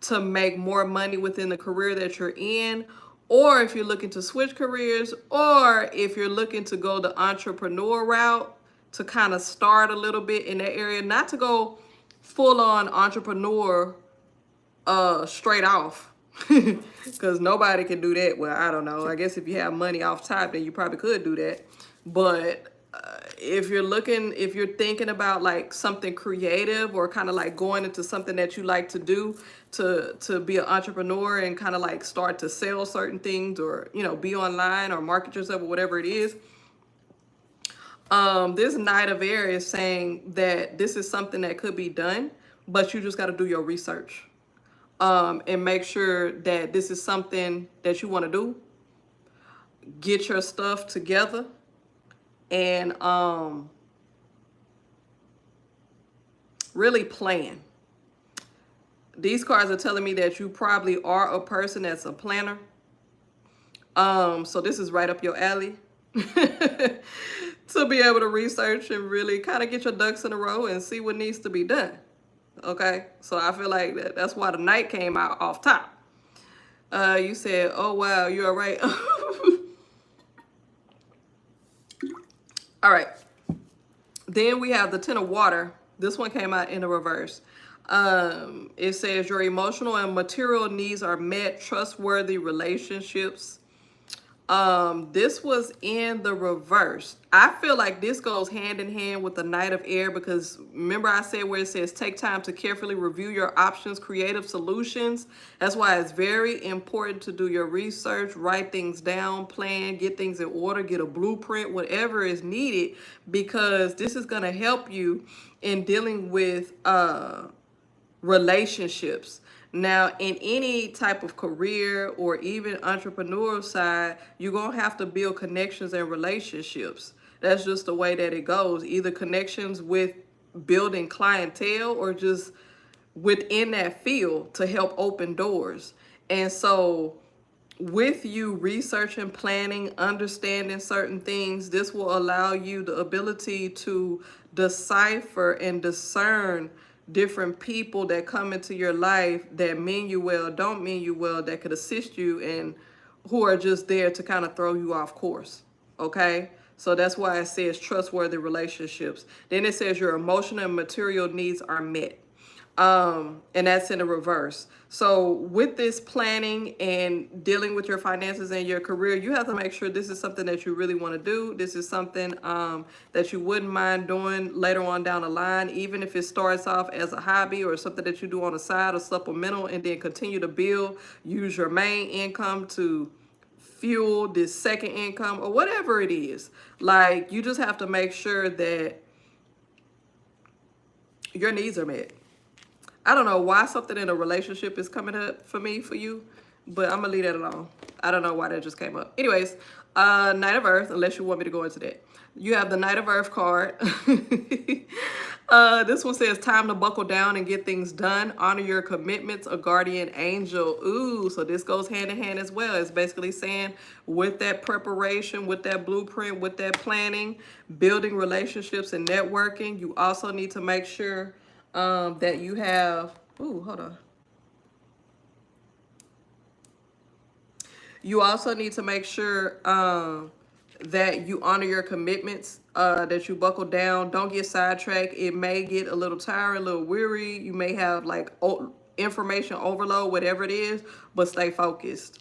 to make more money within the career that you're in, or if you're looking to switch careers, or if you're looking to go the entrepreneur route to kind of start a little bit in that area, not to go full on entrepreneur straight off, because nobody can do that. Well, I don't know. I guess if you have money off top, then you probably could do that. But if you're thinking about like something creative, or kind of like going into something that you like to do, to be an entrepreneur and kind of like start to sell certain things, or, you know, be online or market yourself, or whatever it is. This Knight of Air is saying that this is something that could be done, but you just got to do your research, and make sure that this is something that you want to do. Get your stuff together, and really plan. These cards are telling me that you probably are a person that's a planner. So this is right up your alley to be able to research and really kind of get your ducks in a row and see what needs to be done. Okay, so I feel like that's why the Knight came out off top. You said, oh wow, you're all right. All right, then we have the Ten of Water. This one came out in the reverse. It says your emotional and material needs are met, trustworthy relationships. This was in the reverse. I feel like this goes hand in hand with the Knight of Air, because remember I said where it says take time to carefully review your options, creative solutions. That's why it's very important to do your research, write things down, plan, get things in order, get a blueprint, whatever is needed, because this is going to help you in dealing with relationships. Now, in any type of career or even entrepreneurial side, you're going to have to build connections and relationships. That's just the way that it goes. Either connections with building clientele, or just within that field to help open doors. And so with you researching, planning, understanding certain things, this will allow you the ability to decipher and discern different people that come into your life that mean you well, don't mean you well, that could assist you, and who are just there to kind of throw you off course. Okay? So that's why it says trustworthy relationships. Then it says your emotional and material needs are met. And that's in the reverse. So with this planning and dealing with your finances and your career, you have to make sure this is something that you really want to do. This is something that you wouldn't mind doing later on down the line, even if it starts off as a hobby or something that you do on the side or supplemental, and then continue to build, use your main income to fuel this second income or whatever it is. Like, you just have to make sure that your needs are met. I don't know why something in a relationship is coming up for me, for you, but I'm gonna leave that alone. I don't know why that just came up. Anyways, Knight of Earth, unless you want me to go into that. You have the Knight of Earth card. This one says time to buckle down and get things done. Honor your commitments, a guardian angel. Ooh, so this goes hand in hand as well. It's basically saying with that preparation, with that blueprint, with that planning, building relationships and networking, you also need to make sure that you have, ooh, hold on. You also need to make sure that you honor your commitments, that you buckle down. Don't get sidetracked. It may get a little tired, a little weary. You may have like information overload, whatever it is, but stay focused.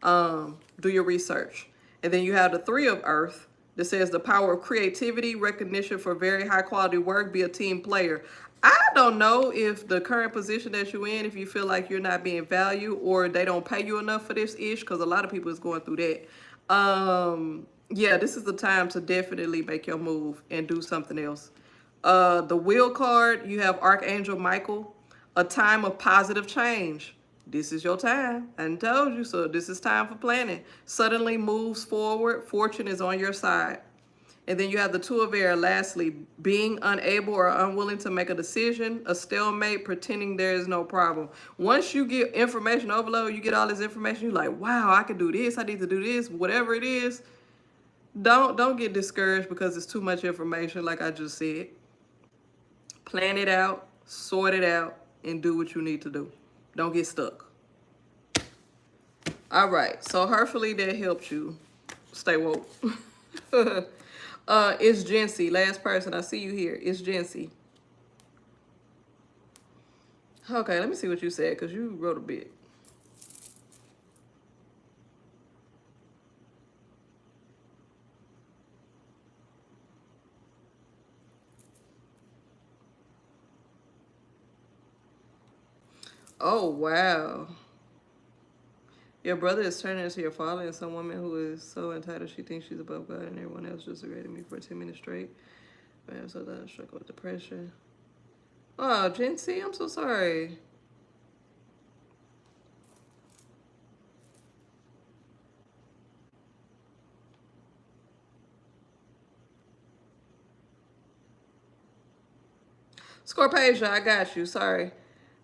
Do your research. And then you have the Three of Earth that says the power of creativity, recognition for very high quality work, be a team player. I don't know if the current position that you're in, if you feel like you're not being valued or they don't pay you enough for this ish, because a lot of people is going through that. Yeah, this is the time to definitely make your move and do something else. The Wheel card, you have Archangel Michael, a time of positive change. This is your time. I done told you, so this is time for planning. Suddenly moves forward. Fortune is on your side. And then you have the Two of Air, lastly, being unable or unwilling to make a decision, a stalemate, pretending there is no problem. Once you get information overload, you get all this information, you're like, wow, I can do this, I need to do this, whatever it is. Don't get discouraged because it's too much information, like I just said. Plan it out, sort it out, and do what you need to do. Don't get stuck. All right, so hopefully that helps you stay woke. It's 𝐒𝐤𝐸, last person. I see you here. It's 𝐒𝐤𝐸. Okay, let me see what you said, because you wrote a bit. Oh, wow. Your brother is turning into your father and some woman who is so entitled she thinks she's above God and everyone else just agreed to me for 10 minutes straight. Man, so that I struggle with depression. Oh, 𝐿𝐸𝐸, I'm so sorry. Scorpasia, I got you. Sorry.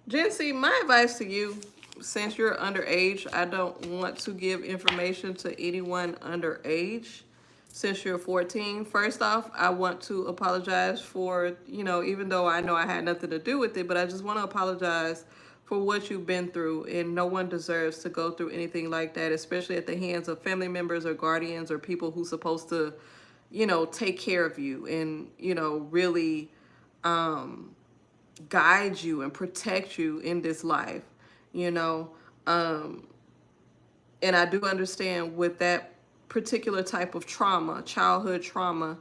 𝐿𝐸𝐸, my advice to you, since you're underage, I don't want to give information to anyone underage. Since you're 14, first off, I want to apologize for, you know, even though I know I had nothing to do with it, but I just want to apologize for what you've been through. And no one deserves to go through anything like that, especially at the hands of family members or guardians or people who's supposed to, you know, take care of you and, you know, really guide you and protect you in this life, you know. And I do understand with that particular type of trauma, childhood trauma,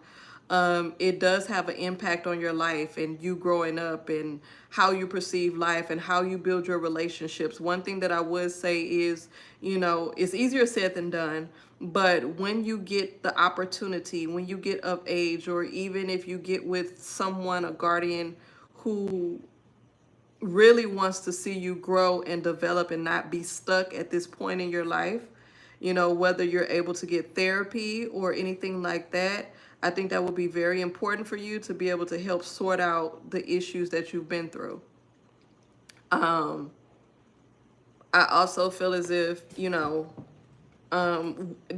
it does have an impact on your life and you growing up and how you perceive life and how you build your relationships. One thing that I would say is, you know, it's easier said than done, but when you get the opportunity, when you get of age, or even if you get with someone, a guardian who really wants to see you grow and develop and not be stuck at this point in your life, you know, whether you're able to get therapy or anything like that, I think that will be very important for you to be able to help sort out the issues that you've been through. I also feel as if, you know,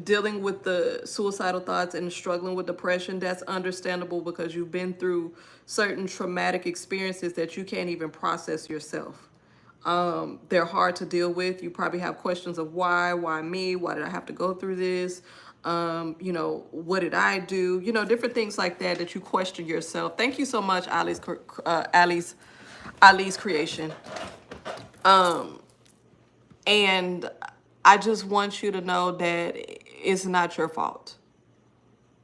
dealing with the suicidal thoughts and struggling with depression, that's understandable because you've been through certain traumatic experiences that you can't even process yourself. They're hard to deal with. You probably have questions of why me? Why did I have to go through this? You know, what did I do? You know, different things like that that you question yourself. Thank you so much, Ali's creation. And I just want you to know that it's not your fault.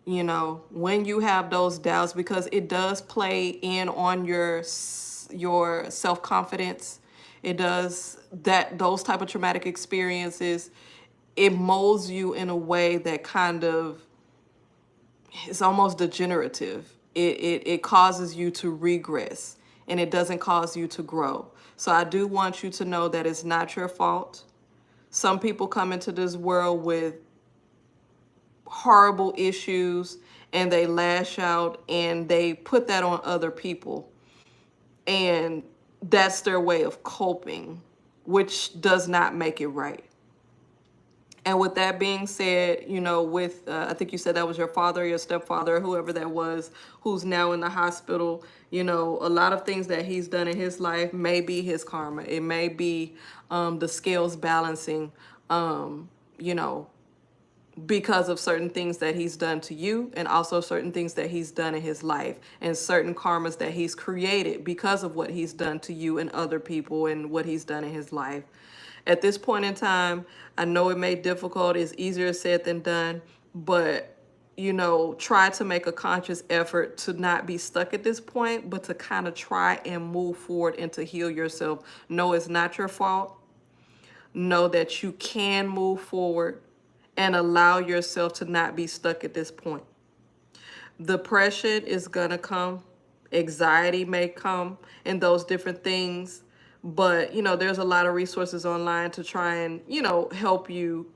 You know, when you have those doubts, because it does play in on your self-confidence. It does that, those type of traumatic experiences, it molds you in a way that kind of is almost degenerative. It causes you to regress, and it doesn't cause you to grow. So I do want you to know that it's not your fault. Some people come into this world with horrible issues and they lash out and they put that on other people. And that's their way of coping, which does not make it right. And with that being said, you know, with, I think you said that was your father, your stepfather, whoever that was, who's now in the hospital, you know, a lot of things that he's done in his life may be his karma. It may be the scales balancing, you know, because of certain things that he's done to you, and also certain things that he's done in his life, and certain karmas that he's created because of what he's done to you and other people and what he's done in his life. At this point in time, I know it may be difficult. It's easier said than done, but you know, try to make a conscious effort to not be stuck at this point, but to kind of try and move forward and to heal yourself. No, it's not your fault. Know that you can move forward and allow yourself to not be stuck at this point. Depression is gonna come, anxiety may come, and those different things. But, you know, there's a lot of resources online to try and, you know, help you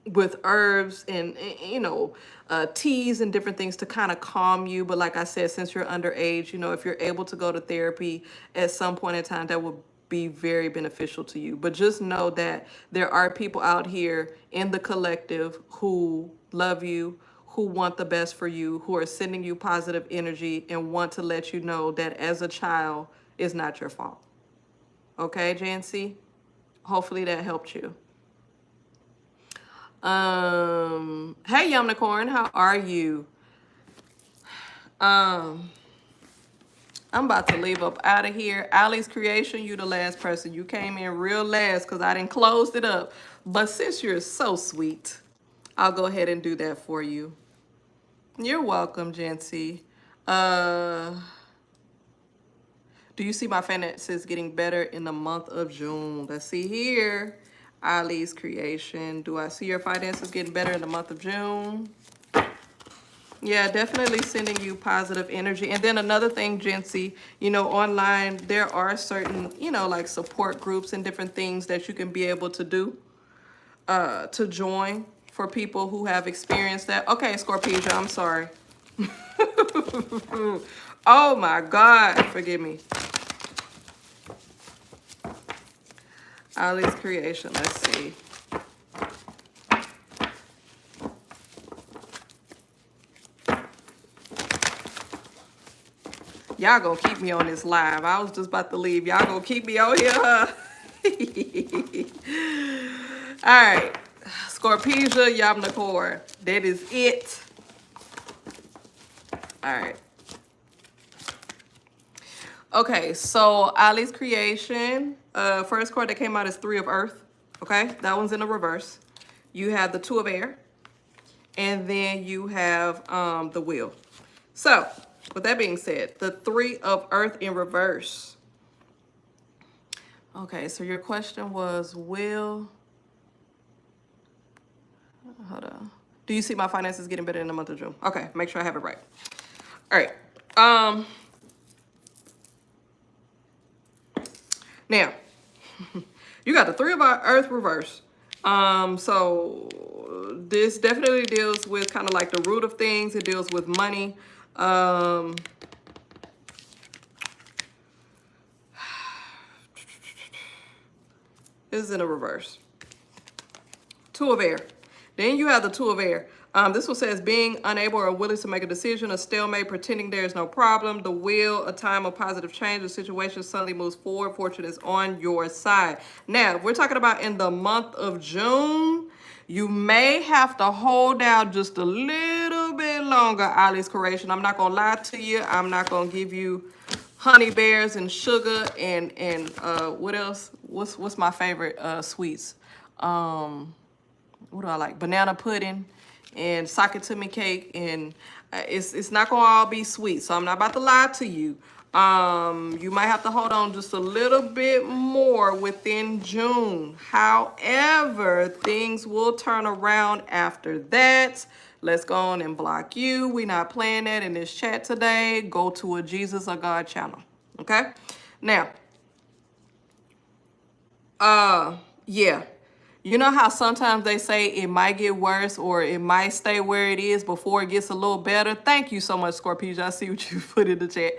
with herbs and, you know, teas and different things to kind of calm you. But like I said, since you're underage, you know, if you're able to go to therapy at some point in time, that will be very beneficial to you. But just know that there are people out here in the collective who love you, who want the best for you, who are sending you positive energy and want to let you know that as a child, it's not your fault. Okay, Jancy? Hopefully that helped you. Hey, Unicorn, how are you? I'm about to leave up out of here. Ali's creation, you the last person. You came in real last because I didn't close it up. But since you're so sweet, I'll go ahead and do that for you. You're welcome, Jancy. Do you see my finances getting better in the month of June? Let's see here. Ali's creation. Do I see your finances getting better in the month of June? Yeah, definitely sending you positive energy. And then another thing, Jancy, you know, online, there are certain, you know, like support groups and different things that you can be able to do, to join for people who have experienced that. Okay, Scorpio, I'm sorry. Oh my God, forgive me. Ali's creation, let's see. Y'all gonna keep me on this live. I was just about to leave. Y'all gonna keep me on here, huh? All right, Scorpio, Unicorn. That is it. All right. Okay, so Ali's creation, first card that came out is 3 of Earth. Okay, that one's in the reverse. You have the 2 of Air, and then you have the Wheel. So, with that being said, the 3 of Earth in reverse. Okay, so your question was, hold on. Do you see my finances getting better in the month of June? Okay, make sure I have it right. All right. Now, you got the 3 of Earth reverse. So this definitely deals with kind of like the root of things. It deals with money. This is in a reverse. 2 of Air. Then you have the Two of Air. This one says being unable or willing to make a decision, a stalemate, pretending there is no problem, the wheel, a time of positive change, the situation suddenly moves forward, fortune is on your side. Now, if we're talking about in the month of June, you may have to hold out just a little bit longer, Ali's Creation. I'm not gonna lie to you. I'm not gonna give you honey bears and sugar and what else? What's my favorite sweets? What do I like? Banana pudding and sock it to me cake, and it's not gonna all be sweet, so I'm not about to lie to you. You might have to hold on just a little bit more within June. However, things will turn around after that. Let's go on and block you. We're not playing that in this chat today. Go to a Jesus or God channel. Okay? Now, yeah. You know how sometimes they say it might get worse or it might stay where it is before it gets a little better? Thank you so much, Scorpio. I see what you put in the chat.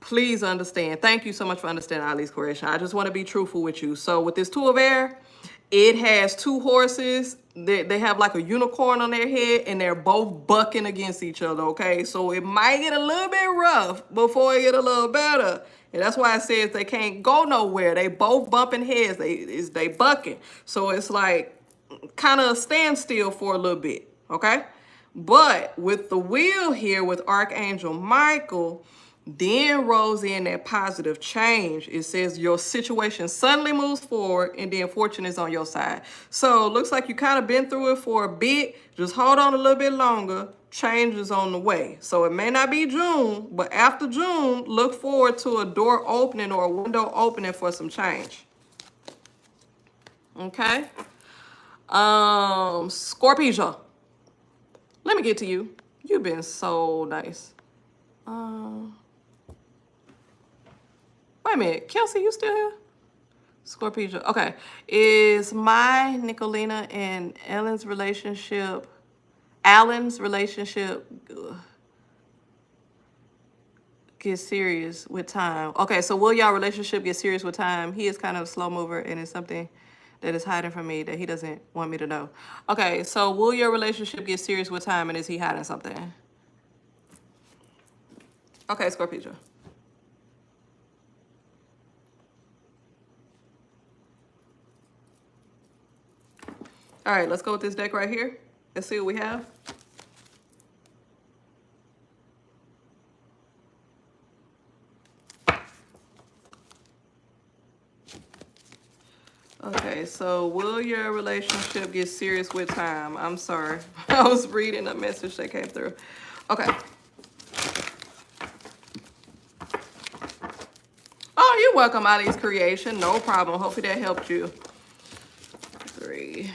Please understand. Thank you so much for understanding Ali's Creation. I just want to be truthful with you. So with this Two of Air, it has two horses. They have like a unicorn on their head, and they're both bucking against each other, okay? So it might get a little bit rough before it get a little better. And that's why it says they can't go nowhere. They both bumping heads. They bucking. So it's like kind of a standstill for a little bit, okay? But with the wheel here with Archangel Michael, then rolls in that positive change. It says your situation suddenly moves forward and then fortune is on your side. So it looks like you kind of been through it for a bit. Just hold on a little bit longer. Change is on the way. So it may not be June, but after June, look forward to a door opening or a window opening for some change. Okay? Scorpio. Let me get to you. You've been so nice. Wait a minute, Kelsey, you still here? Scorpio. Okay. Is my Nicolina and Alan's relationship get serious with time? Okay, so will y'all relationship get serious with time? He is kind of a slow mover, and it's something that is hiding from me that he doesn't want me to know. Okay, so will your relationship get serious with time, and is he hiding something? Okay, Scorpio. All right, let's go with this deck right here. Let's see what we have. Okay, so will your relationship get serious with time? I'm sorry. I was reading a message that came through. Okay. Oh, you're welcome, Ali's Creation. No problem. Hopefully that helped you. 3.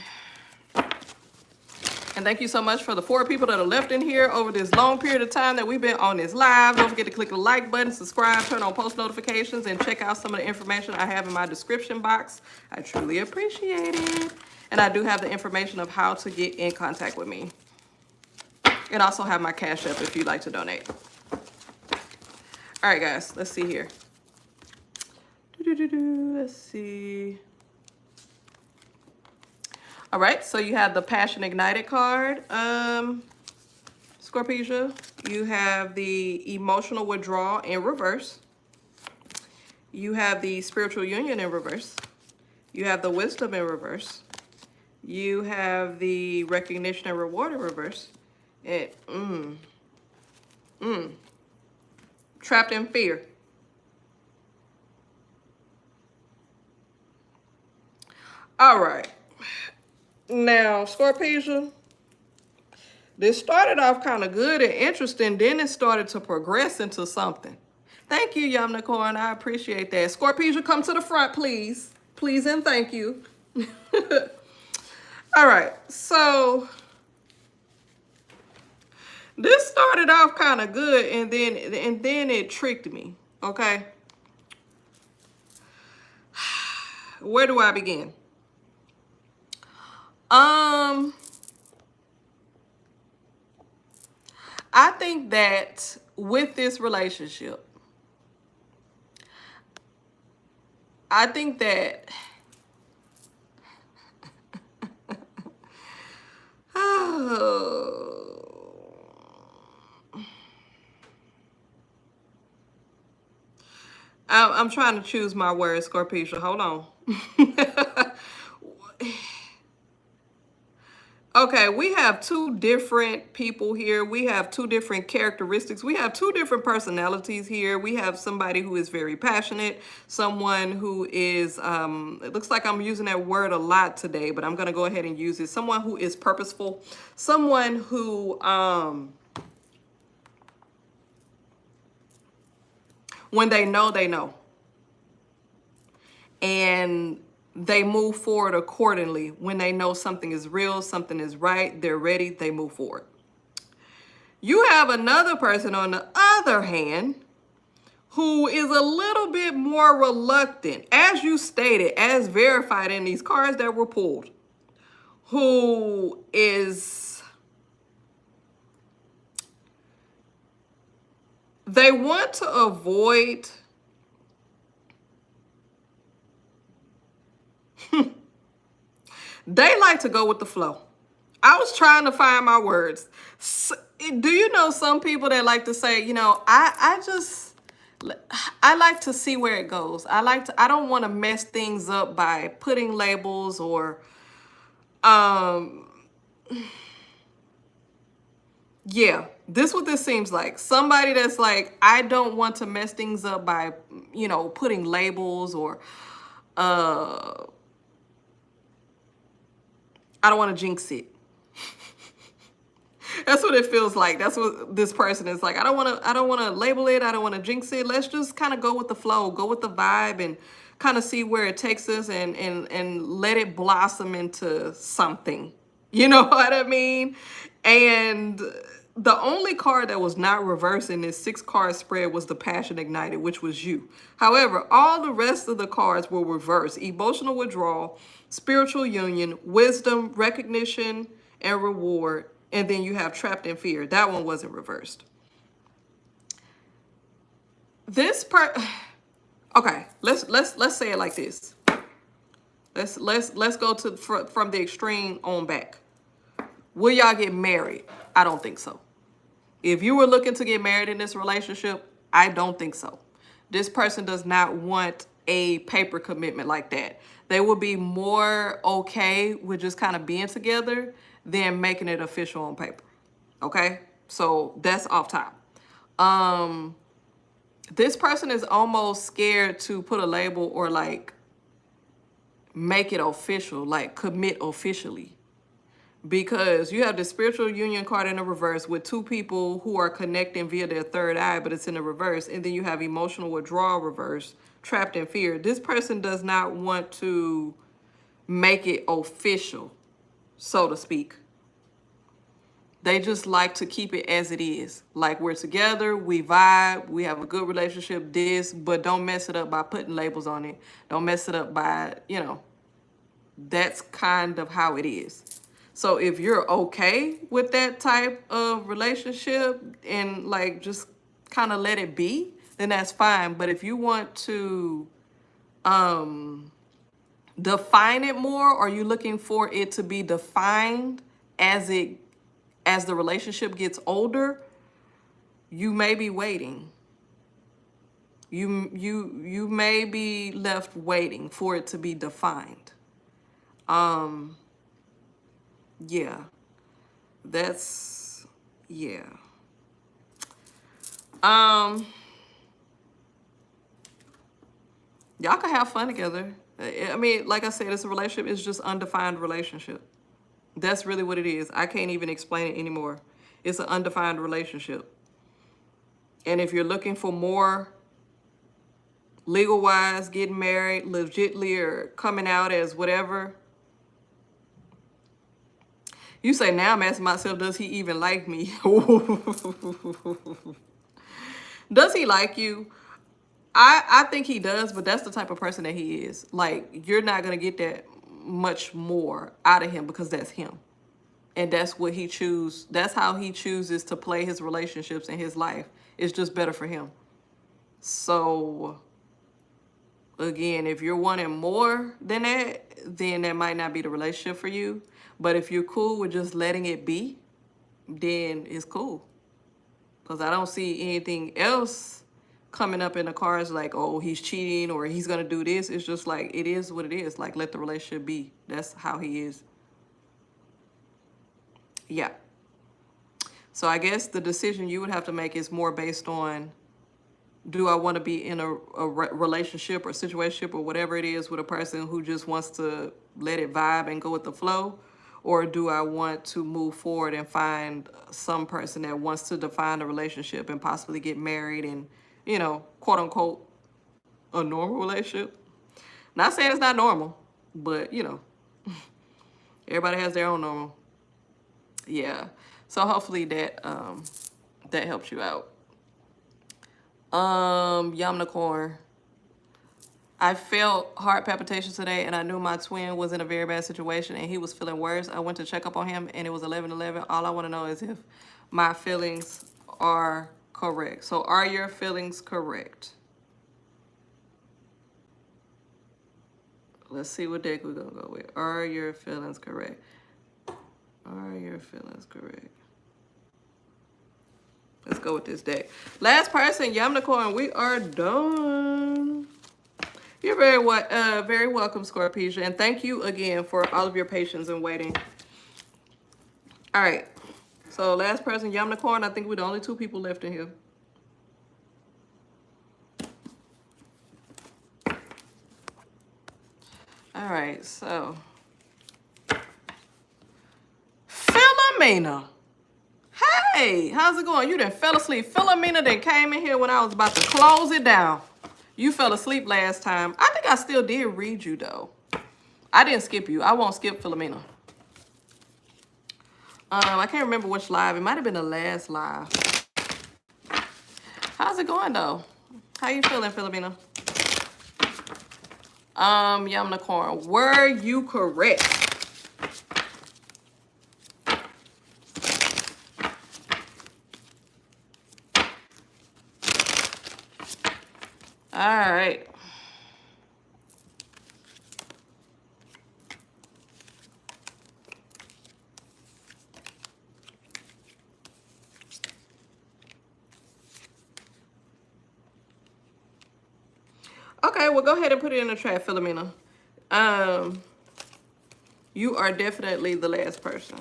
And thank you so much for the 4 people that are left in here over this long period of time that we've been on this live. Don't forget to click the like button, subscribe, turn on post notifications, and check out some of the information I have in my description box. I truly appreciate it. And I do have the information of how to get in contact with me. And also have my Cash App if you'd like to donate. All right, guys, let's see here. Let's see. All right, so you have the Passion Ignited card, Scorpio. You have the Emotional Withdrawal in reverse. You have the Spiritual Union in reverse. You have the Wisdom in reverse. You have the Recognition and Reward in reverse. And, Trapped in Fear. All right. Now, Scorpio, this started off kind of good and interesting. Then it started to progress into something. Thank you, Unicorn. I appreciate that. Scorpio, come to the front, please. Please and thank you. All right. So this started off kind of good, and then it tricked me. Okay. Where do I begin? I think that with this relationship, I think that I'm trying to choose my words, Scorpio. Hold on. Okay, we have two different people here. We have two different characteristics. We have two different personalities here. We have somebody who is very passionate, someone who is, it looks like I'm using that word a lot today, but I'm going to go ahead and use it. Someone who is purposeful, someone who, when they know, they know. And they move forward accordingly. When they know something is real, something is right, they're ready, they move forward. You have another person on the other hand who is a little bit more reluctant, as you stated, as verified in these cards that were pulled, who is, they want to avoid they like to go with the flow. I was trying to find my words. Do you know some people that like to say, you know, I like to see where it goes. I don't want to mess things up by putting labels or, yeah, this what this seems like. Somebody that's like, I don't want to mess things up by, you know, putting labels or, I don't want to jinx it. That's what it feels like. That's what this person is like. I don't want to label it. I don't want to jinx it. Let's just kind of go with the flow, go with the vibe and kind of see where it takes us and let it blossom into something. You know what I mean? And the only card that was not reversed in this 6-card spread was the Passion Ignited, which was you. However, all the rest of the cards were reversed. Emotional withdrawal, spiritual union, wisdom, recognition, and reward. And then you have trapped in fear. That one wasn't reversed. This part, okay, let's say it like this. Let's go to from the extreme on back. Will y'all get married? I don't think so. If you were looking to get married in this relationship, I don't think so. This person does not want a paper commitment like that. They will be more okay with just kind of being together than making it official on paper. Okay? So that's off top. This person is almost scared to put a label or like make it official, like commit officially. Because you have the spiritual union card in the reverse with two people who are connecting via their third eye, but it's in the reverse. And then you have emotional withdrawal reverse, trapped in fear. This person does not want to make it official, so to speak. They just like to keep it as it is. Like we're together, we vibe, we have a good relationship, but don't mess it up by putting labels on it. Don't mess it up by, you know, that's kind of how it is. So if you're okay with that type of relationship and like just kind of let it be, then that's fine. But if you want to define it more, or you're looking for it to be defined as the relationship gets older, you may be waiting. You may be left waiting for it to be defined. Yeah, that's, yeah. Y'all can have fun together. I mean, like I said, it's a relationship. It's just undefined relationship. That's really what it is. I can't even explain it anymore. It's an undefined relationship. And if you're looking for more legal-wise, getting married, legitly, or coming out as whatever, you say, now I'm asking myself, does he even like me? Does he like you? I think he does, but that's the type of person that he is. Like, you're not going to get that much more out of him because that's him. And that's what he chooses. That's how he chooses to play his relationships in his life. It's just better for him. So, again, if you're wanting more than that, then that might not be the relationship for you. But if you're cool with just letting it be, then it's cool. Because I don't see anything else coming up in the cards like, oh, he's cheating or he's gonna do this. It's just like, it is what it is. Like, let the relationship be. That's how he is. Yeah. So I guess the decision you would have to make is more based on, do I want to be in a relationship or situationship or whatever it is with a person who just wants to let it vibe and go with the flow? Or do I want to move forward and find some person that wants to define a relationship and possibly get married and, you know, quote unquote, a normal relationship? Not saying it's not normal, but, you know, everybody has their own normal. Yeah. So hopefully that that helps you out. Unicorn. I felt heart palpitations today, and I knew my twin was in a very bad situation, and he was feeling worse. I went to check up on him, and it was 11:11. All I want to know is if my feelings are correct. So are your feelings correct? Let's see what deck we're going to go with. Are your feelings correct? Are your feelings correct? Let's go with this deck. Last person, Unicorn, we are done. You're very welcome, Scorpio, and thank you again for all of your patience and waiting. All right, so last person, Unicorn. I think we're the only two people left in here. All right, so Philomena. Hey, how's it going? You done fell asleep. Philomena then came in here when I was about to close it down. You fell asleep last time. I think I still did read you, though. I didn't skip you. I won't skip Philomena. I can't remember which live. It might have been the last live. How's it going, though? How you feeling, Philomena? Unicorn, were you correct? All right. Okay, well, go ahead and put it in the chat, Philomena. You are definitely the last person.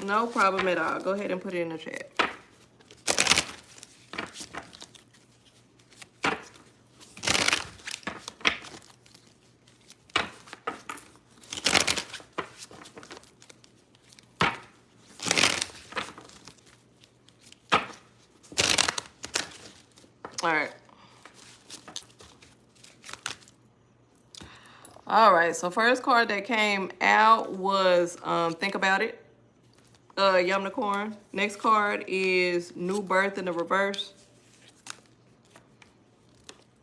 No problem at all. Go ahead and put it in the chat. All right, so first card that came out was Think About It, Unicorn. Next card is New Birth in the reverse.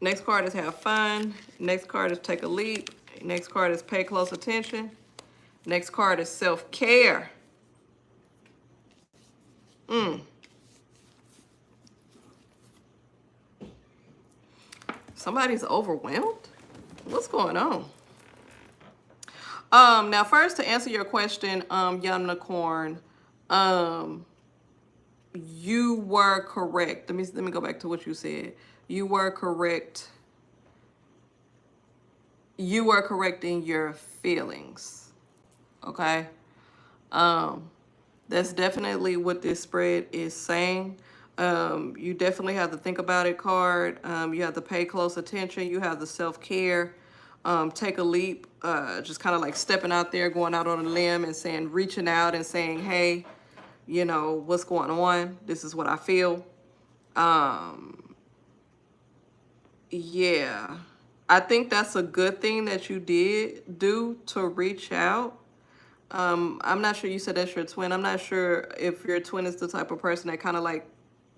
Next card is Have Fun. Next card is Take a Leap. Next card is Pay Close Attention. Next card is Self-Care. Somebody's overwhelmed? What's going on? Now first, to answer your question, Unicorn, you were correct. Let me go back to what you said. You were correct. You were correct in your feelings. Okay? That's definitely what this spread is saying. You definitely have the Think About It card. You have to Pay Close Attention. You have the Self-Care. Take a leap, just kind of like stepping out there, going out on a limb and saying, reaching out and saying, hey, you know, what's going on? This is what I feel. Yeah, I think that's a good thing that you did do to reach out. I'm not sure, you said that's your twin. I'm not sure if your twin is the type of person that kind of like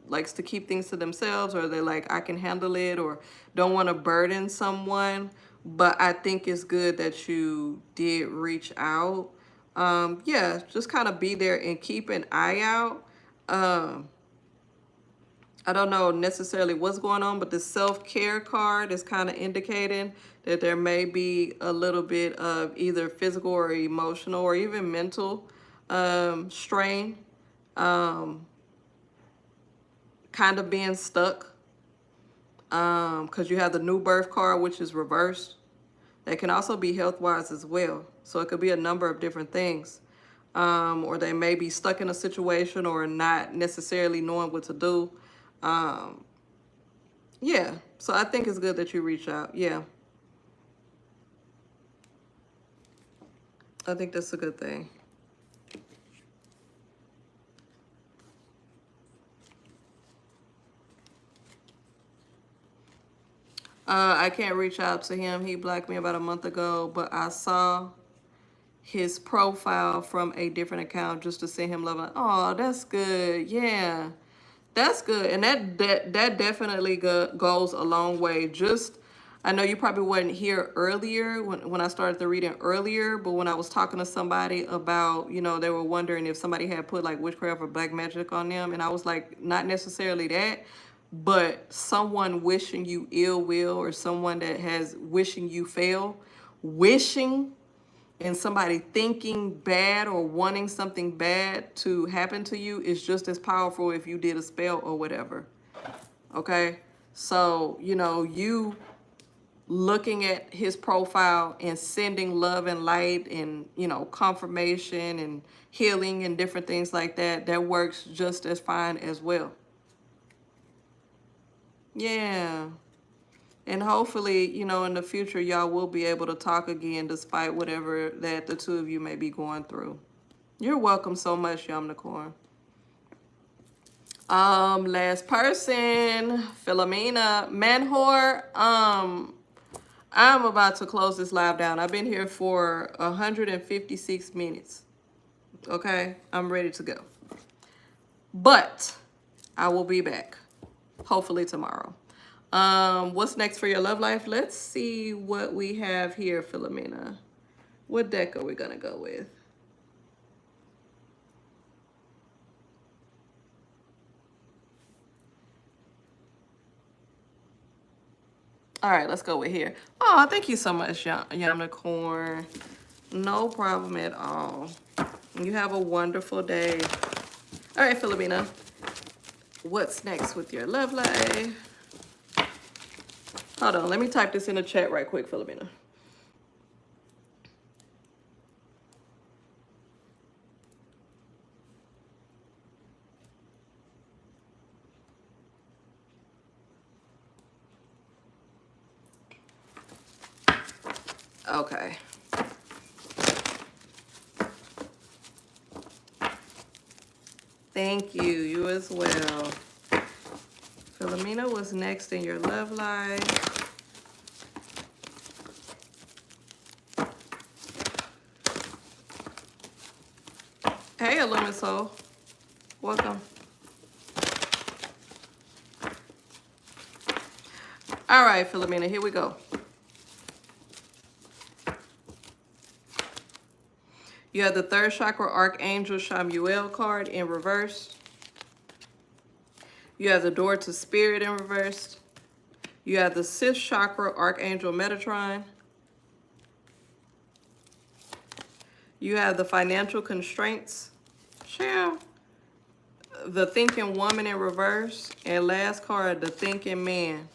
likes to keep things to themselves, or they're like, I can handle it, or don't want to burden someone. But I think it's good that you did reach out. Yeah, just kind of be there and keep an eye out. I don't know necessarily what's going on, but the Self-Care card is kind of indicating that there may be a little bit of either physical or emotional or even mental strain. kind of being stuck, because you have the new birth card, which is reversed. That can also be health-wise as well. So it could be a number of different things. Or they may be stuck in a situation or not necessarily knowing what to do. Yeah, so I think it's good that you reach out. Yeah, I think that's a good thing. I can't reach out to him. He blocked me about a month ago, but I saw his profile from a different account just to send him love. Oh, that's good. Yeah, that's good. And that definitely goes a long way. Just, I know you probably wasn't here earlier when I started the reading earlier, but when I was talking to somebody about, you know, they were wondering if somebody had put like witchcraft or black magic on them. And I was like, not necessarily that, but someone wishing you ill will, or someone that has wishing you fail, wishing, and somebody thinking bad or wanting something bad to happen to you is just as powerful if you did a spell or whatever. Okay? So, you know, you looking at his profile and sending love and light and, you know, confirmation and healing and different things like that, that works just as fine as well. Yeah. And hopefully, you know, in the future, y'all will be able to talk again despite whatever that the two of you may be going through. You're welcome so much, Unicorn. Last person, Philomena. Manhor, I'm about to close this live down. I've been here for 156 minutes. Okay? I'm ready to go. But I will be back. Hopefully tomorrow. What's next for your love life? Let's see what we have here, Philomena. What deck are we gonna go with? All right, let's go with here. Oh, thank you so much, Unicorn. No problem at all. You have a wonderful day. All right, Philomena. What's next with your love life? Hold on, let me type this in the chat right quick, Philomena. Okay. Thank you. You as well. Philomena, what's next in your love life? Hey, Illumin Soul. Welcome. All right, Philomena, here we go. You have the third chakra Archangel Chamuel card in reverse. You have the door to spirit in reverse. You have the sixth chakra Archangel Metatron. You have the financial constraints. Chill. The thinking woman in reverse. And last card, the thinking man.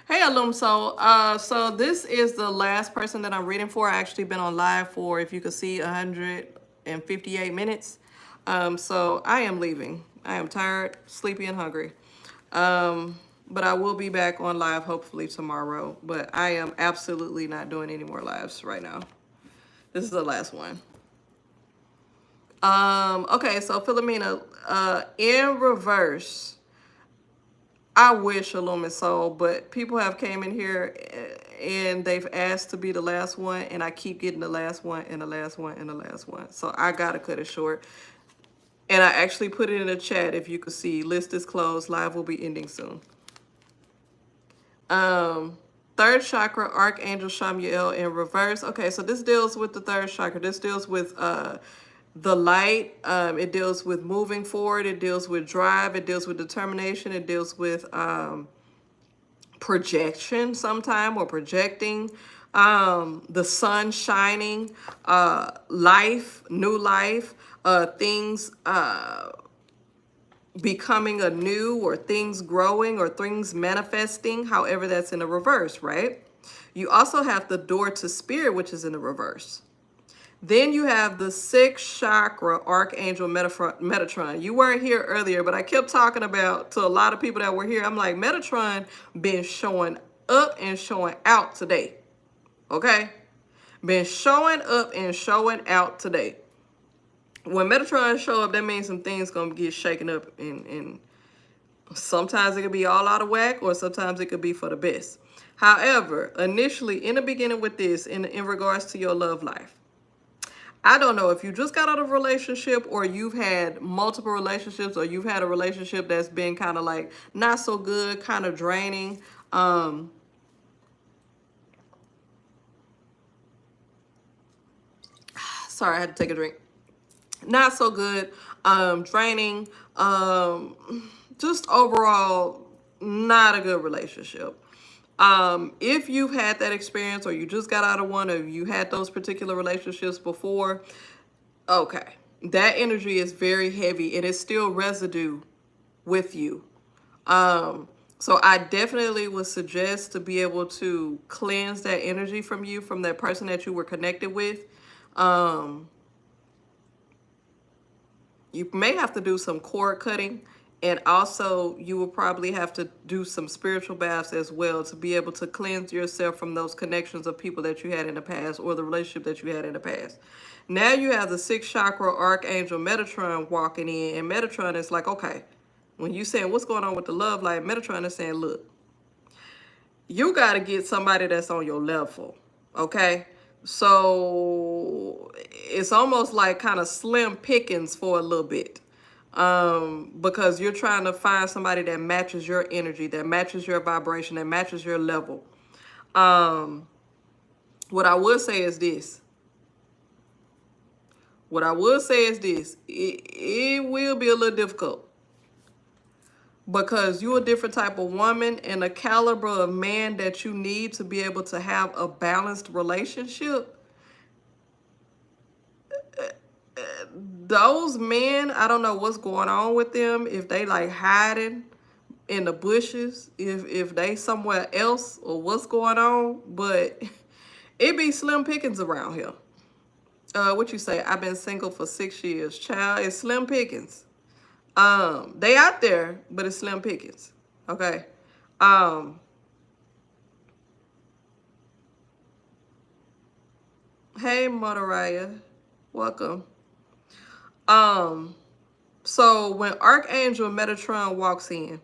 Hey, Illum Soul. So this is the last person that I'm reading for. I actually been on live for, if you could see, 158 minutes. So I am leaving. I am tired, sleepy, and hungry. But I will be back on live hopefully tomorrow. But I am absolutely not doing any more lives right now. This is the last one. Okay, so Philomena, in reverse. I wish Illumin Soul, but people have came in here and they've asked to be the last one, and I keep getting the last one and the last one and the last one. So I gotta cut it short. And I actually put it in the chat, if you could see. List is closed. Live will be ending soon. Third chakra, Archangel Chamuel in reverse. Okay, so this deals with the third chakra. This deals with the light. It deals with moving forward. It deals with drive. It deals with determination. It deals with projection sometime, or projecting. The sun shining, life, new life, things, becoming anew, or things growing, or things manifesting, however that's in the reverse, right? You also have the door to spirit, which is in the reverse. Then you have the sixth chakra, Archangel Metatron. You weren't here earlier, but I kept talking about, to a lot of people that were here, I'm like, Metatron been showing up and showing out today. Okay? Been showing up and showing out today. When Metatron show up, that means some things gonna get shaken up, and sometimes it could be all out of whack, or sometimes it could be for the best. However, initially, in the beginning with this, in regards to your love life, I don't know if you just got out of a relationship, or you've had multiple relationships, or you've had a relationship that's been kind of like not so good, kind of draining. Sorry, I had to take a drink. Not so good, draining, just overall not a good relationship. If you've had that experience, or you just got out of one, or you had those particular relationships before, okay, that energy is very heavy, and it's still residue with you. So I definitely would suggest to be able to cleanse that energy from you, from that person that you were connected with. You may have to do some cord cutting, and also you will probably have to do some spiritual baths as well, to be able to cleanse yourself from those connections of people that you had in the past, or the relationship that you had in the past. Now you have the sixth chakra, Archangel Metatron, walking in, and Metatron is like, okay, when you saying what's going on with the love life, Metatron is saying, look, you got to get somebody that's on your level, okay? So it's almost like kind of slim pickings for a little bit, because you're trying to find somebody that matches your energy, that matches your vibration, that matches your level. What I would say is this. It will be a little difficult, because you're a different type of woman, and a caliber of man that you need to be able to have a balanced relationship. Those men, I don't know what's going on with them, if they like hiding in the bushes, if they somewhere else, or what's going on, but it be slim pickings around here. What you say? I've been single for 6 years. Child, it's slim pickings. They out there, but it's slim pickings. Okay. Hey, Motoraya, welcome. So when Archangel Metatron walks in,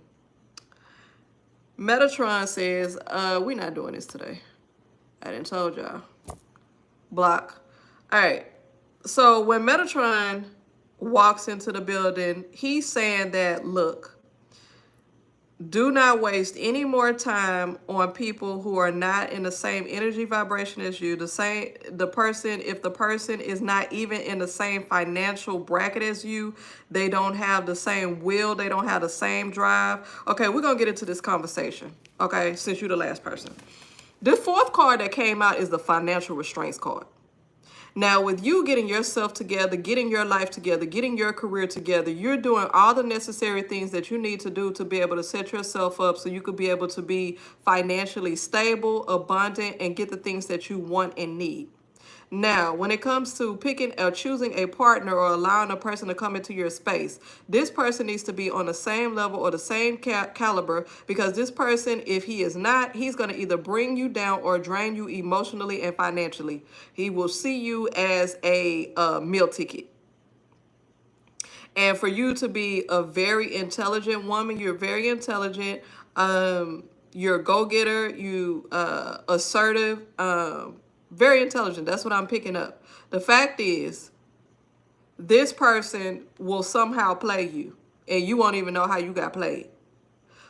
Metatron says, we're not doing this today. I didn't told y'all. Block. All right. So when Metatron walks into the building, he's saying that, look, do not waste any more time on people who are not in the same energy vibration as you. If the person is not even in the same financial bracket as you, they don't have the same will, they don't have the same drive. Okay, we're gonna get into this conversation, okay, since you're the last person. The fourth card that came out is the financial restraints card. Now, with you getting yourself together, getting your life together, getting your career together, you're doing all the necessary things that you need to do to be able to set yourself up so you could be able to be financially stable, abundant, and get the things that you want and need. Now, when it comes to picking or choosing a partner, or allowing a person to come into your space, this person needs to be on the same level or the same caliber, because this person, if he is not, he's going to either bring you down or drain you emotionally and financially. He will see you as a meal ticket. And for you to be a very intelligent woman, you're very intelligent, you're a go-getter, you assertive, very intelligent. That's what I'm picking up. The fact is, this person will somehow play you, and you won't even know how you got played.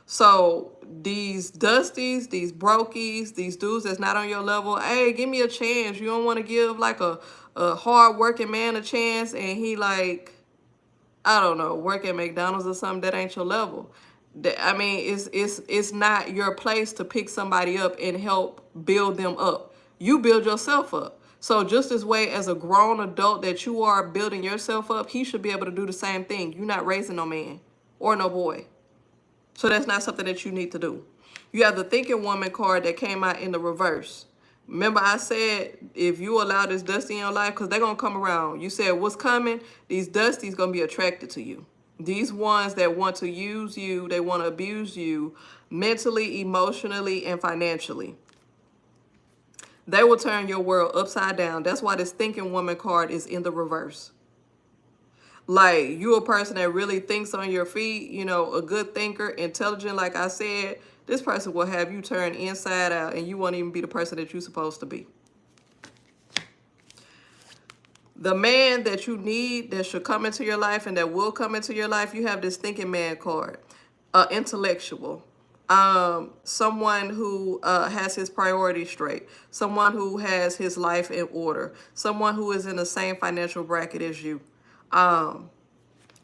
So these dusties, these brokies, these dudes that's not on your level, hey, give me a chance. You don't want to give like a hard-working man a chance, and he like, I don't know, work at McDonald's or something. That ain't your level. I mean, it's not your place to pick somebody up and help build them up. You build yourself up. So just as way as a grown adult that you are building yourself up, he should be able to do the same thing. You're not raising no man. or no boy. So that's not something that you need to do. You have the thinking woman card that came out in the reverse. Remember I said, if you allow this dusty in your life, because they're going to come around. You said what's coming? These dusties going to be attracted to you. These ones that want to use you, they want to abuse you mentally, emotionally, and financially. They will turn your world upside down. That's why this thinking woman card is in the reverse. Like, you a person that really thinks on your feet, you know, a good thinker, intelligent, like I said, this person will have you turn inside out and you won't even be the person that you're supposed to be. The man that you need, that should come into your life and that will come into your life, you have this thinking man card. Intellectual. Someone who has his priorities straight. Someone who has his life in order. Someone who is in the same financial bracket as you. And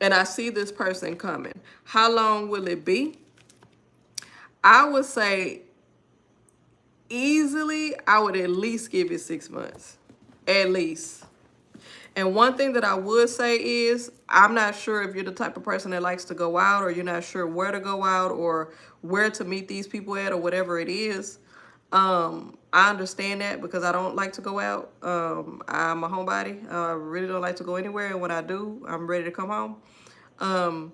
I see this person coming. How long will it be? I would say easily, I would at least give it 6 months. At least. And one thing that I would say is, I'm not sure if you're the type of person that likes to go out, or you're not sure where to go out, or where to meet these people at, or whatever it is. I understand that because I don't like to go out. I'm a homebody. I really don't like to go anywhere. And when I do, I'm ready to come home.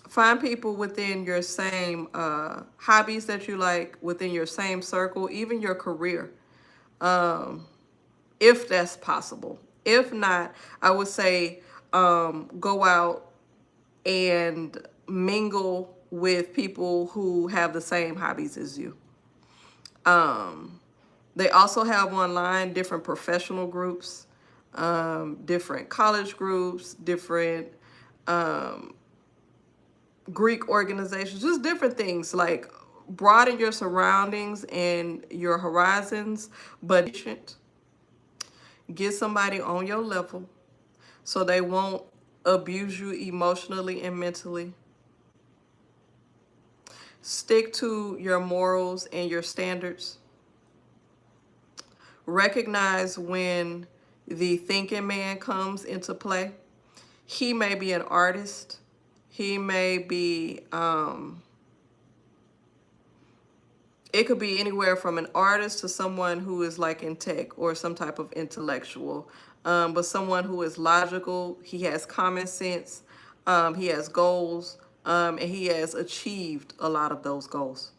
Find people within your same hobbies that you like, within your same circle, even your career, if that's possible. If not, I would say go out and mingle with people who have the same hobbies as you. They also have online different professional groups, different college groups, different Greek organizations, just different things. Like, broaden your surroundings and your horizons, but get somebody on your level so they won't abuse you emotionally and mentally. Stick to your morals and your standards. Recognize when the thinking man comes into play. He may be an artist. He may be, it could be anywhere from an artist to someone who is like in tech or some type of intellectual. But someone who is logical, he has common sense, he has goals, and he has achieved a lot of those goals.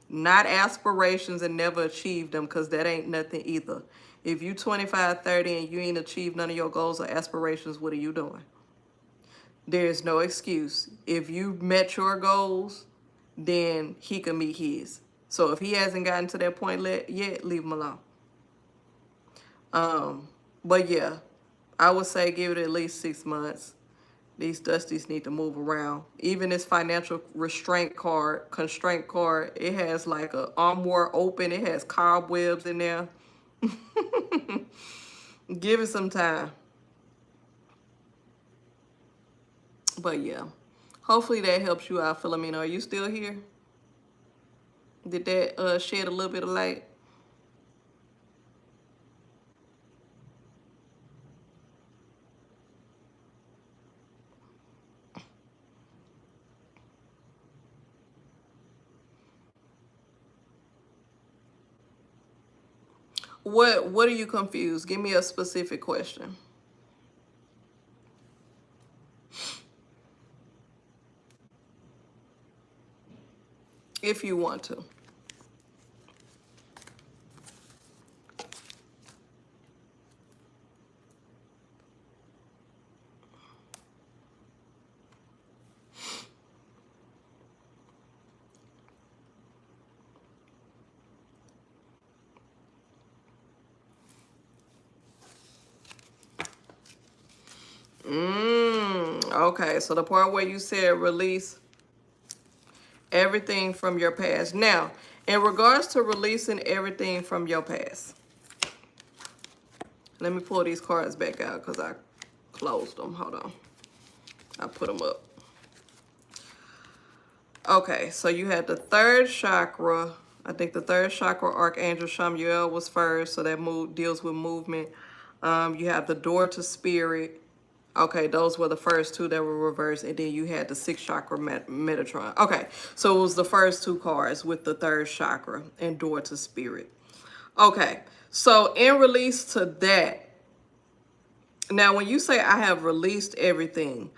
Not aspirations and never achieved them, because that ain't nothing either. If you 25, 30 and you ain't achieved none of your goals or aspirations, what are you doing? There's no excuse. If you met your goals, then he can meet his. So if he hasn't gotten to that point yet, leave him alone. But yeah, I would say give it at least 6 months. These dusties need to move around. Even this financial constraint card, it has like a armoire open. It has cobwebs in there. Give it some time. But yeah, hopefully that helps you out, Philomena. Are you still here? Did that shed a little bit of light? What are you confused? Give me a specific question. If you want to. Okay, so the part where you said release everything from your past. Now, in regards to releasing everything from your past, let me pull these cards back out because I closed them. Hold on. I put them up. Okay, so you had the third chakra. I think the third chakra, Archangel Chamuel, was first, so that deals with movement. You have the door to spirit. Okay, those were the first two that were reversed, and then you had the sixth chakra Metatron. Okay, so it was the first two cards with the third chakra and door to spirit. Okay, so in release to that, now when you say I have released everything,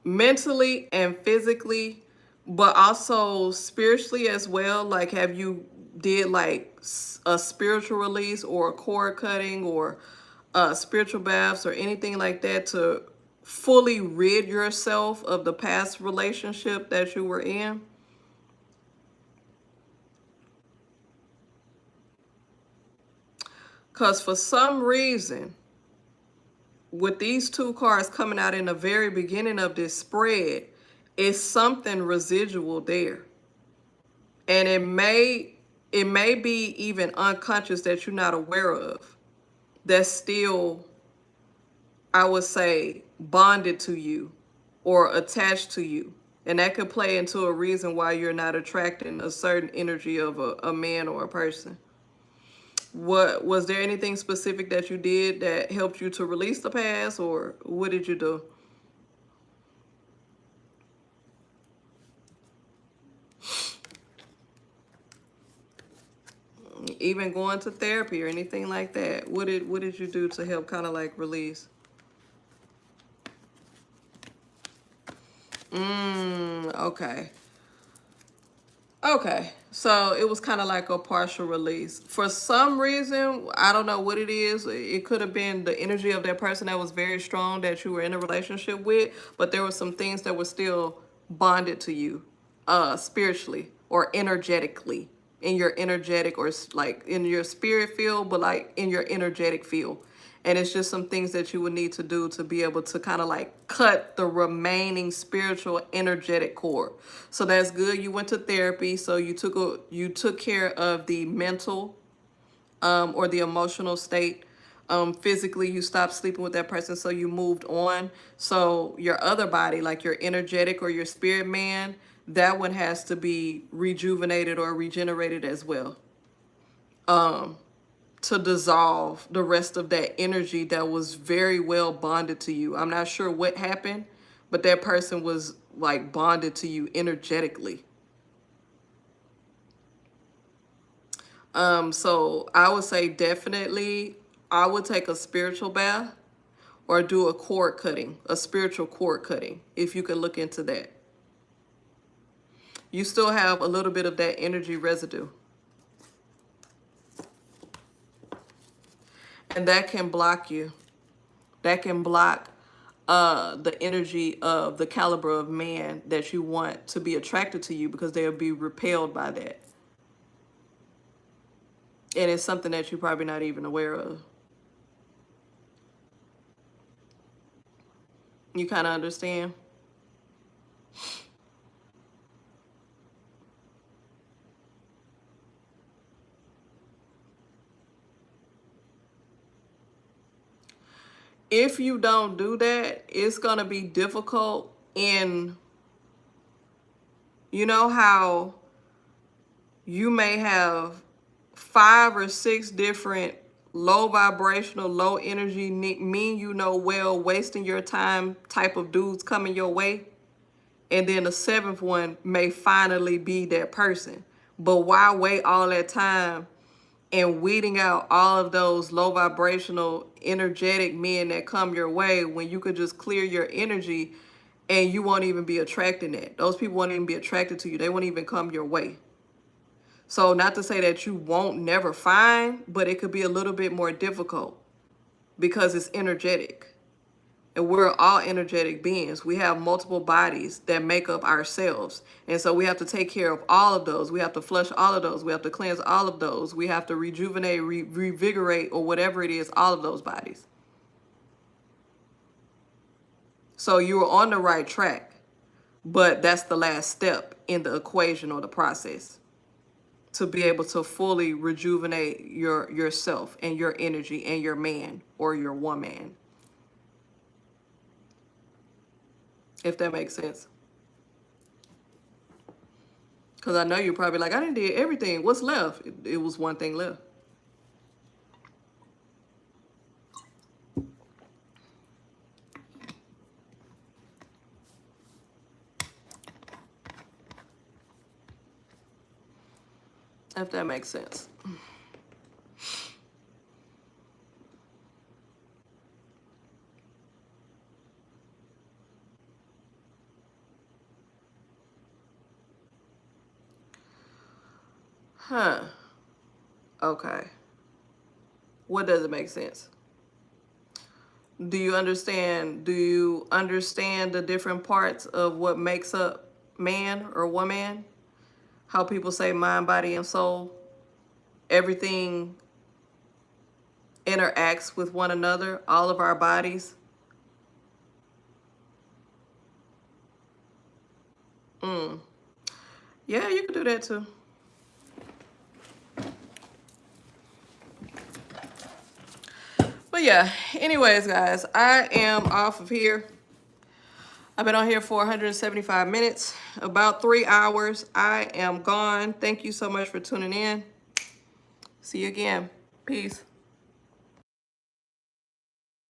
mentally and physically, but also spiritually as well, like have you did like a spiritual release or a cord cutting or spiritual baths or anything like that to fully rid yourself of the past relationship that you were in? Because for some reason, with these two cards coming out in the very beginning of this spread, it's something residual there. And it may be even unconscious that you're not aware of. That's still, I would say, bonded to you or attached to you. And that could play into a reason why you're not attracting a certain energy of a man or a person. What was there anything specific that you did that helped you to release the past, or what did you do? Even going to therapy or anything like that? What did you do to help kind of like release? Okay. Okay, so it was kind of like a partial release. For some reason, I don't know what it is. It could have been the energy of that person that was very strong that you were in a relationship with, but there were some things that were still bonded to you, spiritually or energetically, in your energetic or like in your spirit field, but like in your energetic field. And it's just some things that you would need to do to be able to kind of like cut the remaining spiritual energetic cord. So that's good. You went to therapy. So you took care of the mental or the emotional state. Physically, you stopped sleeping with that person, so you moved on. So your other body, like your energetic or your spirit man, that one has to be rejuvenated or regenerated as well. To dissolve the rest of that energy that was very well bonded to you. I'm not sure what happened, but that person was like bonded to you energetically. So I would say definitely I would take a spiritual bath or do a cord cutting, a spiritual cord cutting, if you could look into that. You still have a little bit of that energy residue. And that can block you. That can block the energy of the caliber of man that you want to be attracted to you, because they'll be repelled by that. And it's something that you're probably not even aware of. You kind of understand? If you don't do that, it's going to be difficult in, you know how you may have 5 or 6 different low vibrational, low energy, mean you know well, wasting your time type of dudes coming your way. And then the 7th one may finally be that person. But why wait all that time and weeding out all of those low vibrational, energetic men that come your way when you could just clear your energy and you won't even be attracting that? Those people won't even be attracted to you. They won't even come your way. So not to say that you won't never find, but it could be a little bit more difficult because it's energetic. And we're all energetic beings. We have multiple bodies that make up ourselves. And so we have to take care of all of those. We have to flush all of those. We have to cleanse all of those. We have to rejuvenate, revigorate, or whatever it is, all of those bodies. So you were on the right track, but that's the last step in the equation or the process to be able to fully rejuvenate yourself and your energy and your man or your woman. If that makes sense. Because I know you're probably like, I didn't do everything. What's left? It was one thing left. if that makes sense. Huh. Okay. What doesn't make sense? Do you understand? Do you understand the different parts of what makes up man or woman? How people say mind, body, and soul? Everything interacts with one another, all of our bodies. Yeah, you can do that too. But yeah, anyways, guys, I am off of here. I've been on here for 175 minutes, about 3 hours. I am gone. Thank you so much for tuning in. See you again. Peace.